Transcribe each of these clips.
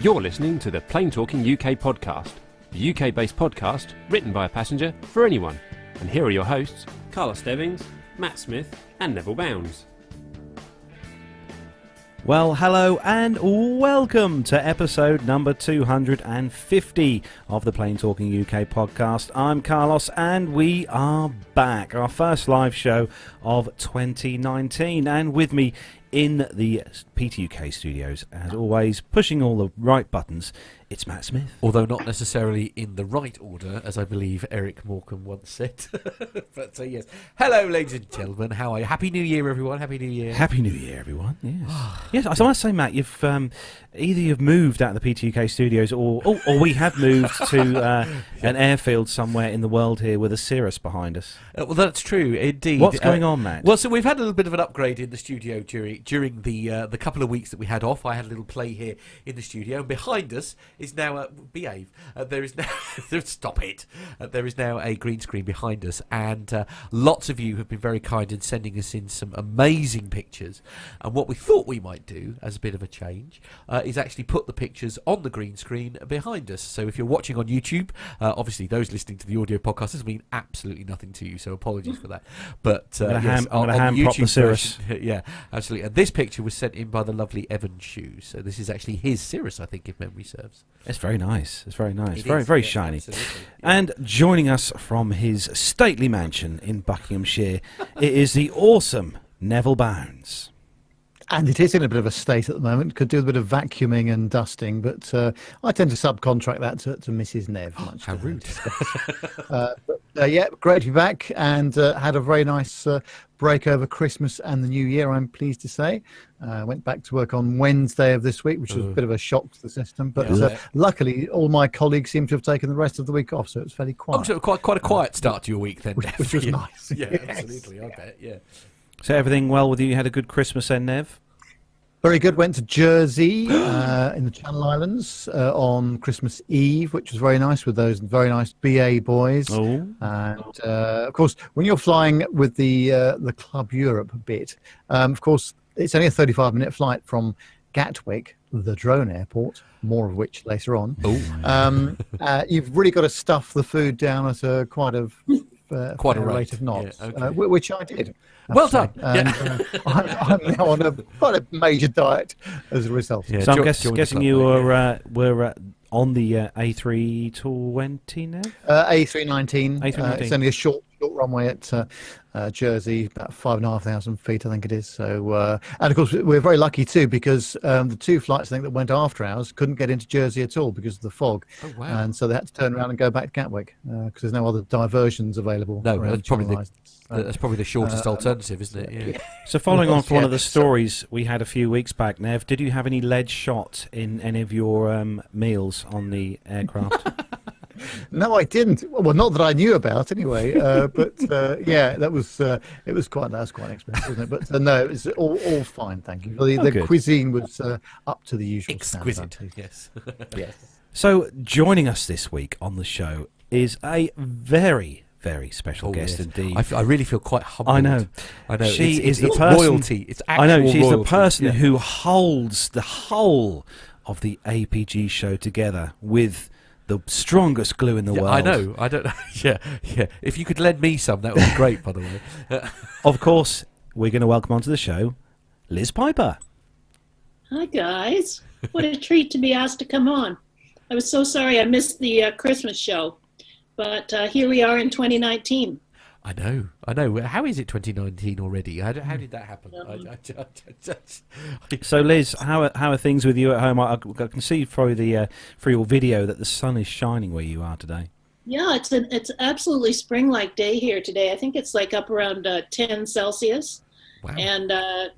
You're listening to the Plane Talking UK podcast, the UK-based podcast written by a passenger for anyone. And here are your hosts, Carlos Stebbings, Matt Smith and Neville Bounds. Well, hello and welcome to episode number 250 of the Plane Talking UK podcast. I'm Carlos and we are back, our first live show of 2019, and with me in the PTUK studios, as always, pushing all the right buttons, it's Matt Smith. Although not necessarily in the right order, as I believe Eric Morecambe once said. But yes. Hello, ladies and gentlemen. How are you? Happy New Year, everyone. Happy New Year. Happy New Year, everyone. Yes. Yes, I must say, Matt, you've either you've moved out of the PTUK studios or we have moved to an airfield somewhere in the world here with a Cirrus behind us. Well, that's true, indeed. What's going on, Matt? Well, so we've had a little bit of an upgrade in the studio during the couple of weeks that we had off. I had a little play here in the studio, and behind us is now behave. There is now stop it. There is now a green screen behind us, and lots of you have been very kind in sending us in some amazing pictures. And what we thought we might do, as a bit of a change, is actually put the pictures on the green screen behind us. So if you're watching on YouTube, obviously those listening to the audio podcast, this mean absolutely nothing to you. So apologies for that. But I'm on going to hand the prop the YouTube Cirrus. version, yeah, absolutely. And this picture was sent in by the lovely Evan Shoes. So this is actually his Cirrus, I think, if memory serves. It's very nice. It's very nice. It Very, is, very yeah, shiny. absolutely, yeah. And joining us from his stately mansion in Buckinghamshire, it is the awesome Neville Bounds. And it is in a bit of a state at the moment. Could do a bit of vacuuming and dusting, but I tend to subcontract that to Mrs. Nev. Much How rude. Yeah, great to be back, and had a very nice break over Christmas and the New Year, I'm pleased to say. Went back to work on Wednesday of this week, which was a bit of a shock to the system. But luckily, all my colleagues seem to have taken the rest of the week off, so it's fairly quiet. Oh, so quite a quiet start to your week then, Nev. Which was Yeah. nice. Yeah, Yes. absolutely, I bet, yeah. So everything well with you? You had a good Christmas then, Nev? Very good. Went to Jersey in the Channel Islands on Christmas Eve, which was very nice with those very nice BA boys. Oh. And of course, when you're flying with the Club Europe bit, of course, it's only a 35-minute flight from Gatwick, the drone airport, more of which later on. You've really got to stuff the food down at quite a rate of knots, yeah, okay. which I did. Well done. And, I'm now on quite a major diet as a result. Yeah, So I'm join the guessing club, you mate, were on the A320 now? A319. A319. It's only a short runway at Jersey, about 5,500 feet, I think it is. So, and of course, we're very lucky too, because the two flights I think that went after ours couldn't get into Jersey at all because of the fog. Oh, wow. And so they had to turn around and go back to Gatwick because there's no other diversions available. No, around that's probably Channel that's probably the shortest alternative, isn't it? Yeah. So following on from one of the Yeah. stories we had a few weeks back, Nev, did you have any lead shot in any of your meals on the aircraft? No, I didn't. Well, not that I knew about, anyway. But yeah, that was quite expensive, wasn't it? But no, it was all fine, thank you. The good. cuisine was up to the usual Exquisite, standard. yes. Yes. So joining us this week on the show is a very, very special guest yes. indeed. I really feel quite humbled. I know. She It's is the it's person. royalty. It's actual I know she's royalty. the person Yeah. who holds the whole of the APG show together with the strongest glue in the Yeah, world. I know. I don't. Yeah. If you could lend me some, that would be great. By the way. Of course, we're going to welcome onto the show Liz Piper. Hi, guys. What a treat to be asked to come on. I was so sorry I missed the Christmas show, but here we are in 2019. I know. How is it 2019 already? How did that happen? So, Liz, how are things with you at home? I can see through your video that the sun is shining where you are today. Yeah, it's absolutely spring-like day here today. I think it's like up around 10 Celsius. Wow. And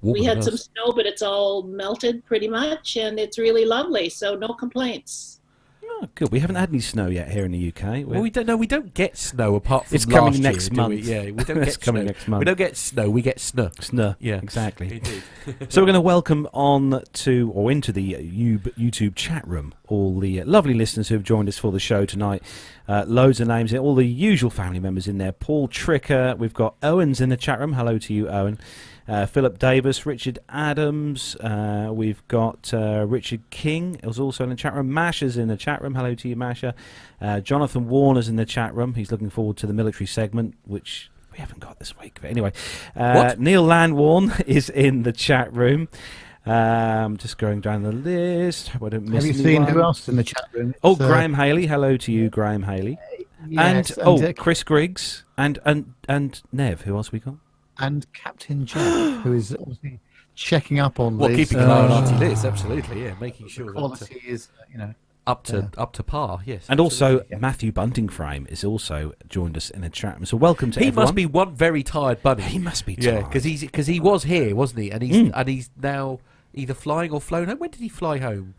Warmer we had than some us. snow, but it's all melted pretty much, and it's really lovely, so no complaints. Oh, good. We haven't had any snow yet here in the UK. Well, we don't get snow apart from It's coming last next year, do month. we? Yeah, we don't It's get coming snow. next month. We don't get snow. We get snow. Snow. Yeah, Exactly. Indeed. So we're going to welcome on to or into the YouTube chat room all the lovely listeners who have joined us for the show tonight. Loads of names, all the usual family members in there. Paul Tricker, we've got Owen's in the chat room. Hello to you, Owen. Philip Davis, Richard Adams. We've got Richard King, who's also in the chat room. Masha's in the chat room. Hello to you, Masha. Jonathan Warner's in the chat room. He's looking forward to the military segment, which we haven't got this week. But anyway, Neil Landwarn is in the chat room. Just going down the list. I don't miss Have you seen anyone. who else in the chat room? Oh, Graham Haley. Hello to you, Graham Haley. Yes, And Chris Griggs and Nev. Who else we got? and Captain Jack, who is obviously checking up on Well, Liz. keeping an eye on Auntie Liz, absolutely, yeah, making sure that Quality is, up to par, yes. And also yeah. Matthew Buntingframe is also joined us in the chat room. So welcome to he everyone. must be one very tired bunny. He must be tired. Yeah, because he was here, wasn't he? And he's now either flying or flown home. When did he fly home?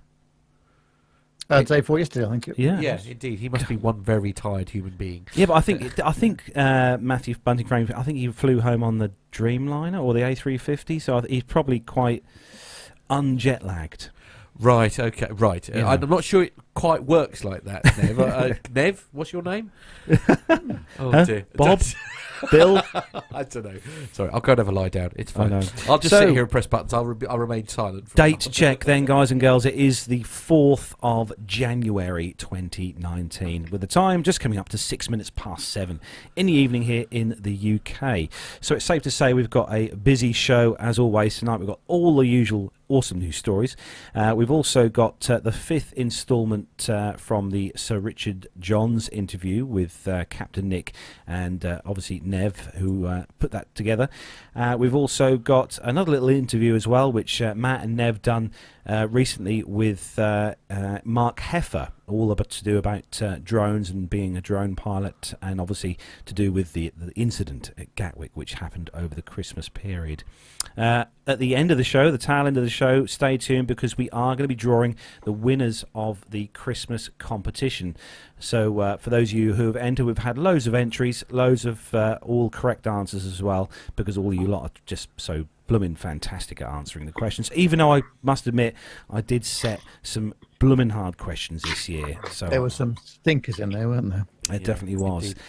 Day before yesterday, I think. Yeah. Yeah, indeed. He must be one very tired human being. Yeah, but I think Matthew Buntingframe, I think he flew home on the Dreamliner or the A350, so he's probably quite unjet lagged. Right. Okay. Right. Yeah. I'm not sure it quite works like that. Nev, Nev, what's your name? Oh Huh? dear, Bob? Bill? I don't know. Sorry, I'll go and have a lie down. It's fine. I know. I'll just So- sit here and press buttons. I'll remain silent. For Date check then, guys and girls. It is the 4th of January 2019, with the time just coming up to 6 minutes past 7 in the evening here in the UK. So it's safe to say we've got a busy show as always tonight. We've got all the usual awesome news stories. We've also got the 5th instalment from the Sir Richard Johns interview with Captain Nick and obviously Nev, who put that together. We've also got another little interview as well, which Matt and Nev done recently with Mark Heffer, all about to do about drones and being a drone pilot, and obviously to do with the incident at Gatwick, which happened over the Christmas period. At the end of the show, the tail end of the show, stay tuned because we are going to be drawing the winners of the Christmas competition. So for those of you who have entered, we've had loads of entries, loads of all correct answers as well, because all you lot are just so blooming fantastic at answering the questions. Even though I must admit, I did set some blooming hard questions this year. So There were some stinkers in there, weren't there? it definitely was. indeed.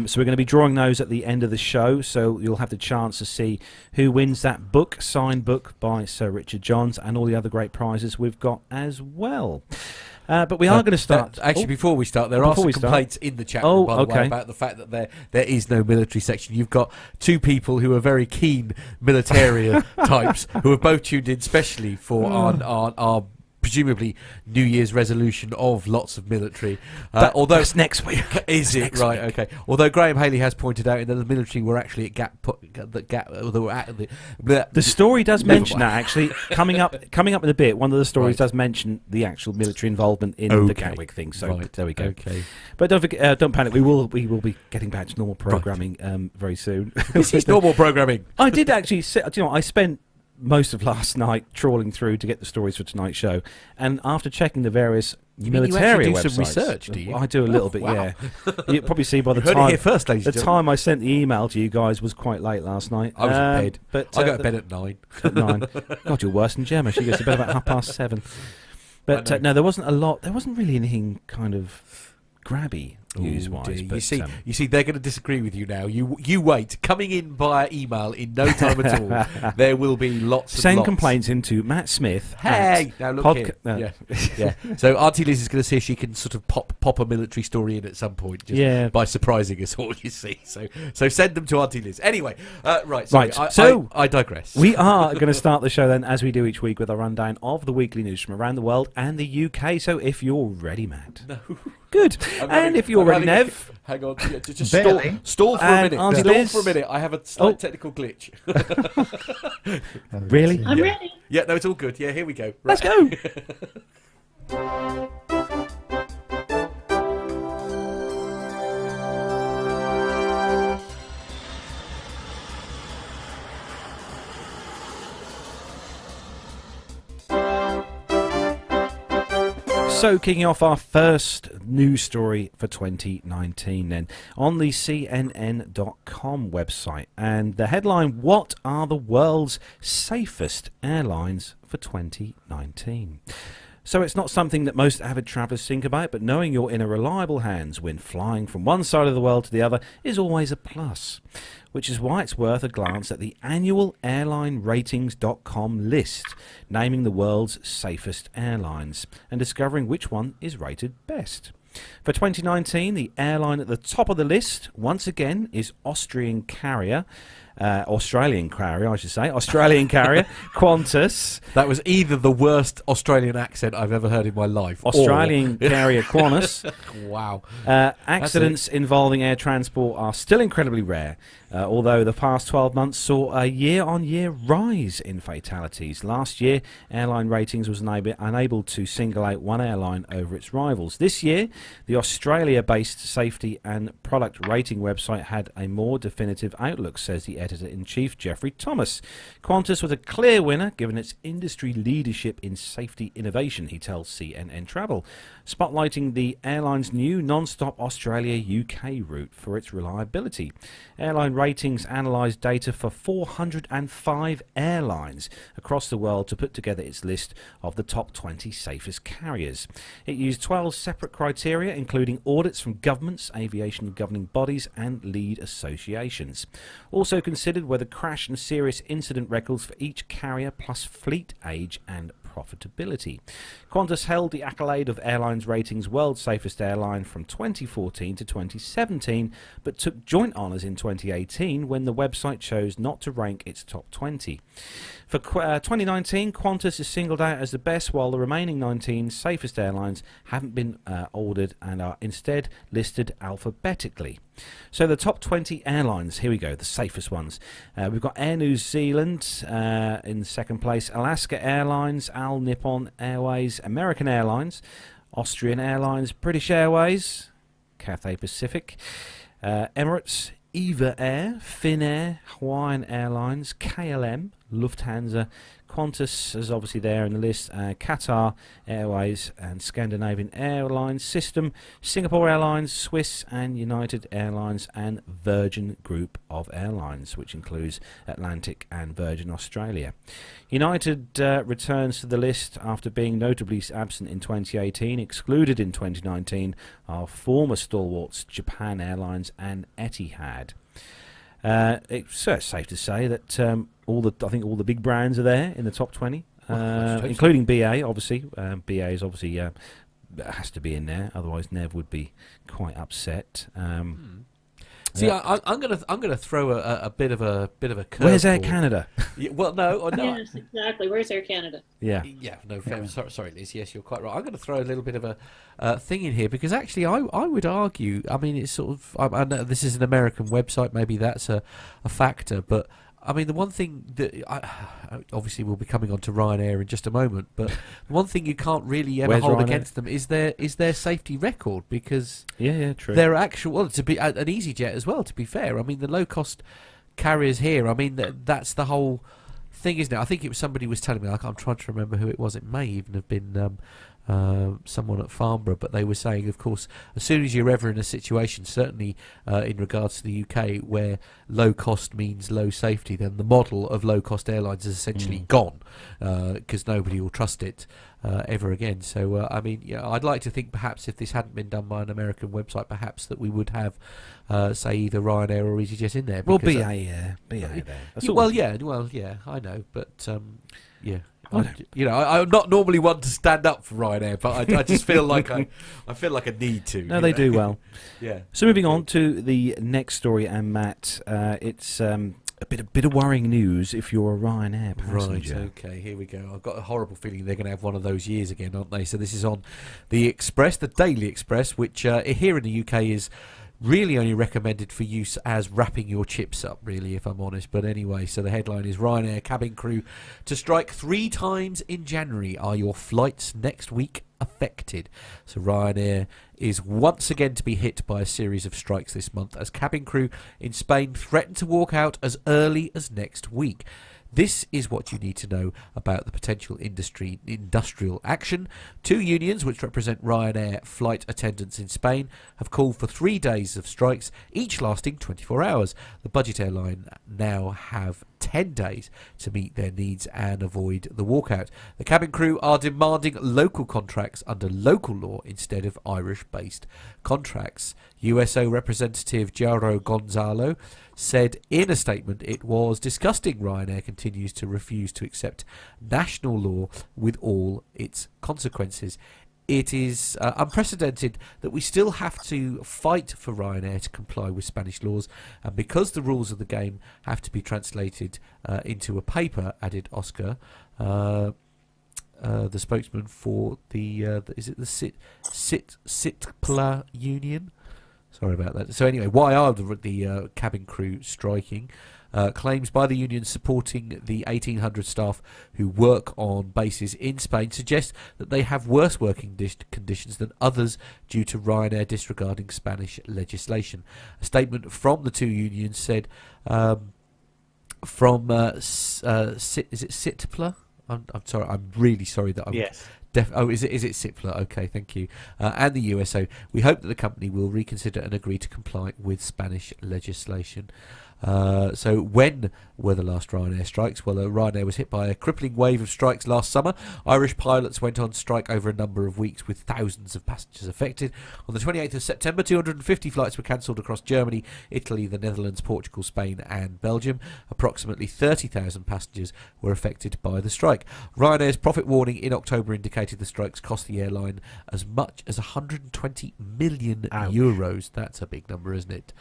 So we're going to be drawing those at the end of the show, so you'll have the chance to see who wins that book, signed book by Sir Richard Johns, and all the other great prizes we've got as well. But we are going to start. Actually, before we start, there are some complaints in the chat room, by the way, about the fact that there is no military section. You've got two people who are very keen military types who have both tuned in specially for our presumably New Year's resolution of lots of military. Although that's next week. is it right? Week. Okay. Although Graham Haley has pointed out that the military were actually at The story does Never mention mind. that actually coming up in a bit. One of the stories does mention the actual military involvement in the Gatwick thing. So there we go. Okay. But don't forget, don't panic. We will be getting back to normal programming very soon. This is normal programming. I did actually. I spent most of last night trawling through to get the stories for tonight's show, and after checking the various military do websites, some research, do you? I do a little bit, wow. yeah. You probably see by the You heard it time here first, ladies the and gentlemen. time I sent the email to you guys was quite late last night. I was in bed. But I go to bed at 9. at 9. God, you're worse than Gemma. She goes to bed about 7:30. But no, there wasn't a lot. There wasn't really anything kind of grabby news-wise. Dear. But, You see, they're going to disagree with you now. You wait. Coming in via email in no time at all. There will be lots. send lots. complaints into Matt Smith. Hey, now look here. no. Yeah. So Auntie Liz is going to see if she can sort of pop a military story in at some point, just by surprising us all. You see, so send them to Auntie Liz. Anyway, right. Sorry, so I digress. We are going to start the show then, as we do each week, with a rundown of the weekly news from around the world and the UK. So if you're ready, Matt. No. Good. And if you're ready, Nev. Hang on. Yeah, just Barely. stall for a And minute. Auntie Stall Liz. for a minute. I have a slight technical glitch. Really? I'm ready. Yeah, no, it's all good. Yeah, here we go. Let's Right. go. So, kicking off our first news story for 2019 then, on the CNN.com website. And the headline, what are the world's safest airlines for 2019? So it's not something that most avid travellers think about, but knowing you're in a reliable hands when flying from one side of the world to the other is always a plus, which is why it's worth a glance at the annual airlineratings.com list, naming the world's safest airlines and discovering which one is rated best. For 2019, the airline at the top of the list, once again, is Australian carrier, Australian carrier, Qantas. That was either the worst Australian accent I've ever heard in my life. Australian carrier Qantas. Wow. Accidents involving air transport are still incredibly rare, although the past 12 months saw a year-on-year rise in fatalities. Last year, Airline Ratings was unable to single out one airline over its rivals. This year, the Australia-based safety and product rating website had a more definitive outlook, says the editor-in-chief, Geoffrey Thomas. Qantas was a clear winner, given its industry leadership in safety innovation, he tells CNN Travel, spotlighting the airline's new non-stop Australia-UK route for its reliability. Airline Ratings analysed data for 405 airlines across the world to put together its list of the top 20 safest carriers. It used 12 separate criteria, including audits from governments, aviation governing bodies and lead associations. Also considered were the crash and serious incident records for each carrier, plus fleet age and profitability. Qantas held the accolade of Airlines Ratings World's Safest Airline from 2014 to 2017, but took joint honours in 2018 when the website chose not to rank its top 20. For 2019, Qantas is singled out as the best, while the remaining 19 safest airlines haven't been ordered and are instead listed alphabetically. So the top 20 airlines, here we go, the safest ones. We've got Air New Zealand in second place, Alaska Airlines, Al Nippon Airways, American Airlines, Austrian Airlines, British Airways, Cathay Pacific, Emirates, Eva Air, Finnair, Hawaiian Airlines, KLM, Lufthansa, Qantas is obviously there in the list, Qatar Airways and Scandinavian Airlines System, Singapore Airlines, Swiss and United Airlines, and Virgin Group of Airlines, which includes Atlantic and Virgin Australia. United returns to the list after being notably absent in 2018, excluded in 2019 are former stalwarts Japan Airlines and Etihad. It's safe to say that I think all the big brands are there in the top 20, including BA. Obviously, BA is obviously has to be in there. Otherwise, Nev would be quite upset. See, I'm gonna throw a bit of a curveball. Where's Air Canada? Yeah, well, no. Yes, exactly. Where's Air Canada? Yeah. No. Fair. Sorry, Liz. Yes, you're quite right. I'm going to throw a little bit of a thing in here because actually, I would argue. I mean, it's sort of. I know this is an American website. Maybe that's a factor, but. I mean, the one thing that obviously we'll be coming on to Ryanair in just a moment, but the one thing you can't really ever hold against them is their safety record, because true. Their actual, well, to be an EasyJet as well. To be fair, I mean the low cost carriers here. I mean that's the whole thing, isn't it? I think it was somebody was telling me. I'm trying to remember who it was. It may even have been. Someone at Farnborough, but they were saying, of course, as soon as you're ever in a situation, certainly in regards to the UK, where low cost means low safety, then the model of low cost airlines is essentially gone, because nobody will trust it ever again. So, I mean, I'd like to think perhaps if this hadn't been done by an American website, perhaps that we would have, say, either Ryanair or EasyJet in there. Well, BA there. I know, but yeah. I'm not normally one to stand up for Ryanair, but I just feel like I feel like I need to. No, they do well. Yeah. So moving on to the next story, and Matt, it's a bit of worrying news if you're a Ryanair passenger. Right. Okay. Here we go. I've got a horrible feeling they're going to have one of those years again, aren't they? So this is on the Express, the Daily Express, which here in the UK is really only recommended for use as wrapping your chips up, really, if I'm honest. But anyway, so the headline is Ryanair cabin crew to strike 3 times in January. Are your flights next week affected? So Ryanair is once again to be hit by a series of strikes this month as cabin crew in Spain threaten to walk out as early as next week. This is what you need to know about the potential industrial action. 2 unions, which represent Ryanair flight attendants in Spain, have called for 3 days of strikes, each lasting 24 hours. The budget airline now have 10 days to meet their needs and avoid the walkout. The cabin crew are demanding local contracts under local law instead of Irish-based contracts. USO representative Jairo Gonzalo said in a statement it was disgusting Ryanair continues to refuse to accept national law with all its consequences. It is unprecedented that we still have to fight for Ryanair to comply with Spanish laws, and because the rules of the game have to be translated into a paper, added Oscar, the spokesman for the SITPLA union. Sorry about that. So anyway, why are the cabin crew striking? Claims by the union supporting the 1,800 staff who work on bases in Spain suggest that they have worse working conditions than others due to Ryanair disregarding Spanish legislation. A statement from the two unions said is it SITPLA? I'm sorry. I'm really sorry that I'm. Yes. Is it SITPLA? Okay, thank you. And the USO. We hope that the company will reconsider and agree to comply with Spanish legislation. So when were the last Ryanair strikes? Well, Ryanair was hit by a crippling wave of strikes last summer. Irish pilots went on strike over a number of weeks with thousands of passengers affected. On the 28th of September, 250 flights were cancelled across Germany, Italy, the Netherlands, Portugal, Spain and Belgium. Approximately 30,000 passengers were affected by the strike. Ryanair's profit warning in October indicated the strikes cost the airline as much as 120 million euros. That's a big number, isn't it?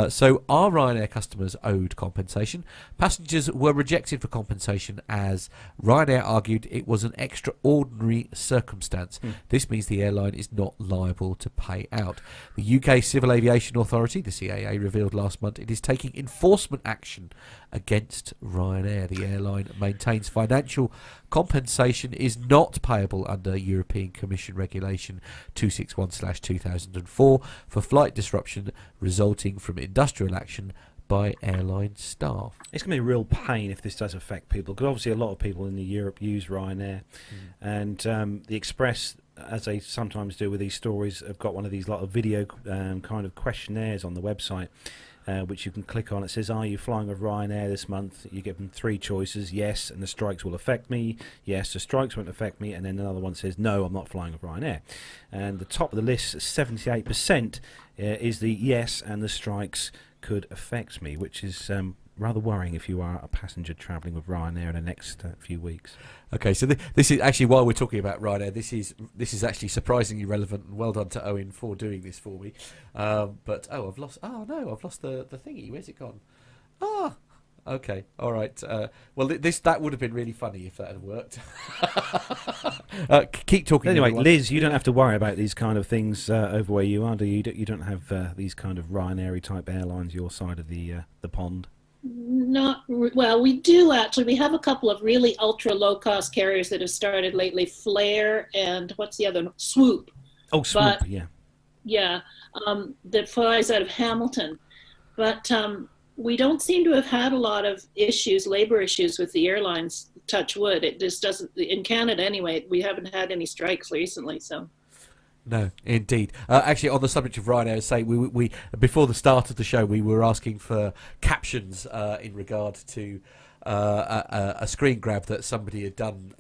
So are Ryanair customers owed compensation? Passengers were rejected for compensation as Ryanair argued it was an extraordinary circumstance. This means the airline is not liable to pay out. The UK Civil Aviation Authority, the CAA, revealed last month it is taking enforcement action against Ryanair. The airline maintains financial compensation is not payable under European Commission Regulation 261/2004 for flight disruption resulting from industrial action by airline staff. It's going to be a real pain if this does affect people, because obviously a lot of people in Europe use Ryanair, and the Express, as they sometimes do with these stories, have got one of these lot of video kind of questionnaires on the website, which you can click on. It says, are you flying with Ryanair this month? You give them three choices: yes, and the strikes will affect me; yes, the strikes won't affect me; and then another one says, no, I'm not flying with Ryanair. And the top of the list, 78%, is the yes, and the strikes could affect me, which is rather worrying if you are a passenger travelling with Ryanair in the next few weeks. Okay, so this is actually, while we're talking about Ryanair, this is actually surprisingly relevant, and well done to Owen for doing this for me. But I've lost the thingy. Where's it gone? Okay, all right. Well, that would have been really funny if that had worked. Keep talking. Anyway, everyone. Liz, you don't have to worry about these kind of things over where you are, do you? You don't have these kind of Ryanair type airlines your side of the pond. Well, we do actually. We have a couple of really ultra low cost carriers that have started lately. Flare and what's the other one? Swoop. Oh, Swoop, yeah. Yeah, that flies out of Hamilton, but we don't seem to have had a lot of labor issues with the airlines. Touch wood. It just doesn't, in Canada anyway. We haven't had any strikes recently, so. No, indeed. Actually, on the subject of Ryanair, say we before the start of the show, we were asking for captions in regard to a screen grab that somebody had done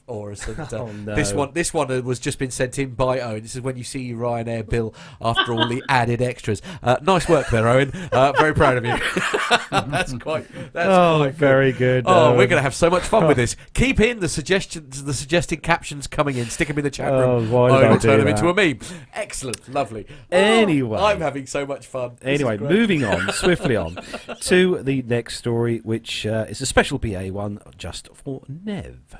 for us. And, no. This one was just been sent in by Owen. This is when you see your Ryanair bill after all the added extras. Nice work there, Owen. Very proud of you. That's quite very good. Oh, we're going to have so much fun with this. Keep in the suggested captions coming in. Stick them in the chat room. Why did I do turn them that? into a meme. Excellent, lovely. Anyway, I'm having so much fun. Anyway, moving on swiftly on to the next story, which is a special BA one just for Nev.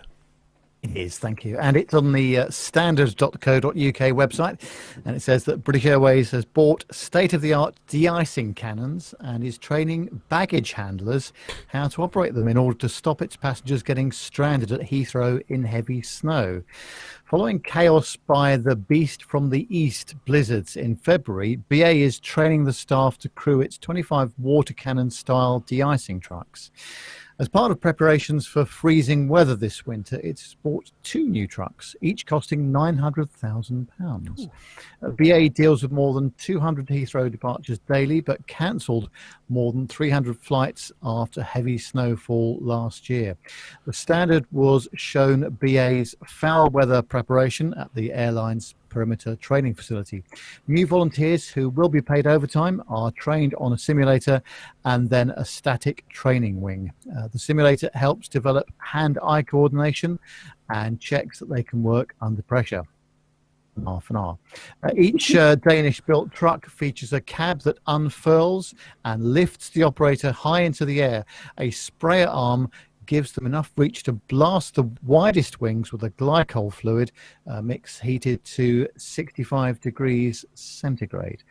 It is, thank you. And it's on the standard.co.uk website. And it says that British Airways has bought state-of-the-art de-icing cannons and is training baggage handlers how to operate them in order to stop its passengers getting stranded at Heathrow in heavy snow. Following chaos by the Beast from the East blizzards in February, BA is training the staff to crew its 25 water cannon-style de-icing trucks. As part of preparations for freezing weather this winter, it's bought 2 new trucks, each costing £900,000. BA deals with more than 200 Heathrow departures daily, but cancelled more than 300 flights after heavy snowfall last year. The Standard was shown BA's foul weather preparation at the airline's perimeter training facility. New volunteers who will be paid overtime are trained on a simulator and then a static training wing. The simulator helps develop hand-eye coordination and checks that they can work under pressure. Half an hour. Each Danish-built truck features a cab that unfurls and lifts the operator high into the air. A sprayer arm gives them enough reach to blast the widest wings with a glycol fluid mix heated to 65 degrees centigrade.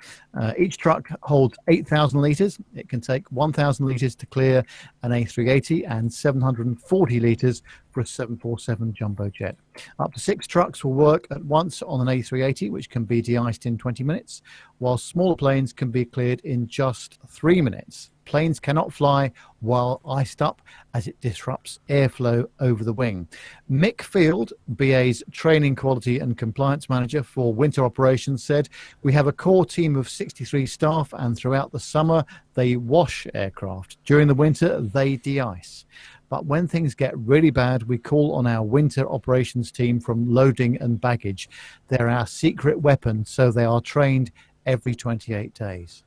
Each truck holds 8,000 litres. It can take 1,000 litres to clear an A380 and 740 litres for a 747 jumbo jet. Up to 6 trucks will work at once on an A380, which can be de-iced in 20 minutes, while smaller planes can be cleared in just 3 minutes. Planes cannot fly while iced up as it disrupts airflow over the wing. Mick Field, BA's training, quality and compliance manager for winter operations, said, "We have a core team of 63 staff, and throughout the summer they wash aircraft. During the winter they de-ice. But when things get really bad, we call on our winter operations team from loading and baggage. They're our secret weapon, so they are trained every 28 days.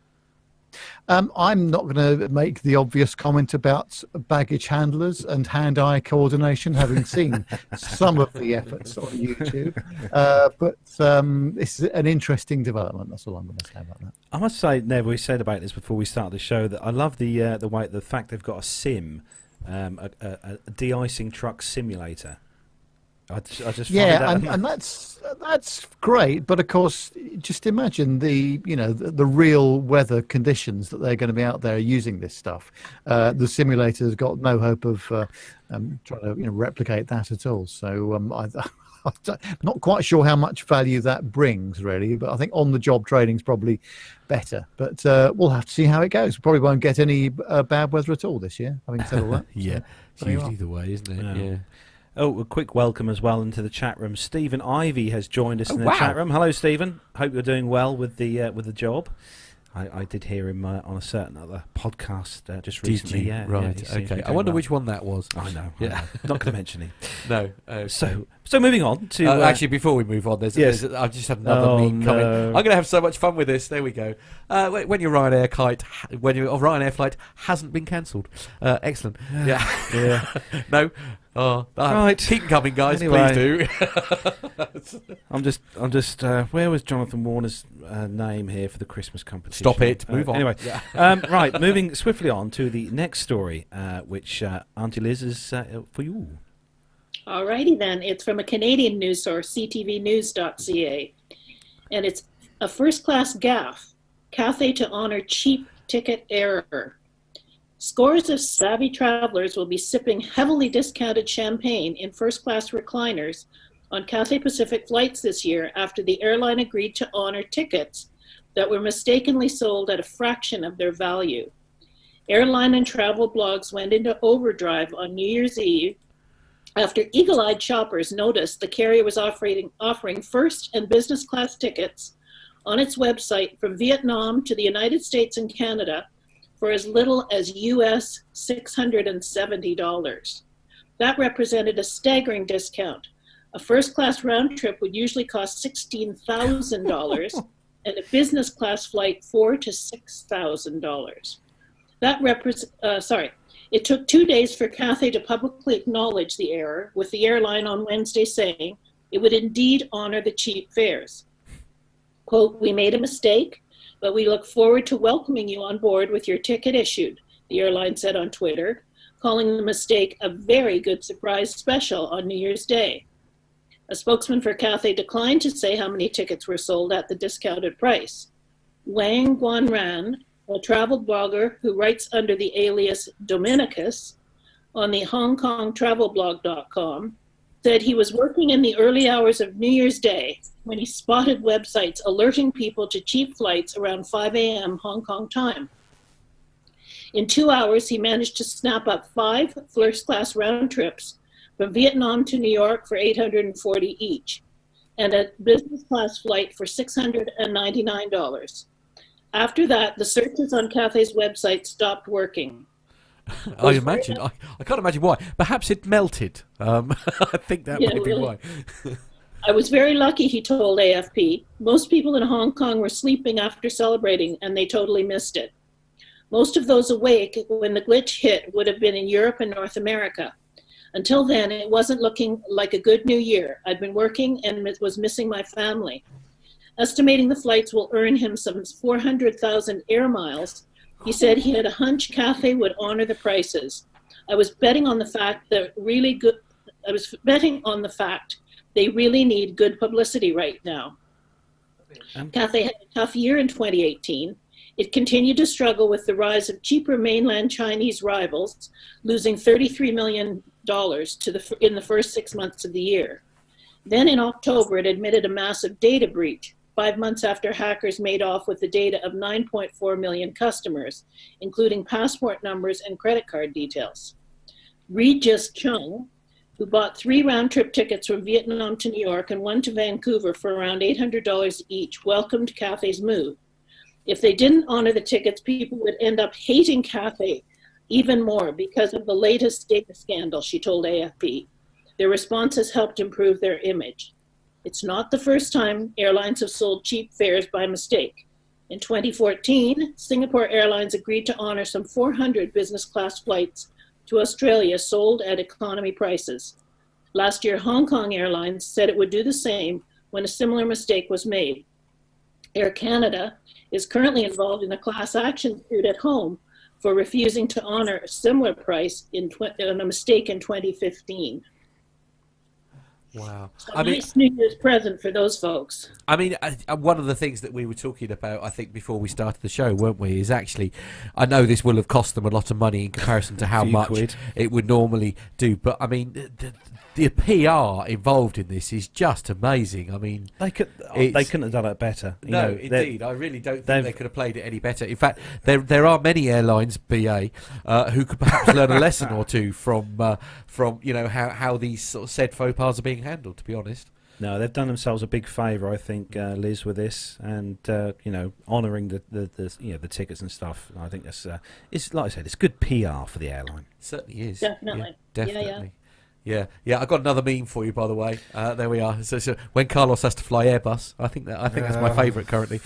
I'm not going to make the obvious comment about baggage handlers and hand-eye coordination, having seen some of the efforts on YouTube. But it's an interesting development. That's all I'm going to say about that. I must say, Nev, we said about this before we started the show, that I love the fact they've got a sim, a de-icing truck simulator. I just find and that's great, but of course, just imagine the real weather conditions that they're going to be out there using this stuff. The simulator's got no hope of trying to replicate that at all. So I'm not quite sure how much value that brings, really, but I think on-the-job training is probably better. But we'll have to see how it goes. We probably won't get any bad weather at all this year, having said all that. Yeah, so, it's usually the way, isn't it? Yeah. Oh, a quick welcome as well into the chat room. Stephen Ivy has joined us in the chat room. Hello, Stephen. Hope you're doing well with the job. I did hear him on a certain other podcast just recently. Yeah, right. Okay. I wonder which one that was. I know. Yeah. Not going to mention him. No. Okay. So moving on to actually, before we move on, there's I've just had another meme coming. I'm going to have so much fun with this. There we go. When your Ryanair flight hasn't been cancelled. Excellent. Yeah. No. Oh, right. Keep coming, guys. Anyway. Please do. I'm just. Where was Jonathan Warner's name here for the Christmas competition? Stop it. Move on. Anyway, right. Moving swiftly on to the next story, which Auntie Liz is for you. Alrighty then. It's from a Canadian news source, ctvnews.ca, and it's a first-class gaffe. Cathay to honor cheap ticket error. Scores of savvy travelers will be sipping heavily discounted champagne in first-class recliners on Cathay Pacific flights this year after the airline agreed to honor tickets that were mistakenly sold at a fraction of their value. Airline and travel blogs went into overdrive on New Year's Eve after eagle-eyed shoppers noticed the carrier was offering first and business class tickets on its website from Vietnam to the United States and Canada for as little as US $670. That represented a staggering discount. A first-class round trip would usually cost $16,000 and a business class flight $4,000 to $6,000. It took 2 days for Cathay to publicly acknowledge the error, with the airline on Wednesday saying it would indeed honor the cheap fares. Quote, "We made a mistake, but we look forward to welcoming you on board with your ticket issued," the airline said on Twitter, calling the mistake a very good surprise special on New Year's Day. A spokesman for Cathay declined to say how many tickets were sold at the discounted price. Wang Guanran, a travel blogger who writes under the alias Dominicus on the HongKongTravelBlog.com, said he was working in the early hours of New Year's Day when he spotted websites alerting people to cheap flights around 5 a.m. Hong Kong time. In 2 hours, he managed to snap up 5 first-class round trips from Vietnam to New York for $840 each, and a business class flight for $699. After that, the searches on Cathay's website stopped working. I imagine. I can't imagine why. Perhaps it melted. I think that might be why. I was very lucky, he told AFP. Most people in Hong Kong were sleeping after celebrating, and they totally missed it. Most of those awake when the glitch hit would have been in Europe and North America. Until then, it wasn't looking like a good new year. I'd been working and was missing my family. Estimating the flights will earn him some 400,000 air miles. He said he had a hunch Cathay would honor the prices. I was betting on the fact they really need good publicity right now. Cathay had a tough year in 2018. It continued to struggle with the rise of cheaper mainland Chinese rivals, losing $33 million in the first 6 months of the year. Then in October, it admitted a massive data breach, 5 months after hackers made off with the data of 9.4 million customers, including passport numbers and credit card details. Regis Chung, who bought 3 round-trip tickets from Vietnam to New York and 1 to Vancouver for around $800 each, welcomed Cathay's move. If they didn't honor the tickets, people would end up hating Cathay even more because of the latest data scandal, she told AFP. Their response has helped improve their image. It's not the first time airlines have sold cheap fares by mistake. In 2014, Singapore Airlines agreed to honor some 400 business class flights to Australia sold at economy prices. Last year, Hong Kong Airlines said it would do the same when a similar mistake was made. Air Canada is currently involved in a class action suit at home for refusing to honor a similar price on a mistake in 2015. Wow. So nice New Year's present for those folks. I mean, one of the things that we were talking about, I think, before we started the show, weren't we, is actually, I know this will have cost them a lot of money in comparison to how much it would normally do, but I mean, the PR involved in this is just amazing. I mean, they couldn't have done it better. Indeed, I really don't think they could have played it any better. In fact, there are many airlines, BA, who could perhaps learn a lesson or two from how these sort of said faux pas are being handled. To be honest, no, they've done themselves a big favour, I think, Liz, with this, and honouring the tickets and stuff. I think that's it's like I said, it's good PR for the airline. It certainly is. Definitely. Yeah, definitely. Yeah. I got another meme for you, by the way. There we are. So when Carlos has to fly Airbus, I think that's my favourite currently.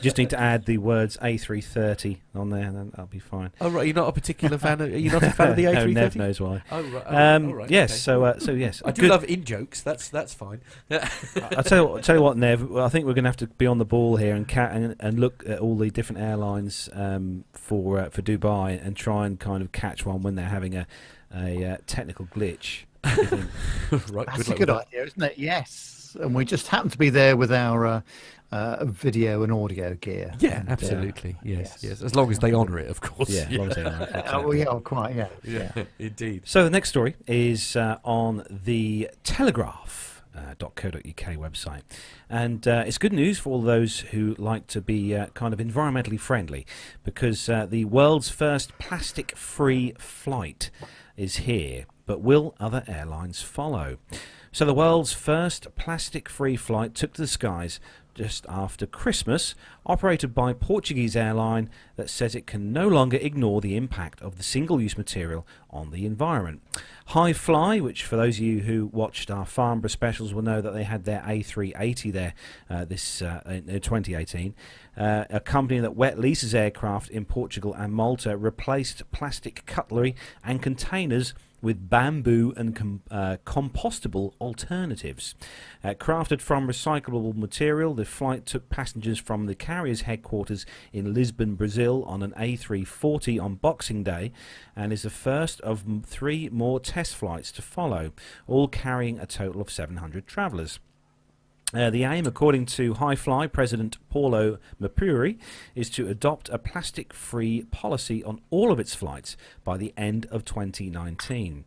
Just need to add the words A330 on there, and then that'll be fine. Oh right, you're not a particular fan. Are you not a fan of the A330? No, Nev knows why. Oh right. Oh, right. Yes. Okay. So yes. I do love in jokes. That's fine. I'll tell you what, Nev. I think we're going to have to be on the ball here and look at all the different airlines for Dubai and try and kind of catch one when they're having a technical glitch. Right, that's a good idea, isn't it? Yes, and we just happen to be there with our video and audio gear. Yeah, and, absolutely. Yes. As long as they honour it, of course. Yeah, as long as they honour it. Oh, yeah, quite. Yeah. Indeed. So the next story is on the Telegraph.co.uk website, and it's good news for all those who like to be kind of environmentally friendly, because the world's first plastic-free flight is here, but will other airlines follow? So the world's first plastic-free flight took to the skies just after Christmas, operated by Portuguese airline that says it can no longer ignore the impact of the single-use material on the environment. High Fly, which for those of you who watched our Farnborough specials will know that they had their A380 there in 2018, a company that wet leases aircraft in Portugal and Malta, replaced plastic cutlery and containers with bamboo and compostable alternatives. Crafted from recyclable material, the flight took passengers from the carrier's headquarters in Lisbon, Brazil on an A340 on Boxing Day, and is the first of 3 more test flights to follow, all carrying a total of 700 travellers. The aim, according to High Fly President Paulo Mapuri, is to adopt a plastic-free policy on all of its flights by the end of 2019.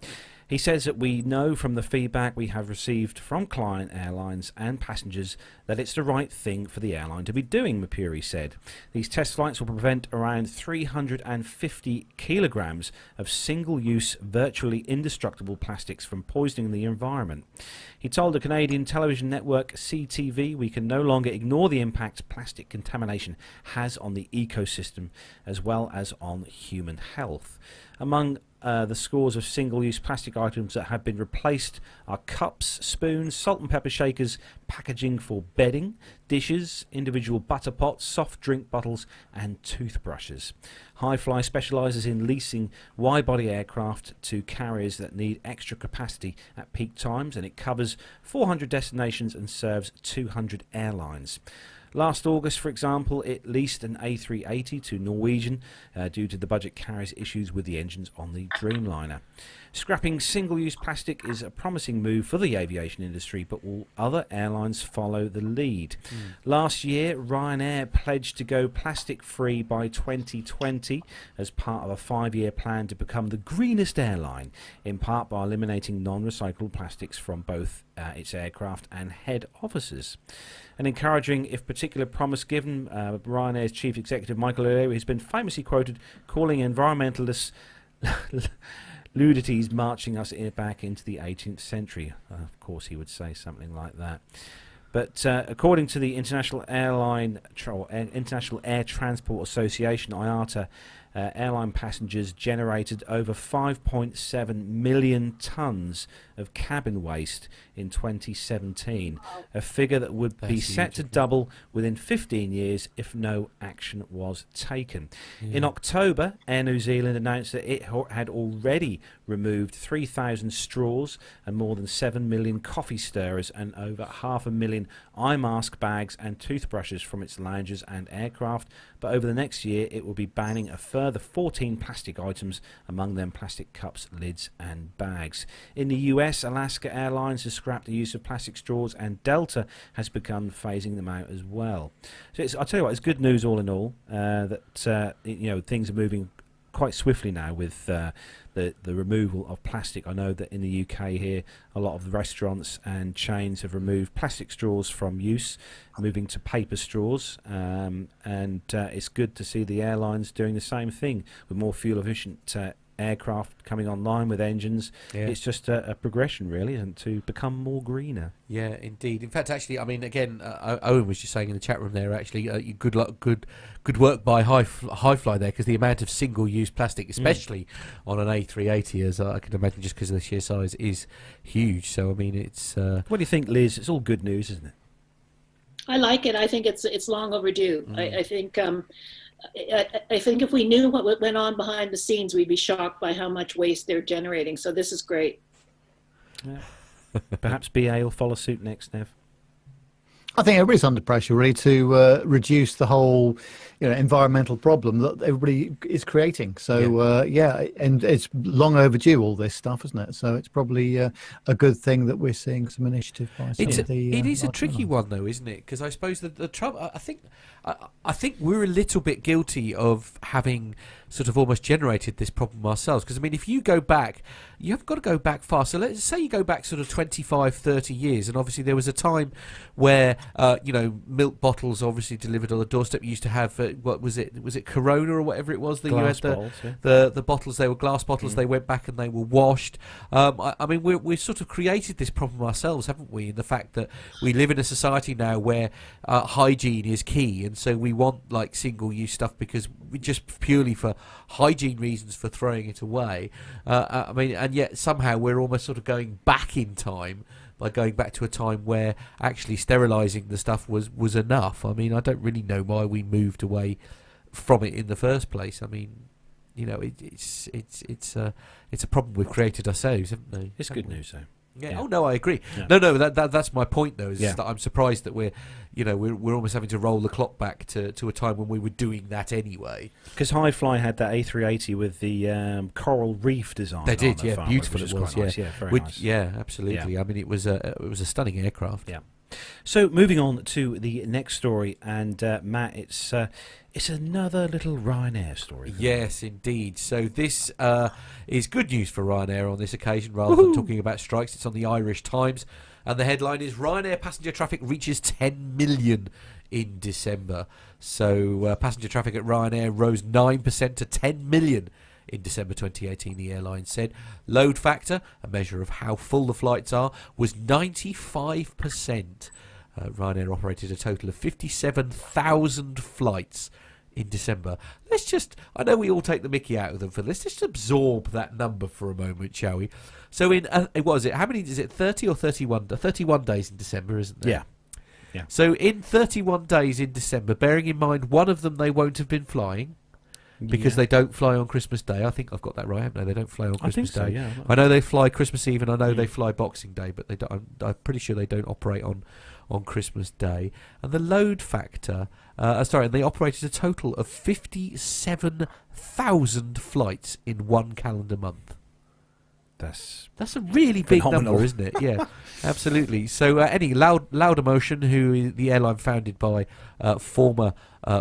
He says that we know from the feedback we have received from client airlines and passengers that it's the right thing for the airline to be doing, Mapuri said. These test flights will prevent around 350 kilograms of single-use, virtually indestructible plastics from poisoning the environment. He told the Canadian television network CTV we can no longer ignore the impact plastic contamination has on the ecosystem as well as on human health. Among the scores of single-use plastic items that have been replaced are cups, spoons, salt and pepper shakers, packaging for bedding, dishes, individual butter pots, soft drink bottles and toothbrushes. Highfly specialises in leasing wide-body aircraft to carriers that need extra capacity at peak times, and it covers 400 destinations and serves 200 airlines. Last August, for example, it leased an A380 to Norwegian due to the budget carrier's issues with the engines on the Dreamliner. Scrapping single-use plastic is a promising move for the aviation industry, but will other airlines follow the lead? Last year, Ryanair pledged to go plastic-free by 2020 as part of a 5-year plan to become the greenest airline, in part by eliminating non-recyclable plastics from both its aircraft and head offices. An encouraging, if particular, promise given. Ryanair's chief executive Michael O'Leary has been famously quoted calling environmentalists ludities marching us back into the 18th century. Of course, he would say something like that. But according to the International International Air Transport Association, IATA, airline passengers generated over 5.7 million tonnes of cabin waste in 2017, a figure that would be set to double within 15 years if no action was taken. In October, Air New Zealand announced that it had already removed 3,000 straws and more than 7 million coffee stirrers and over 500,000 eye mask bags and toothbrushes from its lounges and aircraft, but over the next year it will be banning a further 14 plastic items, among them plastic cups, lids and bags. In the US, Alaska Airlines has scrapped the use of plastic straws and Delta has begun phasing them out as well. So I'll tell you what, it's good news all in all that things are moving quite swiftly now with the removal of plastic. I know that in the UK here, a lot of the restaurants and chains have removed plastic straws from use, moving to paper straws, and it's good to see the airlines doing the same thing with more fuel efficient aircraft coming online with engines. It's just a progression, really, and to become more greener. Yeah, indeed. In fact, actually, I mean, again, Owen was just saying in the chat room there, actually, good luck, good work by Highfly there, because the amount of single-use plastic, especially on an A380, as I can imagine, just because of the sheer size, is huge. So, I mean, it's... What do you think, Liz? It's all good news, isn't it? I like it. I think it's long overdue. I think... I think if we knew what went on behind the scenes, we'd be shocked by how much waste they're generating. So this is great. Yeah. Perhaps BA will follow suit next, Nev. I think everybody's under pressure, really, to reduce the whole, environmental problem that everybody is creating. So, and it's long overdue, all this stuff, isn't it? So it's probably a good thing that we're seeing some initiative by some of the... It is a tricky one, though, isn't it? Because I suppose the trouble... I think we're a little bit guilty of having sort of almost generated this problem ourselves. Because, I mean, if you go back, you have got to go back far. So let's say you go back sort of 25, 30 years, and obviously there was a time where, milk bottles obviously delivered on the doorstep. You used to have, what was it? Was it Corona or whatever it was? Glass bottles, the bottles, they were glass bottles. They went back and they were washed. I mean, we've sort of created this problem ourselves, haven't we? In the fact that we live in a society now where hygiene is key, and so we want like single-use stuff because we just purely for hygiene reasons for throwing it away. I mean, and yet somehow we're almost sort of going back in time by going back to a time where actually sterilising the stuff was enough. I mean, I don't really know why we moved away from it in the first place. I mean, it's a problem we've created ourselves, haven't we? It's good news, though. Yeah. Oh no, I agree. Yeah. No, that's my point though. Is that I'm surprised that we're almost having to roll the clock back to a time when we were doing that anyway. Because Highfly had that A380 with the coral reef design. They did, yeah, beautiful it was, nice. Yeah, very nice. Yeah, absolutely. Yeah. I mean, it was a stunning aircraft. Yeah. So moving on to the next story, and Matt, it's another little Ryanair story. Yes, indeed. So this is good news for Ryanair on this occasion, rather than talking about strikes. It's on the Irish Times, and the headline is Ryanair passenger traffic reaches 10 million in December. So passenger traffic at Ryanair rose 9% to 10 million in December 2018, the airline said. Load factor, a measure of how full the flights are, was 95%. Ryanair operated a total of 57,000 flights in December. I know we all take the mickey out of them for this. Let's just absorb that number for a moment, shall we? So how many is it, 30 or 31? 31 days in December, isn't there? Yeah. So in 31 days in December, bearing in mind one of them they won't have been flying, because they don't fly on Christmas Day. I think I've got that right, haven't I? They don't fly on Christmas Day. Yeah. I know they fly Christmas Eve, and I know they fly Boxing Day, but they don't. I'm pretty sure they don't operate on Christmas Day. And the load factor, they operated a total of 57,000 flights in one calendar month. That's a really big phenomenal number, isn't it? Yeah, absolutely. So Laudamotion, who is the airline founded by former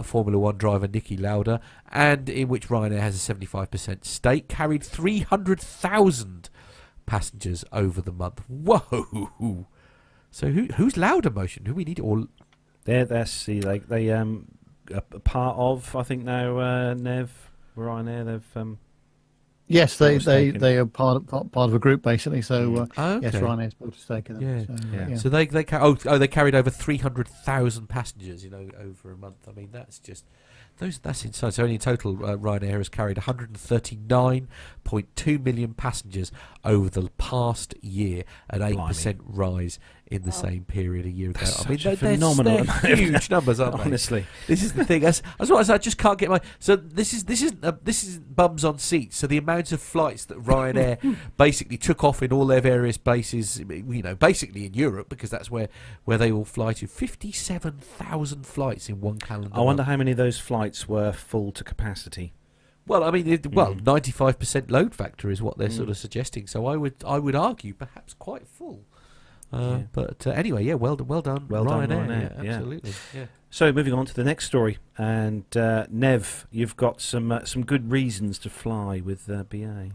Formula One driver Niki Lauda, and in which Ryanair has a 75% stake, carried 300,000 passengers over the month. Whoa! So who's Laudamotion? Who we need all? That's they are part of, I think now, Nev Ryanair. They've Yes, they are part of a group basically. So okay. yes, Ryanair's built a stake in them. Yeah. So they carried over 300,000 passengers, over a month. I mean, that's insane. So only in total, Ryanair has carried 139.2 million passengers over the past year, an 8% rise in the same period a year ago. That's I mean, such a phenomenal they're huge numbers, aren't they? honestly. This is the thing. As well as I just can't get my. So this is bums on seats. So the amount of flights that Ryanair basically took off in all their various bases, basically in Europe, because that's where they all fly to. 57,000 flights in one calendar. I wonder how many of those flights were full to capacity. Well, I mean, 95% load factor is what they're sort of suggesting. So I would argue perhaps quite full. But anyway, well done, Ryanair. Yeah, absolutely. Yeah. So moving on to the next story, and Nev, you've got some good reasons to fly with BA.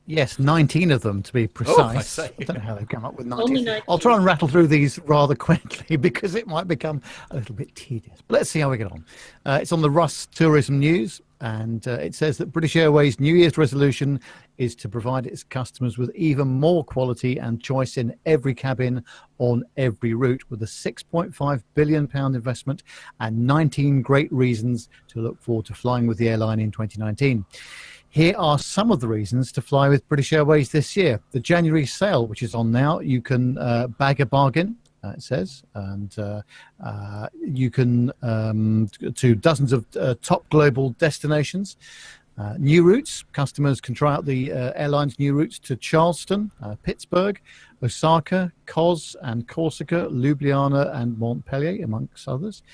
Yes, 19 of them to be precise. I don't know how they've come up with 19. I'll try and rattle through these rather quickly because it might become a little bit tedious. But let's see how we get on. It's on the Rus Tourism News, and it says that British Airways' New Year's resolution is to provide its customers with even more quality and choice in every cabin on every route, with a £6.5 billion investment and 19 great reasons to look forward to flying with the airline in 2019. Here are some of the reasons to fly with British Airways this year. The January sale, which is on now, you can bag a bargain, it says, and you can to dozens of top global destinations. New routes, customers can try out the airline's new routes to Charleston, Pittsburgh, Osaka, Kos and Corsica, Ljubljana and Montpellier, amongst others.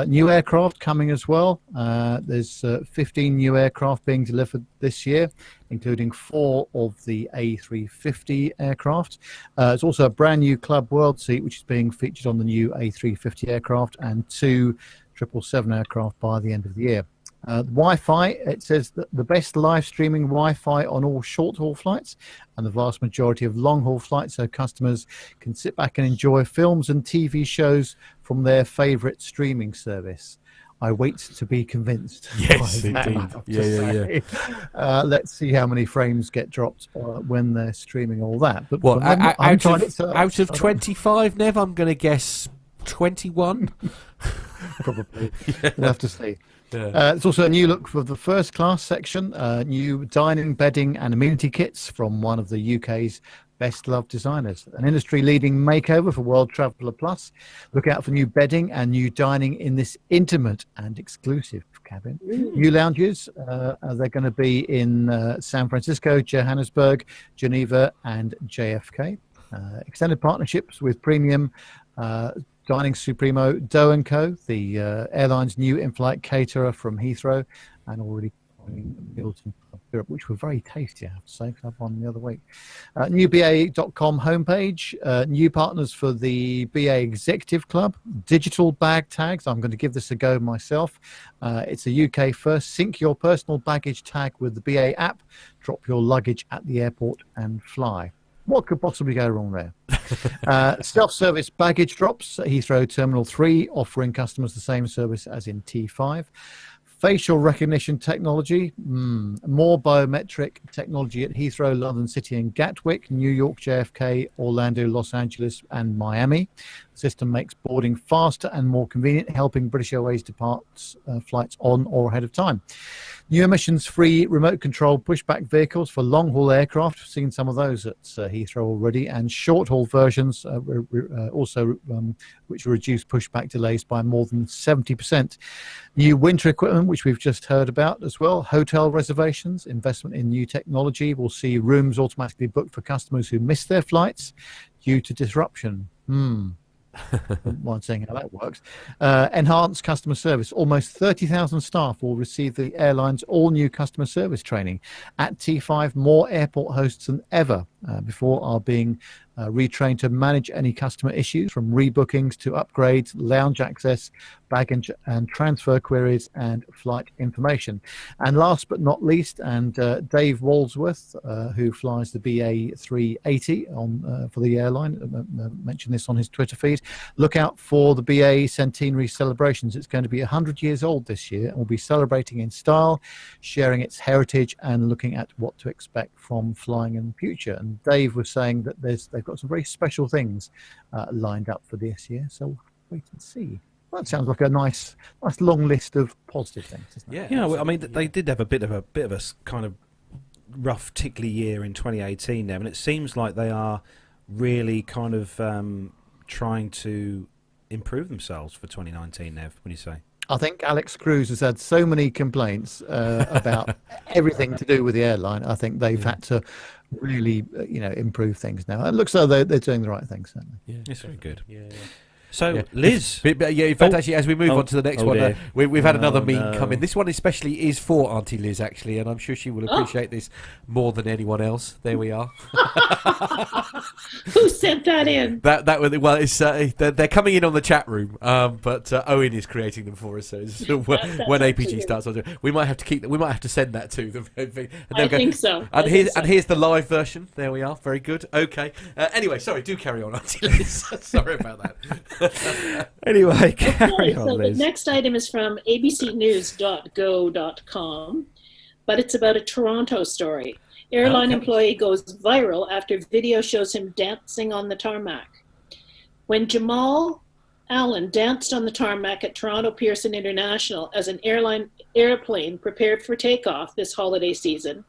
New aircraft coming as well. There's 15 new aircraft being delivered this year, including 4 of the A350 aircraft. There's also a brand new Club World seat, which is being featured on the new A350 aircraft, and 2 777 aircraft by the end of the year. Wi-Fi, it says that the best live streaming Wi-Fi on all short-haul flights and the vast majority of long-haul flights, so customers can sit back and enjoy films and TV shows from their favourite streaming service. I wait to be convinced. Yes, indeed. Yeah. Let's see how many frames get dropped when they're streaming all that. But well, out of 25, Nev, I'm going to guess 21. Probably. We'll have to see. Yeah. It's also a new look for the first class section, new dining, bedding and amenity kits from one of the UK's best loved designers. An industry leading makeover for World Traveller Plus. Look out for new bedding and new dining in this intimate and exclusive cabin. New lounges, they're going to be in San Francisco, Johannesburg, Geneva and JFK. Extended partnerships with premium Dining Supremo, Doe & Co., the airline's new in-flight caterer from Heathrow, and already built Europe, which were very tasty, I have to say, because I had one the other week. New BA.com homepage, new partners for the BA Executive Club, digital bag tags. I'm going to give this a go myself. It's a UK first. Sync your personal baggage tag with the BA app, drop your luggage at the airport and fly. What could possibly go wrong there? Self-service baggage drops at Heathrow Terminal 3, offering customers the same service as in T5. Facial recognition technology, more biometric technology at Heathrow, London City and Gatwick, New York, JFK, Orlando, Los Angeles and Miami. The system makes boarding faster and more convenient, helping British Airways depart flights on or ahead of time. New emissions-free remote-controlled pushback vehicles for long-haul aircraft. We've seen some of those at Heathrow already, and short-haul versions also which reduce pushback delays by more than 70%. New winter equipment, which we've just heard about as well. Hotel reservations, investment in new technology. We'll see rooms automatically booked for customers who miss their flights due to disruption. Wouldn't mind saying how that works. Enhanced customer service. Almost 30,000 staff will receive the airline's all-new customer service training. At T5, more airport hosts than ever before are being retrained to manage any customer issues, from rebookings to upgrades, lounge access, baggage and transfer queries, and flight information. And last but not least, and Dave Walsworth, who flies the BA 380 for the airline, mentioned this on his Twitter feed. Look out for the BA centenary celebrations. It's going to be 100 years old this year, and we'll be celebrating in style, sharing its heritage, and looking at what to expect from flying in the future. And Dave was saying that they've got some very special things lined up for this year, so wait and see. Well, that sounds like a nice long list of positive things, doesn't it? Yeah, You know, I mean, they did have a bit of a kind of rough, tickly year in 2018 now, and it seems like they are really kind of trying to improve themselves for 2019 now. What do you say? I think Alex Cruz has had so many complaints about everything to do with the airline. I think they've had to really, improve things now. It looks like they're doing the right thing, certainly. Yeah, it's very good. Yeah. So, Liz. In fact, actually, as we move on to the next one, dear. we've had another meme no. come in. This one especially is for Auntie Liz, actually, and I'm sure she will appreciate this more than anyone else. There we are. Who sent that in? It's they're coming in on the chat room, but Owen is creating them for us. So when APG starts, we might have to keep. We might have to send that to them. I think so. And here's the live version. There we are. Very good. Okay. Anyway, sorry. Do carry on, Auntie Liz. Sorry about that. Anyway, carry on, so Liz. the next item is from abcnews.go.com, but it's about a Toronto story. Airline employee goes viral after video shows him dancing on the tarmac. When Jamal Allen danced on the tarmac at Toronto Pearson International as an airplane prepared for takeoff this holiday season,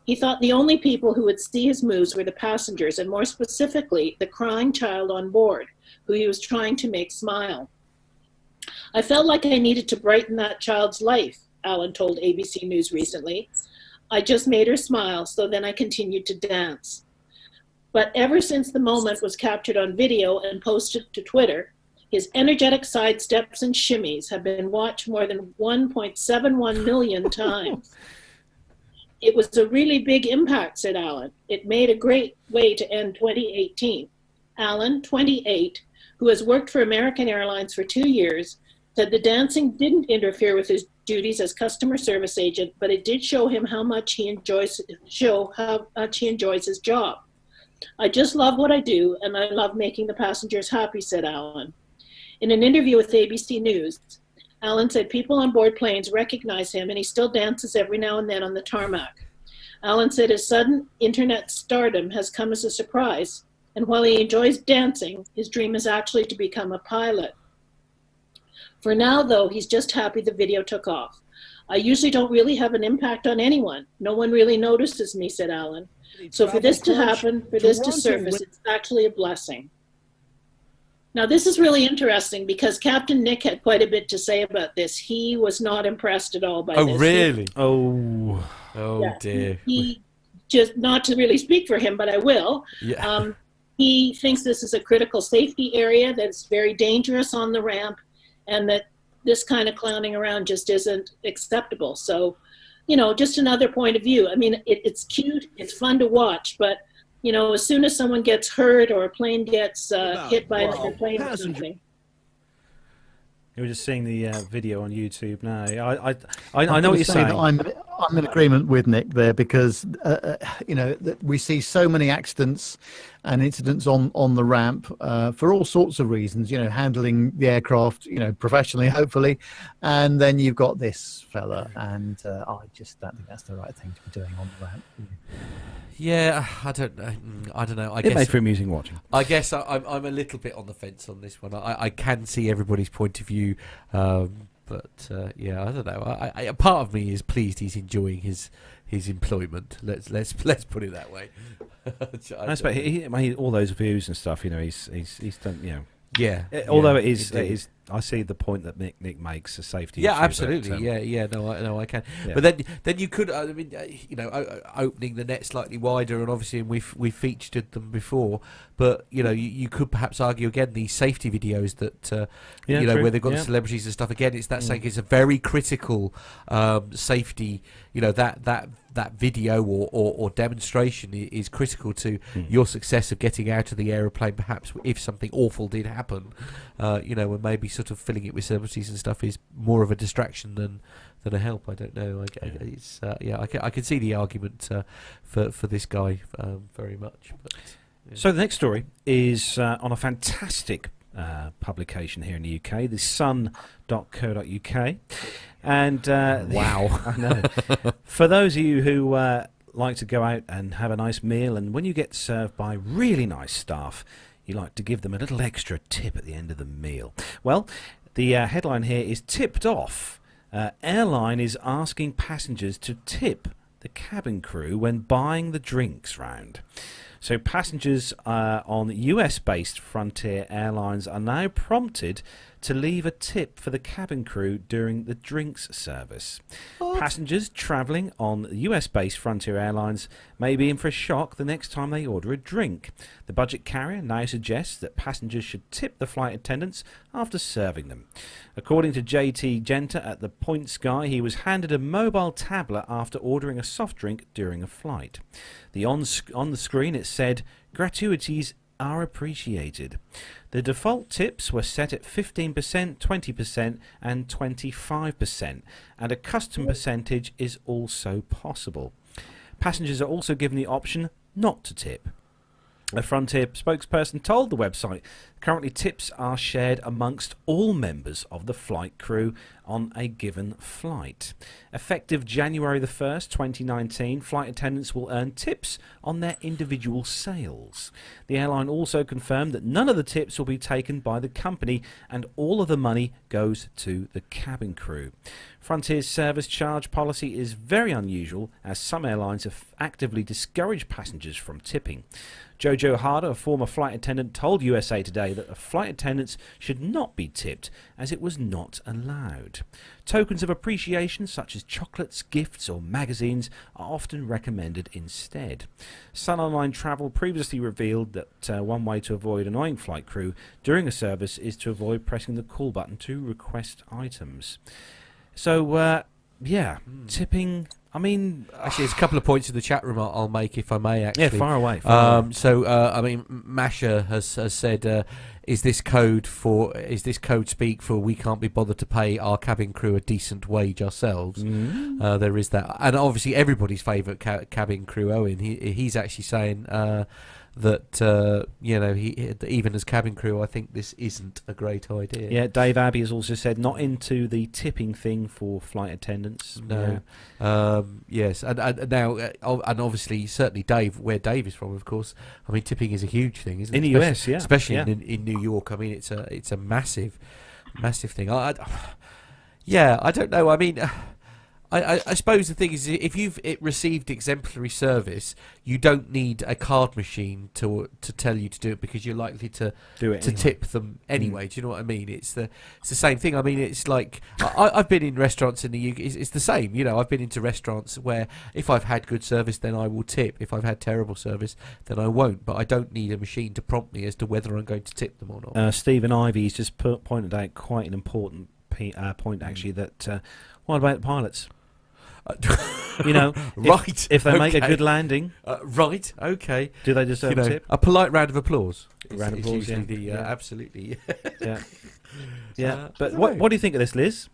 he thought the only people who would see his moves were the passengers, and more specifically, the crying child on board, who he was trying to make smile. I felt like I needed to brighten that child's life, Allen told ABC News recently. I just made her smile, so then I continued to dance. But ever since the moment was captured on video and posted to Twitter, his energetic sidesteps and shimmies have been watched more than 1.71 million times. It was a really big impact, said Allen. It made a great way to end 2018. Allen, 28, who has worked for American Airlines for 2 years, said the dancing didn't interfere with his duties as customer service agent, but it did show him how much he enjoys his job. I just love what I do, and I love making the passengers happy, said Allen. In an interview with ABC News, Allen said people on board planes recognize him, and he still dances every now and then on the tarmac. Allen said his sudden internet stardom has come as a surprise, and while he enjoys dancing, his dream is actually to become a pilot. For now, though, he's just happy the video took off. I usually don't really have an impact on anyone. No one really notices me, said Allen. So for this to happen, for this to surface, it's actually a blessing. Now, this is really interesting because Captain Nick had quite a bit to say about this. He was not impressed at all by this. Oh, really? Oh, dear. He just, not to really speak for him, but I will. Yeah. He thinks this is a critical safety area, that's very dangerous on the ramp, and that this kind of clowning around just isn't acceptable. So just another point of view. I mean, it's cute, it's fun to watch, but as soon as someone gets hurt or a plane gets hit by another plane or something. You were just seeing the video on YouTube now. I know what you're saying. I'm in agreement with Nick there because we see so many accidents and incidents on the ramp for all sorts of reasons. Handling the aircraft, professionally, hopefully, and then you've got this fella, and I just don't think that's the right thing to be doing on the ramp. Yeah, I don't know. I guess made for amusing watching. I guess I'm a little bit on the fence on this one. I can see everybody's point of view, but yeah, I don't know. A part of me is pleased he's enjoying his employment. Let's put it that way. I suppose he all those views and stuff. He's done. Yeah. Although it is, I see the point that Nick makes, a safety. Yeah, issue, absolutely. But, No, I can. Yeah. But then you could, opening the net slightly wider, and obviously we've featured them before. But you could perhaps argue again these safety videos that true. where they've got the celebrities and stuff. Again, it's that saying it's a very critical safety. That video or demonstration is critical to your success of getting out of the aeroplane. Perhaps if something awful did happen, and maybe sort of filling it with celebrities and stuff is more of a distraction than a help. I don't know. I can see the argument for this guy very much. But, yeah. So the next story is on a fantastic publication here in the UK, the sun.co.uk. And wow. I know. For those of you who like to go out and have a nice meal, and when you get served by really nice staff, you like to give them a little extra tip at the end of the meal. Well, the headline here is tipped off. Airline is asking passengers to tip the cabin crew when buying the drinks round. So passengers on US-based Frontier Airlines are now prompted to leave a tip for the cabin crew during the drinks service. What? Passengers travelling on US-based Frontier Airlines may be in for a shock the next time they order a drink. The budget carrier now suggests that passengers should tip the flight attendants after serving them. According to JT Genter at the Point Sky, he was handed a mobile tablet after ordering a soft drink during a flight. On the screen it said, "Gratuities are appreciated." The default tips were set at 15%, 20% and 25%, and a custom percentage is also possible. Passengers are also given the option not to tip. A Frontier spokesperson told the website currently tips are shared amongst all members of the flight crew on a given flight. Effective January the 1st, 2019, flight attendants will earn tips on their individual sales. The airline also confirmed that none of the tips will be taken by the company and all of the money goes to the cabin crew. Frontier's service charge policy is very unusual, as some airlines have actively discouraged passengers from tipping. Jojo Harder, a former flight attendant, told USA Today that flight attendants should not be tipped as it was not allowed. Tokens of appreciation such as chocolates, gifts or magazines are often recommended instead. Sun Online Travel previously revealed that one way to avoid annoying flight crew during a service is to avoid pressing the call button to request items. So, tipping... I mean, actually, there's a couple of points in the chat room I'll make, if I may. Actually, yeah, far away. So, I mean, Masha has said, "Is this code speak for we can't be bothered to pay our cabin crew a decent wage ourselves?" There is that, and obviously everybody's favourite cabin crew, Owen. He's actually saying that even as cabin crew, I think this isn't a great idea. Yeah, Dave Abbey has also said not into the tipping thing for flight attendants. No. Yes, and now, and obviously, certainly Dave, where Dave is from, of course. I mean, tipping is a huge thing, isn't it? In the US, yeah, especially in New York. I mean, it's a massive thing. I don't know. I mean. I suppose the thing is, if you've received exemplary service, you don't need a card machine to tell you to do it, because you're likely to do it to anyway. tip them anyway. Do you know what I mean? It's the same thing. I mean, it's like I've been in restaurants in the UK. It's the same. You know, I've been into restaurants where if I've had good service, then I will tip. If I've had terrible service, then I won't. But I don't need a machine to prompt me as to whether I'm going to tip them or not. Stephen Ivy's just pointed out quite an important point, actually. That what about pilots? You know, right. If they make a okay. good landing, right. Okay. do they deserve a tip? A polite round of applause. Round of is applause, usually yeah. absolutely. Yeah, yeah. I But don't what know. do you think of this, Liz?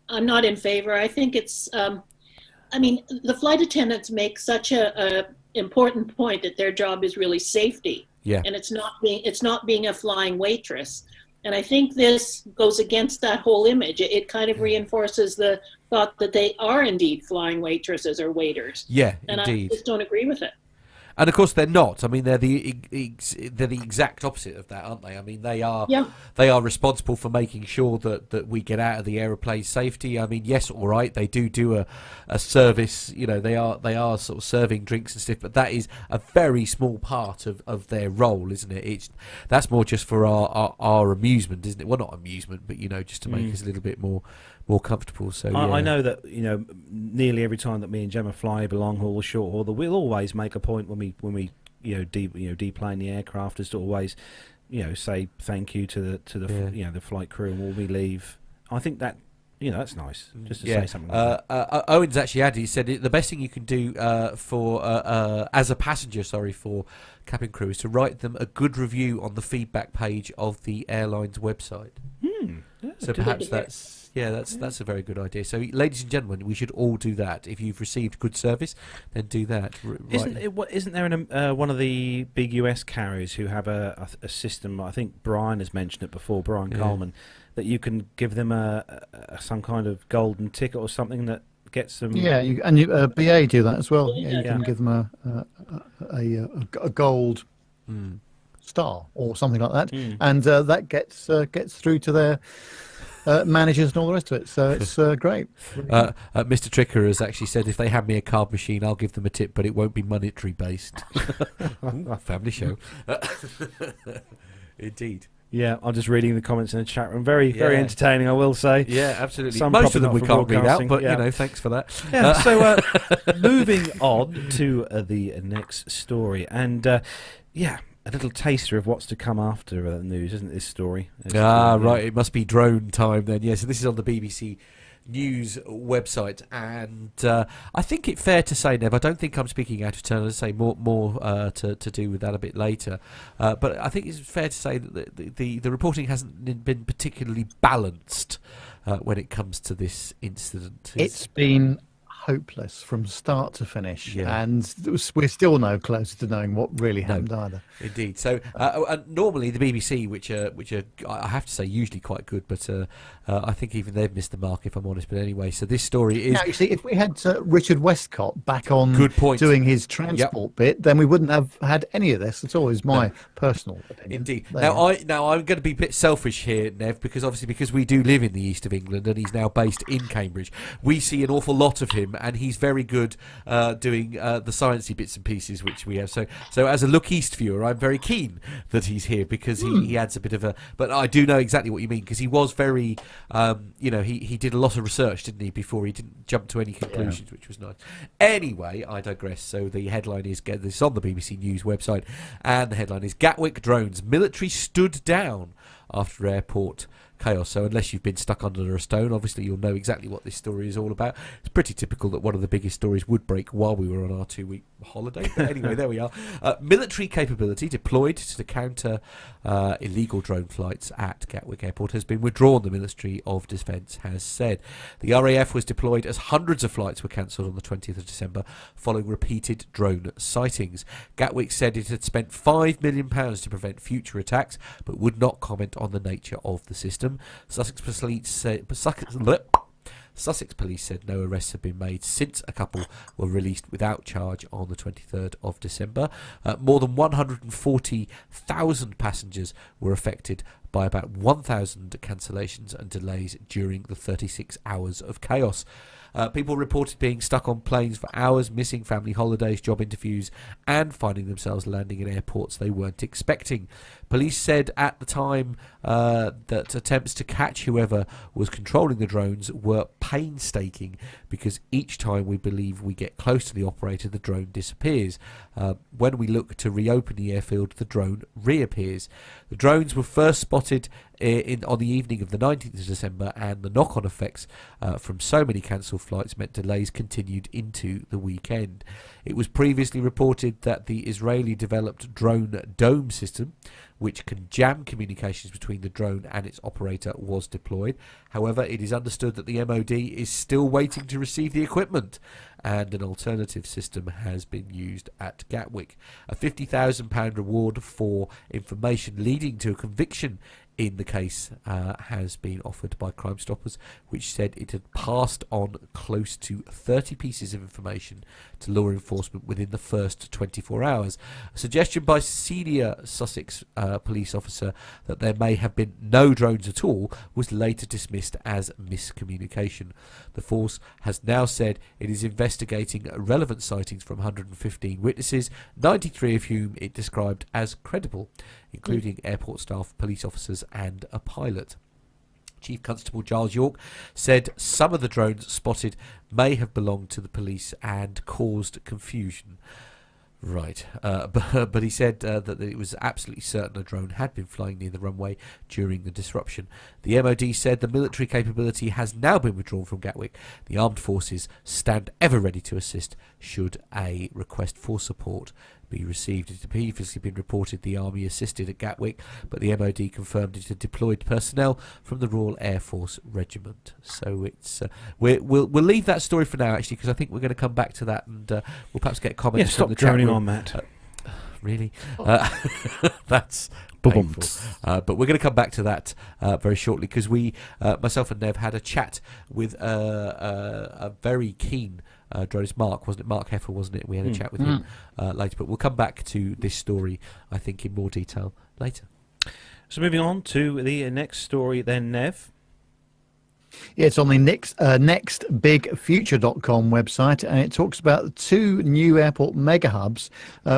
I'm not in favor. I think it's, I mean, the flight attendants make such a important point that their job is really safety. Yeah. And it's not being a flying waitress. And I think this goes against that whole image. It kind of reinforces the thought that they are indeed flying waitresses or waiters. Yeah, And indeed. I just don't agree with it. And of course they're not. I mean, they're the exact opposite of that, aren't they? I mean, they are responsible for making sure that we get out of the aeroplane safety. I mean, yes, all right, they do a service. You know, they are sort of serving drinks and stuff, but that is a very small part of their role, isn't it? That's more just for our amusement, isn't it? Well, not amusement, but just to make us a little bit more comfortable. So yeah. I know that nearly every time that me and Gemma fly the long haul or short haul, that we'll always make a point when we deplane the aircraft is to always say thank you to the the flight crew and when we leave. I think that that's nice just to say something like that. Owen's actually added, he said the best thing you can do for as a passenger, for cabin crew, is to write them a good review on the feedback page of the airline's website. So perhaps that's a very good idea. So, ladies and gentlemen, we should all do that. If you've received good service, then do that. Isn't there one of the big US carriers who have a system? I think Brian has mentioned it before, Brian Coleman, that you can give them some kind of golden ticket or something that gets them. Yeah, BA do that as well. Yeah, you can give them a gold star or something like that, and that gets through to their managers and all the rest of it. So it's great. Mr. Tricker has actually said if they hand me a card machine, I'll give them a tip, but it won't be monetary based. Family show. Indeed. Yeah, I'm just reading the comments in the chat room. Very entertaining, I will say. Yeah, absolutely. Some Most of them probably we not can't for read out, broadcasting, but thanks for that. Yeah. So moving on to the next story, and a little taster of what's to come after the news, isn't it, this story? Right. It must be drone time then. Yeah, so this is on the BBC News website, and I think it's fair to say, Nev, I don't think I'm speaking out of turn. I'll say more to do with that a bit later. But I think it's fair to say that the reporting hasn't been particularly balanced when it comes to this incident. It's been hopeless from start to finish, and we're still no closer to knowing what really happened either. Indeed. So normally the BBC, which are I have to say usually quite good, but I think even they've missed the mark, if I'm honest. But anyway, so this story is. Now, you see, if we had Richard Westcott back on doing his transport bit, then we wouldn't have had any of this at all. Is my personal opinion. Indeed. Now I'm going to be a bit selfish here, Nev, because we do live in the east of England, and he's now based in Cambridge. We see an awful lot of him, and he's very good doing the sciencey bits and pieces which we have. So as a Look East viewer, I'm very keen that he's here because he adds a bit of a. But I do know exactly what you mean, because he was very, he did a lot of research, didn't he, before he didn't jump to any conclusions, which was nice. Anyway, I digress. So the headline is, this is on the BBC News website, and the headline is Gatwick drones, military stood down after airport chaos. So unless you've been stuck under a stone, obviously you'll know exactly what this story is all about. It's pretty typical that one of the biggest stories would break while we were on our 2-week holiday. But anyway, there we are. Military capability deployed to counter illegal drone flights at Gatwick Airport has been withdrawn, the Ministry of Defence has said. The RAF was deployed as hundreds of flights were cancelled on the 20th of December following repeated drone sightings. Gatwick said it had spent £5 million to prevent future attacks, but would not comment on the nature of the system. Sussex Police said no arrests have been made since a couple were released without charge on the 23rd of December. More than 140,000 passengers were affected by about 1,000 cancellations and delays during the 36 hours of chaos. People reported being stuck on planes for hours, missing family holidays, job interviews, and finding themselves landing in airports they weren't expecting. Police said at the time that attempts to catch whoever was controlling the drones were painstaking, because each time we believe we get close to the operator, the drone disappears. When we look to reopen the airfield, the drone reappears. The drones were first spotted on the evening of the 19th of December, and the knock-on effects from so many cancelled flights meant delays continued into the weekend. It was previously reported that the Israeli-developed drone dome system, which can jam communications between the drone and its operator, was deployed. However, it is understood that the MOD is still waiting to receive the equipment, and an alternative system has been used at Gatwick. A £50,000 reward for information leading to a conviction in the case has been offered by Crime Stoppers, which said it had passed on close to 30 pieces of information to law enforcement within the first 24 hours. A suggestion by senior Sussex police officer that there may have been no drones at all was later dismissed as miscommunication. The force has now said it is investigating relevant sightings from 115 witnesses, 93 of whom it described as credible, including airport staff, police officers and a pilot. Chief Constable Giles York said some of the drones spotted may have belonged to the police and caused confusion. Right, but he said that it was absolutely certain a drone had been flying near the runway during the disruption. The MOD said the military capability has now been withdrawn from Gatwick. The armed forces stand ever ready to assist should a request for support be received. It had previously been reported the Army assisted at Gatwick, but the MOD confirmed it had deployed personnel from the Royal Air Force Regiment. So it's we'll leave that story for now, actually, because I think we're going to come back to that, and we'll perhaps get comments. Yeah, stop from the chat droning room. on, Matt. Really? That's painful. But we're going to come back to that very shortly, because we, myself and Nev, had a chat with a very keen drones, Mark, wasn't it? Mark Heffer, wasn't it? We had a chat with him later, but we'll come back to this story, I think, in more detail later. So moving on to the next story then, Nev. Yeah, it's on the nextbigfuture.com website, and it talks about the two new airport mega hubs,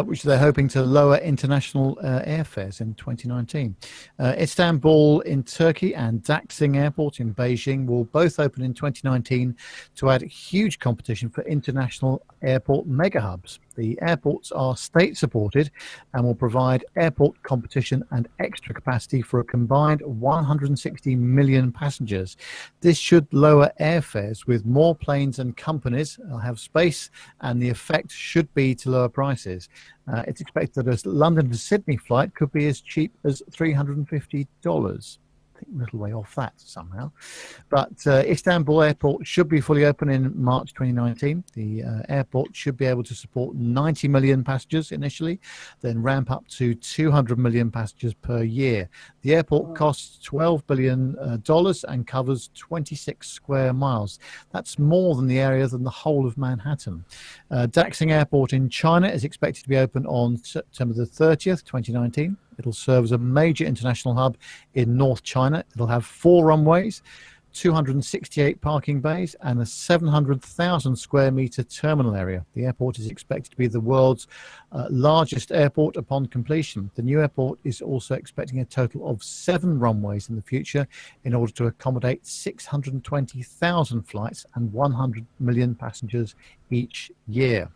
which they're hoping to lower international airfares in 2019. Istanbul in Turkey and Daxing Airport in Beijing will both open in 2019 to add huge competition for international airport mega hubs. The airports are state-supported and will provide airport competition and extra capacity for a combined 160 million passengers. This should lower airfares with more planes and companies have space, and the effect should be to lower prices. It's expected that a London to Sydney flight could be as cheap as $350. I think a little way off that somehow. But Istanbul Airport should be fully open in March 2019. The airport should be able to support 90 million passengers initially, then ramp up to 200 million passengers per year. The airport costs $12 billion and covers 26 square miles. That's more than the area than the whole of Manhattan. Daxing Airport in China is expected to be open on September the 30th, 2019. It'll serve as a major international hub in North China. It'll have 4 runways, 268 parking bays, and a 700,000 square meter terminal area. The airport is expected to be the world's largest airport upon completion. The new airport is also expecting a total of 7 runways in the future in order to accommodate 620,000 flights and 100 million passengers each year.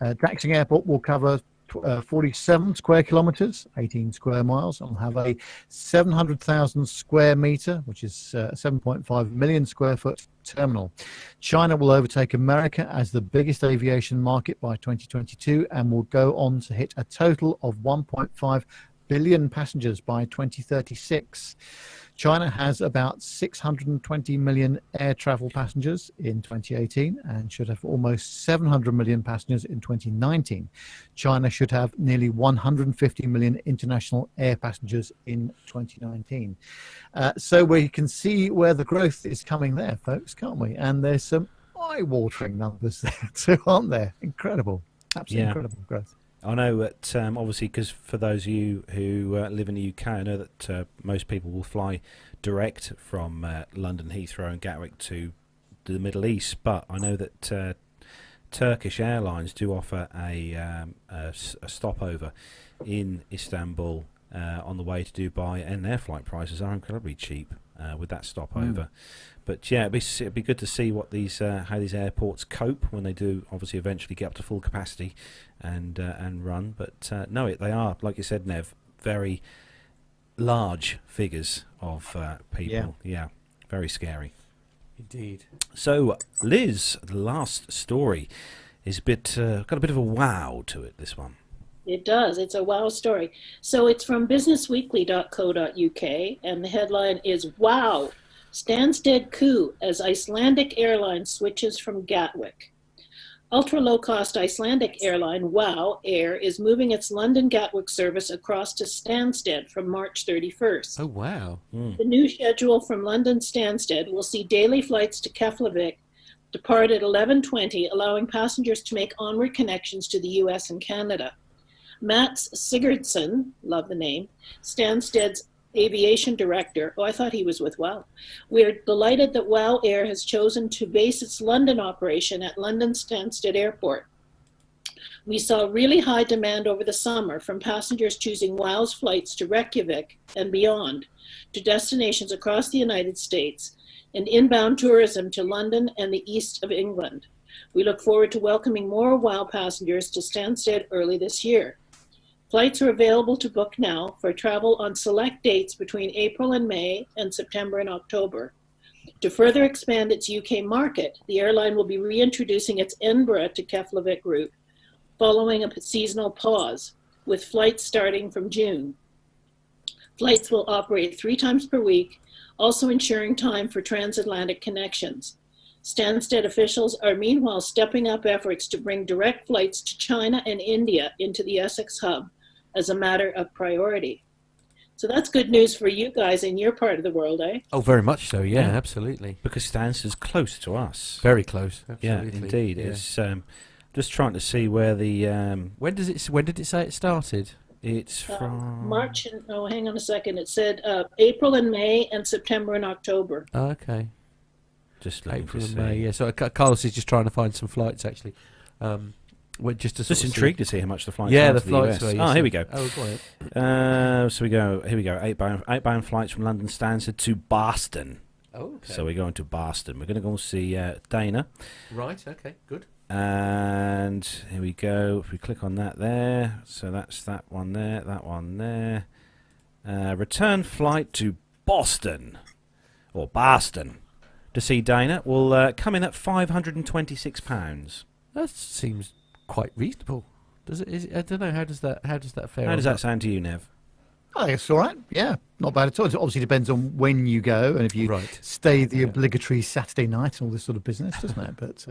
Daxing Airport will cover 47 square kilometers, 18 square miles, and will have a 700,000 square meter, which is 7.5 million square foot terminal. China will overtake America as the biggest aviation market by 2022 and will go on to hit a total of 1.5 billion passengers by 2036. China has about 620 million air travel passengers in 2018 and should have almost 700 million passengers in 2019. China should have nearly 150 million international air passengers in 2019. So we can see where the growth is coming there, folks, can't we? And there's some eye-watering numbers there too, aren't there? Incredible. Absolutely incredible growth. I know that obviously, because for those of you who live in the UK, I know that most people will fly direct from London Heathrow and Gatwick to the Middle East, but I know that Turkish Airlines do offer a stopover in Istanbul on the way to Dubai, and their flight prices are incredibly cheap with that stopover. But yeah, it'd be good to see what these how these airports cope when they do obviously eventually get up to full capacity and run. But no, they are, like you said, Nev, very large figures of people. Yeah, very scary. Indeed. So, Liz, the last story is got a bit of a wow to it, this one. It does. It's a wow story. So it's from businessweekly.co.uk, and the headline is Wow! Stansted coup as Icelandic airline switches from Gatwick. Ultra-low-cost Icelandic airline WOW Air is moving its London Gatwick service across to Stansted from March 31st. Oh, wow. The new schedule from London Stansted will see daily flights to Keflavik depart at 11:20, allowing passengers to make onward connections to the US and Canada. Mats Sigurdsson, love the name, Stansted's aviation director. Oh, I thought he was with WOW. We're delighted that WOW Air has chosen to base its London operation at London Stansted Airport. We saw really high demand over the summer from passengers choosing WOW's flights to Reykjavik and beyond, to destinations across the United States, and inbound tourism to London and the east of England. We look forward to welcoming more WOW passengers to Stansted early this year. Flights are available to book now for travel on select dates between April and May and September and October. To further expand its UK market, the airline will be reintroducing its Edinburgh to Keflavik route following a seasonal pause, with flights starting from June. Flights will operate 3 times per week, also ensuring time for transatlantic connections. Stansted officials are meanwhile stepping up efforts to bring direct flights to China and India into the Essex hub as a matter of priority. So that's good news for you guys in your part of the world, eh? Oh, very much so. Yeah, absolutely. Because Stansted's close to us. Very close. Yeah, Absolutely. indeed. Yeah. It's just trying to see where the When did it say it started? it's from March and, oh, hang on a second. It said April and May and September and October. Oh, okay. Just looking April to and see. May. Yeah. So Carlos is just trying to find some flights actually. Just to sort Just of intrigued to see how much the flights Yeah, are the to flights the US. were, Oh, yes. here we go. Oh, go ahead. So here we go. Eight-bound flights from London Stansted to Boston. Oh, okay. So we're going to Boston. We're going to go and see Dana. Right. Okay. Good. And here we go. If we click on that there, so that's that one there, that one there. Return flight to Boston, or Boston, to see Dana will come in at £526. That seems quite reasonable. Does it? I don't know. How does that fare? How does that sound to you, Nev? I guess it's all right. Yeah, not bad at all. It obviously depends on when you go and if you Right. stay the obligatory Saturday night and all this sort of business, doesn't it? But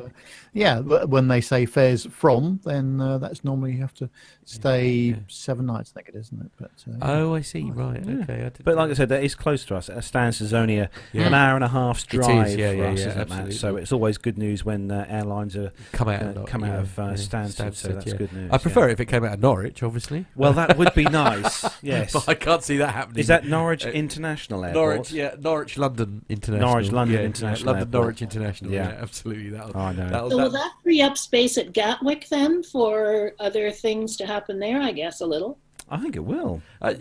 yeah, when they say fares from, then that's normally you have to stay 7 nights, I think it is, isn't it? But Oh, I see. Right. Yeah. Okay. I didn't But like I know. said, that is close to us. Stansted is only an Yeah. hour and a half's It is, drive yeah, for yeah, us, yeah, isn't it, Matt? absolutely. So it's always good news when airlines are come out Stansted, so that's good news. I prefer it if it came out of Norwich, obviously. Well, that would be nice. Yes. But I can't see that happening. Is that Norwich International Airport? Norwich? Yeah, Norwich London International. Norwich London Yeah, International London Airport. Norwich International. Yeah. Yeah, absolutely. That'll, Oh, I know. that'll, So will that, that free up space at Gatwick then for other things to happen there, I guess, a little? I think it will. I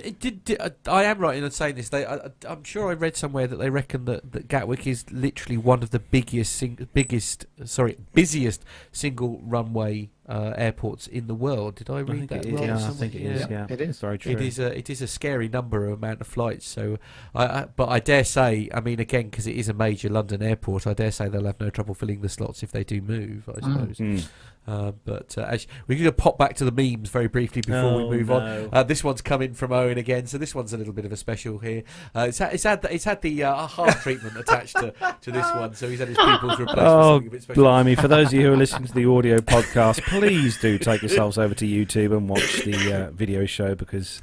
am right in saying this. I'm sure I read somewhere that they reckon that Gatwick is literally one of the busiest single runway airports in the world. Did I read that it is. wrong? Yeah, I somewhere? think it is. Yeah, it is. Very true. It is a scary number of amount of flights. So, but I dare say, I mean, again, because it is a major London airport, I dare say they'll have no trouble filling the slots if they do move. I suppose. Mm. But we're going to pop back to the memes very briefly before we move no. on. This one's coming from Owen again, so this one's a little bit of a special here. It's had the heart treatment attached to this one, so he's had his pupils replaced. with Oh, something a bit special. blimey. For those of you who are listening to the audio podcast, please do take yourselves over to YouTube and watch the video show because,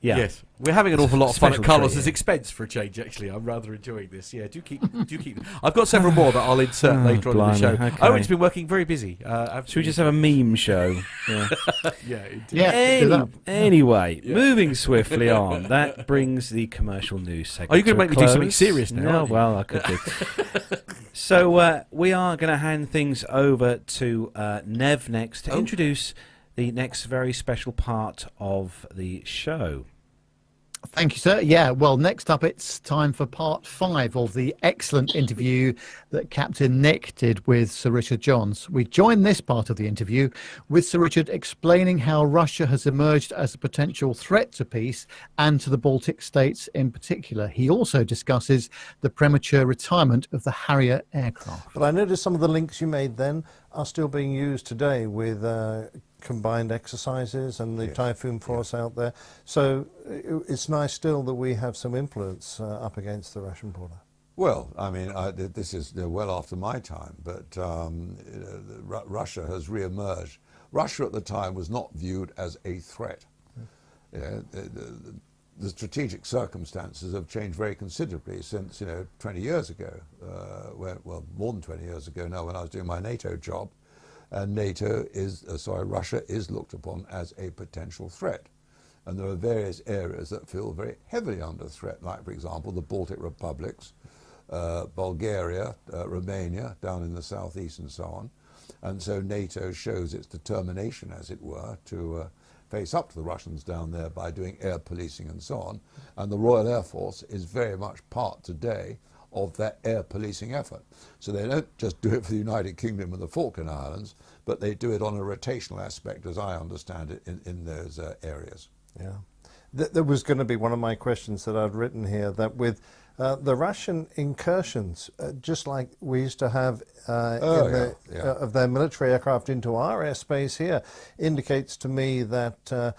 yeah. Yes, we're having an awful lot of fun at Special Carlos's treat, yeah. expense for a change. Actually, I'm rather enjoying this. Yeah, do keep. I've got several more that I'll insert Oh, later on in the show. blimey, okay. Owen's been working very busy. Should we just have a meme show? Yeah. Yeah, indeed. Yeah, do that. Anyway, Yeah. moving swiftly on, that brings the commercial news segment. Are you going to a make me do something close. serious now? No, aren't you? well, I could do. So we are going to hand things over to Nev next to introduce the next very special part of the show. Thank you, sir. Yeah, well, next up, it's time for part 5 of the excellent interview that Captain Nick did with Sir Richard Johns. We join this part of the interview with Sir Richard explaining how Russia has emerged as a potential threat to peace and to the Baltic states in particular. He also discusses the premature retirement of the Harrier aircraft. But I noticed some of the links you made then are still being used today with combined exercises and the Typhoon force out there. So it's nice still that we have some influence up against the Russian border. Well, I mean, this is well after my time, but Russia has re-emerged. Russia at the time was not viewed as a threat. The strategic circumstances have changed very considerably since 20 years ago, well, more than 20 years ago now, when I was doing my NATO job. And Russia is looked upon as a potential threat. And there are various areas that feel very heavily under threat, like, for example, the Baltic republics, Bulgaria, Romania, down in the southeast and so on. And so NATO shows its determination, as it were, to face up to the Russians down there by doing air policing and so on. And the Royal Air Force is very much part today of that air policing effort. So they don't just do it for the United Kingdom and the Falkland Islands, but they do it on a rotational aspect, as I understand it, in those areas. Yeah. That was going to be one of my questions that I'd written here, that with the Russian incursions, just like we used to have of their military aircraft into our airspace here, indicates to me that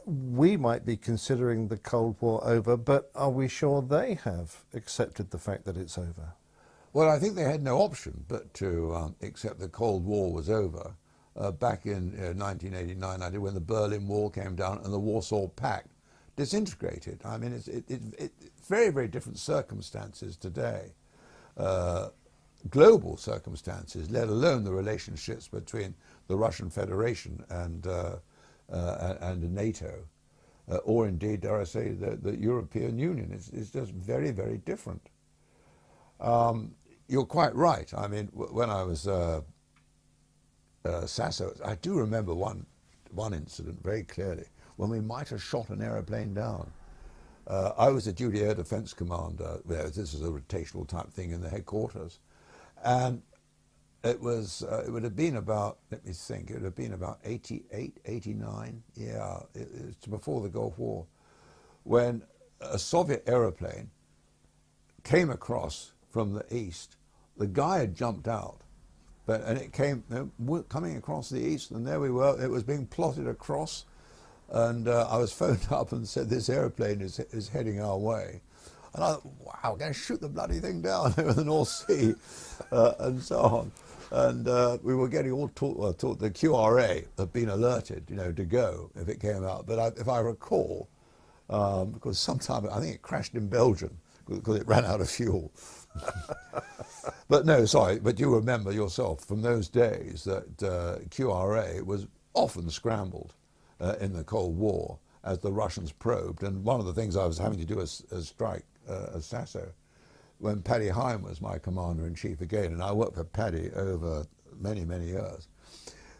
we might be considering the Cold War over, but are we sure they have accepted the fact that it's over? Well, I think they had no option but to accept the Cold War was over back in 1989, when the Berlin Wall came down and the Warsaw Pact disintegrated. I mean, it's very, very different circumstances today. Global circumstances, let alone the relationships between the Russian Federation and NATO, or indeed, dare I say, the European Union. It's just very, very different. You're quite right. I mean, when I was Sasso, I do remember one incident very clearly, when we might have shot an aeroplane down. I was a duty air defense commander. This is a rotational type thing in the headquarters. And it would have been about, let me think, it would have been about 88, 89, it's before the Gulf War, when a Soviet aeroplane came across from the east. The guy had jumped out, and it came coming across the east, and there we were. It was being plotted across, and I was phoned up and said, this aeroplane is heading our way. And I thought, wow, we're going to shoot the bloody thing down over the North Sea, and so on. And we were getting all taught, the QRA had been alerted, to go if it came out. But if I recall, because sometime, I think it crashed in Belgium because it ran out of fuel. But no, sorry, but you remember yourself from those days that QRA was often scrambled in the Cold War as the Russians probed. And one of the things I was having to do as Sasso, when Paddy Hine was my commander-in-chief again, and I worked for Paddy over many, many years,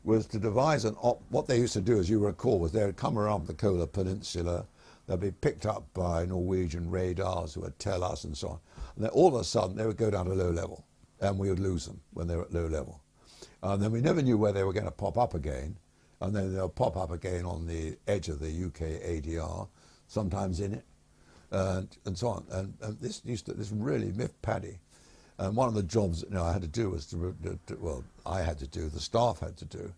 was to devise what they used to do, as you recall, was they would come around the Kola Peninsula, they'd be picked up by Norwegian radars who would tell us and so on. And then all of a sudden they would go down to low level, and we would lose them when they were at low level. And then we never knew where they were going to pop up again, and then they'll pop up again on the edge of the UK ADR, sometimes in it, and so on. And this really miffed Paddy. And one of the jobs that I had to do was the staff had to do,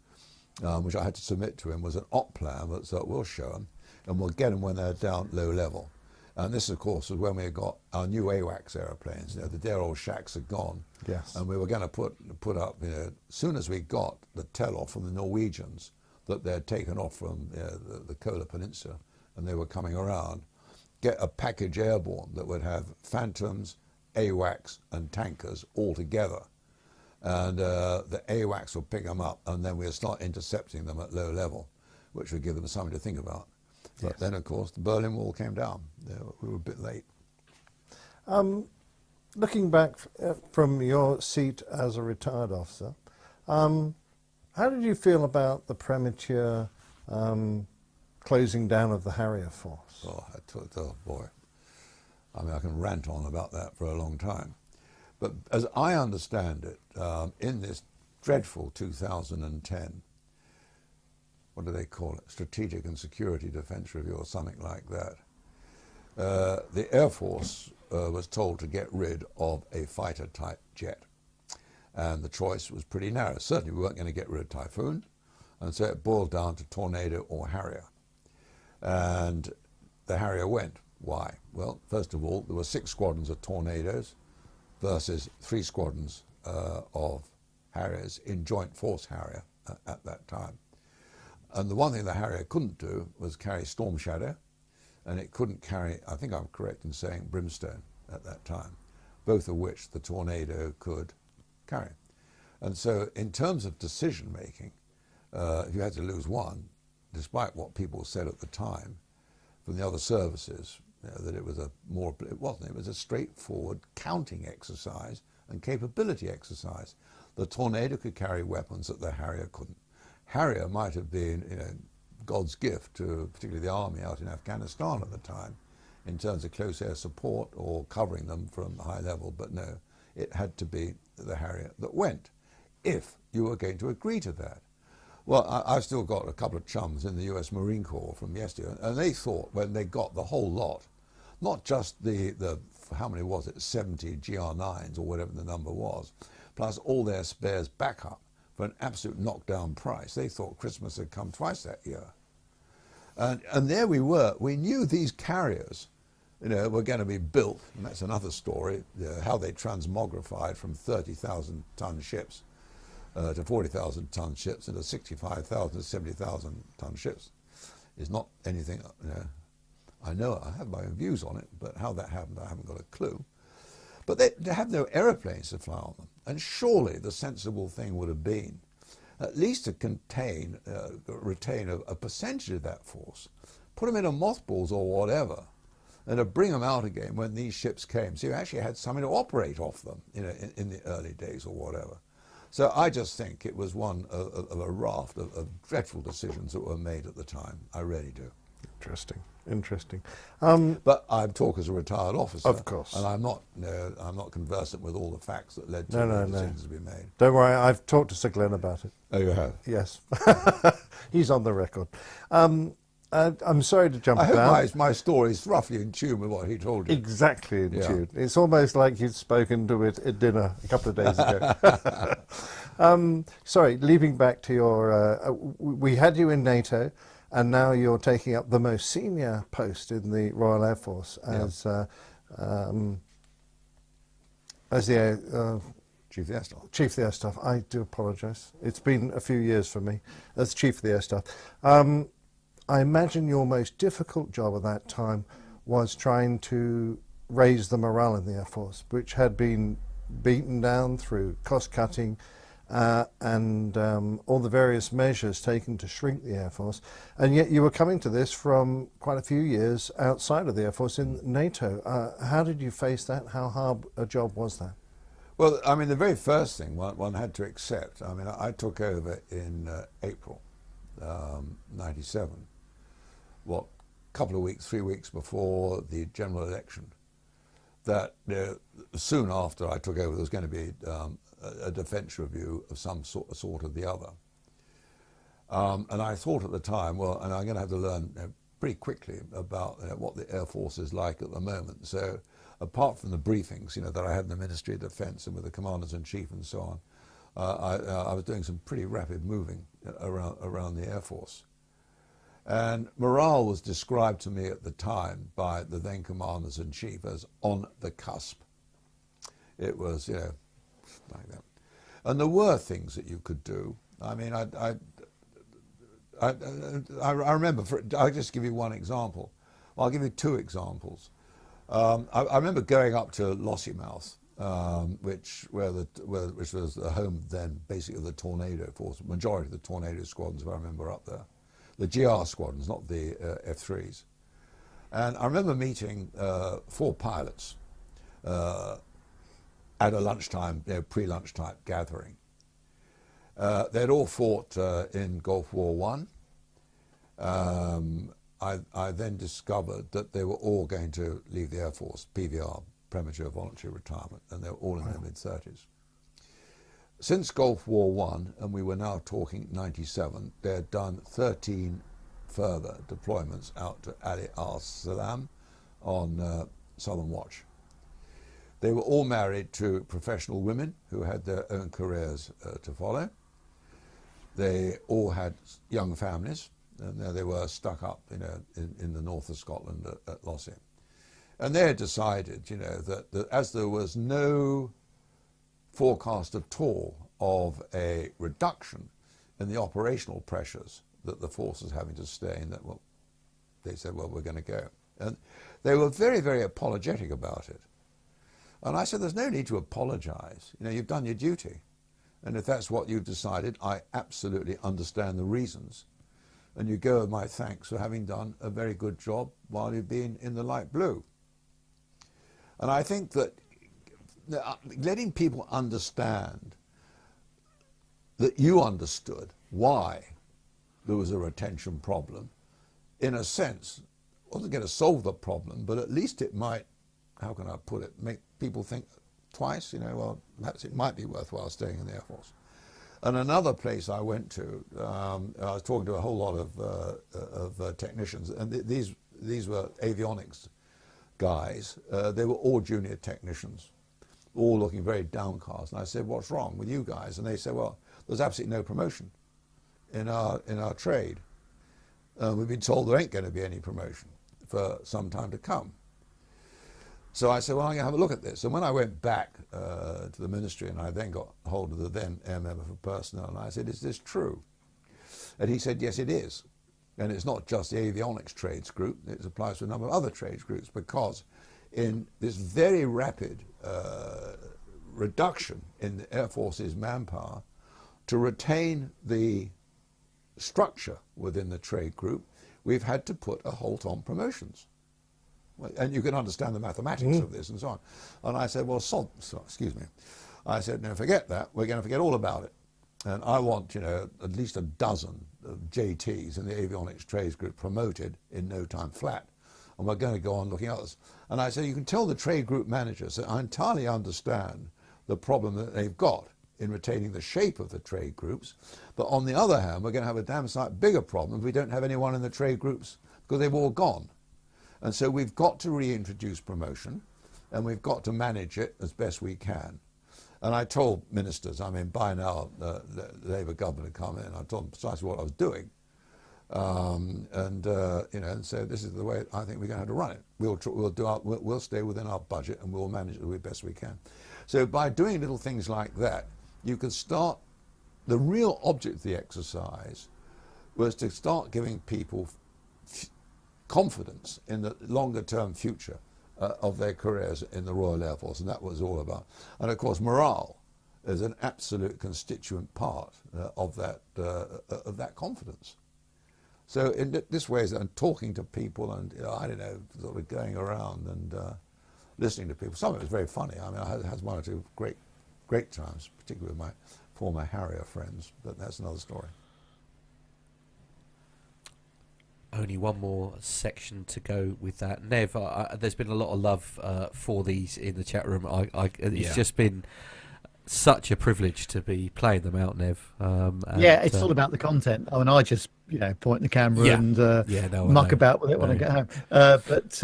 which I had to submit to him, was an op plan that we'll show them, and we'll get them when they're down low level. And this, of course, was when we got our new AWACS airplanes. The dear old shacks are gone. Yes. And we were going to put up, as soon as we got the tell-off from the Norwegians that they'd taken off from the Kola Peninsula and they were coming around, get a package airborne that would have Phantoms, AWACS and tankers all together. And the AWACS would pick them up, and then we'd start intercepting them at low level, which would give them something to think about. But yes. Then, of course, the Berlin Wall came down. We were a bit late. Looking back from your seat as a retired officer, how did you feel about the premature closing down of the Harrier force? Oh boy. I mean, I can rant on about that for a long time. But as I understand it, in this dreadful 2010, what do they call it? Strategic and Security Defence Review or something like that. The Air Force was told to get rid of a fighter-type jet. And the choice was pretty narrow. Certainly we weren't going to get rid of Typhoon. And so it boiled down to Tornado or Harrier. And the Harrier went. Why? Well, first of all, there were 6 squadrons of Tornadoes versus 3 squadrons of Harriers in Joint Force Harrier at that time. And the one thing the Harrier couldn't do was carry Storm Shadow, and it couldn't carry, I think I'm correct in saying, Brimstone at that time, both of which the Tornado could carry. And so in terms of decision making, if you had to lose one, despite what people said at the time from the other services, that it was it was a straightforward counting exercise and capability exercise. The Tornado could carry weapons that the Harrier couldn't. Harrier might have been, God's gift to particularly the army out in Afghanistan at the time in terms of close air support or covering them from high level, but no, it had to be the Harrier that went, if you were going to agree to that. Well, I've still got a couple of chums in the US Marine Corps from yesterday, and they thought when they got the whole lot, not just the how many was it, 70 GR9s or whatever the number was, plus all their spares backup for an absolute knockdown price. They thought Christmas had come twice that year. And there we were. We knew these carriers, were going to be built, and that's another story, how they transmogrified from 30,000 ton ships to 40,000 ton ships into 65,000 to 70,000 ton ships is not anything, I know I have my own views on it, but how that happened, I haven't got a clue. But they have no aeroplanes to fly on them. And surely the sensible thing would have been at least to retain a percentage of that force, put them into mothballs or whatever, and to bring them out again when these ships came. So you actually had something to operate off them, in the early days or whatever. So I just think it was one of a raft of dreadful decisions that were made at the time. I really do. Interesting. But I talk as a retired officer, of course, and I'm not conversant with all the facts that led to the decisions to be made. Don't worry, I've talked to Sir Glenn about it. Oh, you have? Yes, he's on the record. I'm sorry to jump down. I hope my story is roughly in tune with what he told you. Exactly in tune. It's almost like you'd spoken to it at dinner a couple of days ago. Sorry, leaping back to your, we had you in NATO, and now you're taking up the most senior post in the Royal Air Force as the Chief of the Air Staff. Chief of the Air Staff. I do apologise. It's been a few years for me as Chief of the Air Staff. I imagine your most difficult job at that time was trying to raise the morale in the Air Force, which had been beaten down through cost cutting and all the various measures taken to shrink the Air Force. And yet you were coming to this from quite a few years outside of the Air Force in NATO. How did you face that? How hard a job was that? Well, I mean, the very first thing one had to accept, I mean, I took over in April 97, couple of weeks, 3 weeks before the general election, that soon after I took over there was going to be a defence review of some sort or the other. And I thought at the time, well, and I'm going to have to learn pretty quickly about what the Air Force is like at the moment. So apart from the briefings, that I had in the Ministry of Defence and with the Commanders-in-Chief and so on, I was doing some pretty rapid moving around the Air Force. And morale was described to me at the time by the then Commanders-in-Chief as on the cusp. It was, like that. And there were things that you could do. I mean, I remember, I'll just give you one example. Well, I'll give you 2 examples. I remember going up to Lossiemouth, which was the home then basically of the Tornado Force, majority of the Tornado squadrons, if I remember, up there. The GR squadrons, not the F3s. And I remember meeting 4 pilots at a lunchtime, pre-lunch type gathering. They'd all fought in Gulf War I, I then discovered that they were all going to leave the Air Force, PVR, premature voluntary retirement, and they were all in their mid-30s. Since Gulf War One, and we were now talking 97, they had done 13 further deployments out to Ali al-Salam on Southern Watch. They were all married to professional women who had their own careers to follow. They all had young families, and there they were stuck up, in the north of Scotland at Lossie. And they had decided, that as there was no forecast at all of a reduction in the operational pressures that the force was having to stay in, they said, well, we're going to go. And they were very, very apologetic about it. And I said, there's no need to apologize. You've done your duty. And if that's what you've decided, I absolutely understand the reasons. And you go with my thanks for having done a very good job while you've been in the light blue. And I think that letting people understand that you understood why there was a retention problem, in a sense, wasn't going to solve the problem, but at least it might, how can I put it, make people think twice, well, perhaps it might be worthwhile staying in the Air Force. And another place I went to, I was talking to a whole lot of technicians, and these were avionics guys. They were all junior technicians, all looking very downcast. And I said, what's wrong with you guys? And they said, well, there's absolutely no promotion in our trade. We've been told there ain't going to be any promotion for some time to come. So I said, well, I'm going to have a look at this. And when I went back to the ministry, and I then got hold of the then Air Member for Personnel, and I said, is this true? And he said, yes, it is. And it's not just the avionics trades group, it applies to a number of other trades groups, because in this very rapid reduction in the Air Force's manpower, to retain the structure within the trade group, we've had to put a halt on promotions. And you can understand the mathematics of this and so on. And I said, well, excuse me. I said, no, forget that. We're going to forget all about it. And I want, at least a dozen of JTs in the avionics trades group promoted in no time flat. And we're going to go on looking at others. And I said, you can tell the trade group managers that I entirely understand the problem that they've got in retaining the shape of the trade groups. But on the other hand, we're going to have a damn sight bigger problem if we don't have anyone in the trade groups, because they've all gone. And so we've got to reintroduce promotion, and we've got to manage it as best we can. And I told ministers, by now the Labour government had come in, I told them precisely what I was doing. And so this is the way I think we're going to have to run it. We'll stay within our budget, and we'll manage it the best we can. So by doing little things like that, you can start, the real object of the exercise was to start giving people confidence in the longer term future of their careers in the Royal Air Force, and that was all about. And of course, morale is an absolute constituent part of that confidence. So in this way, I'm talking to people, and I don't know, sort of going around and listening to people. Some of it was very funny. I had one or two great times, particularly with my former Harrier friends, but that's another story. Only one more section to go with that. Nev, there's been a lot of love for these in the chat room. It's just been such a privilege to be playing them out, Nev. It's all about the content. I just point the camera and muck about with it when I get home. But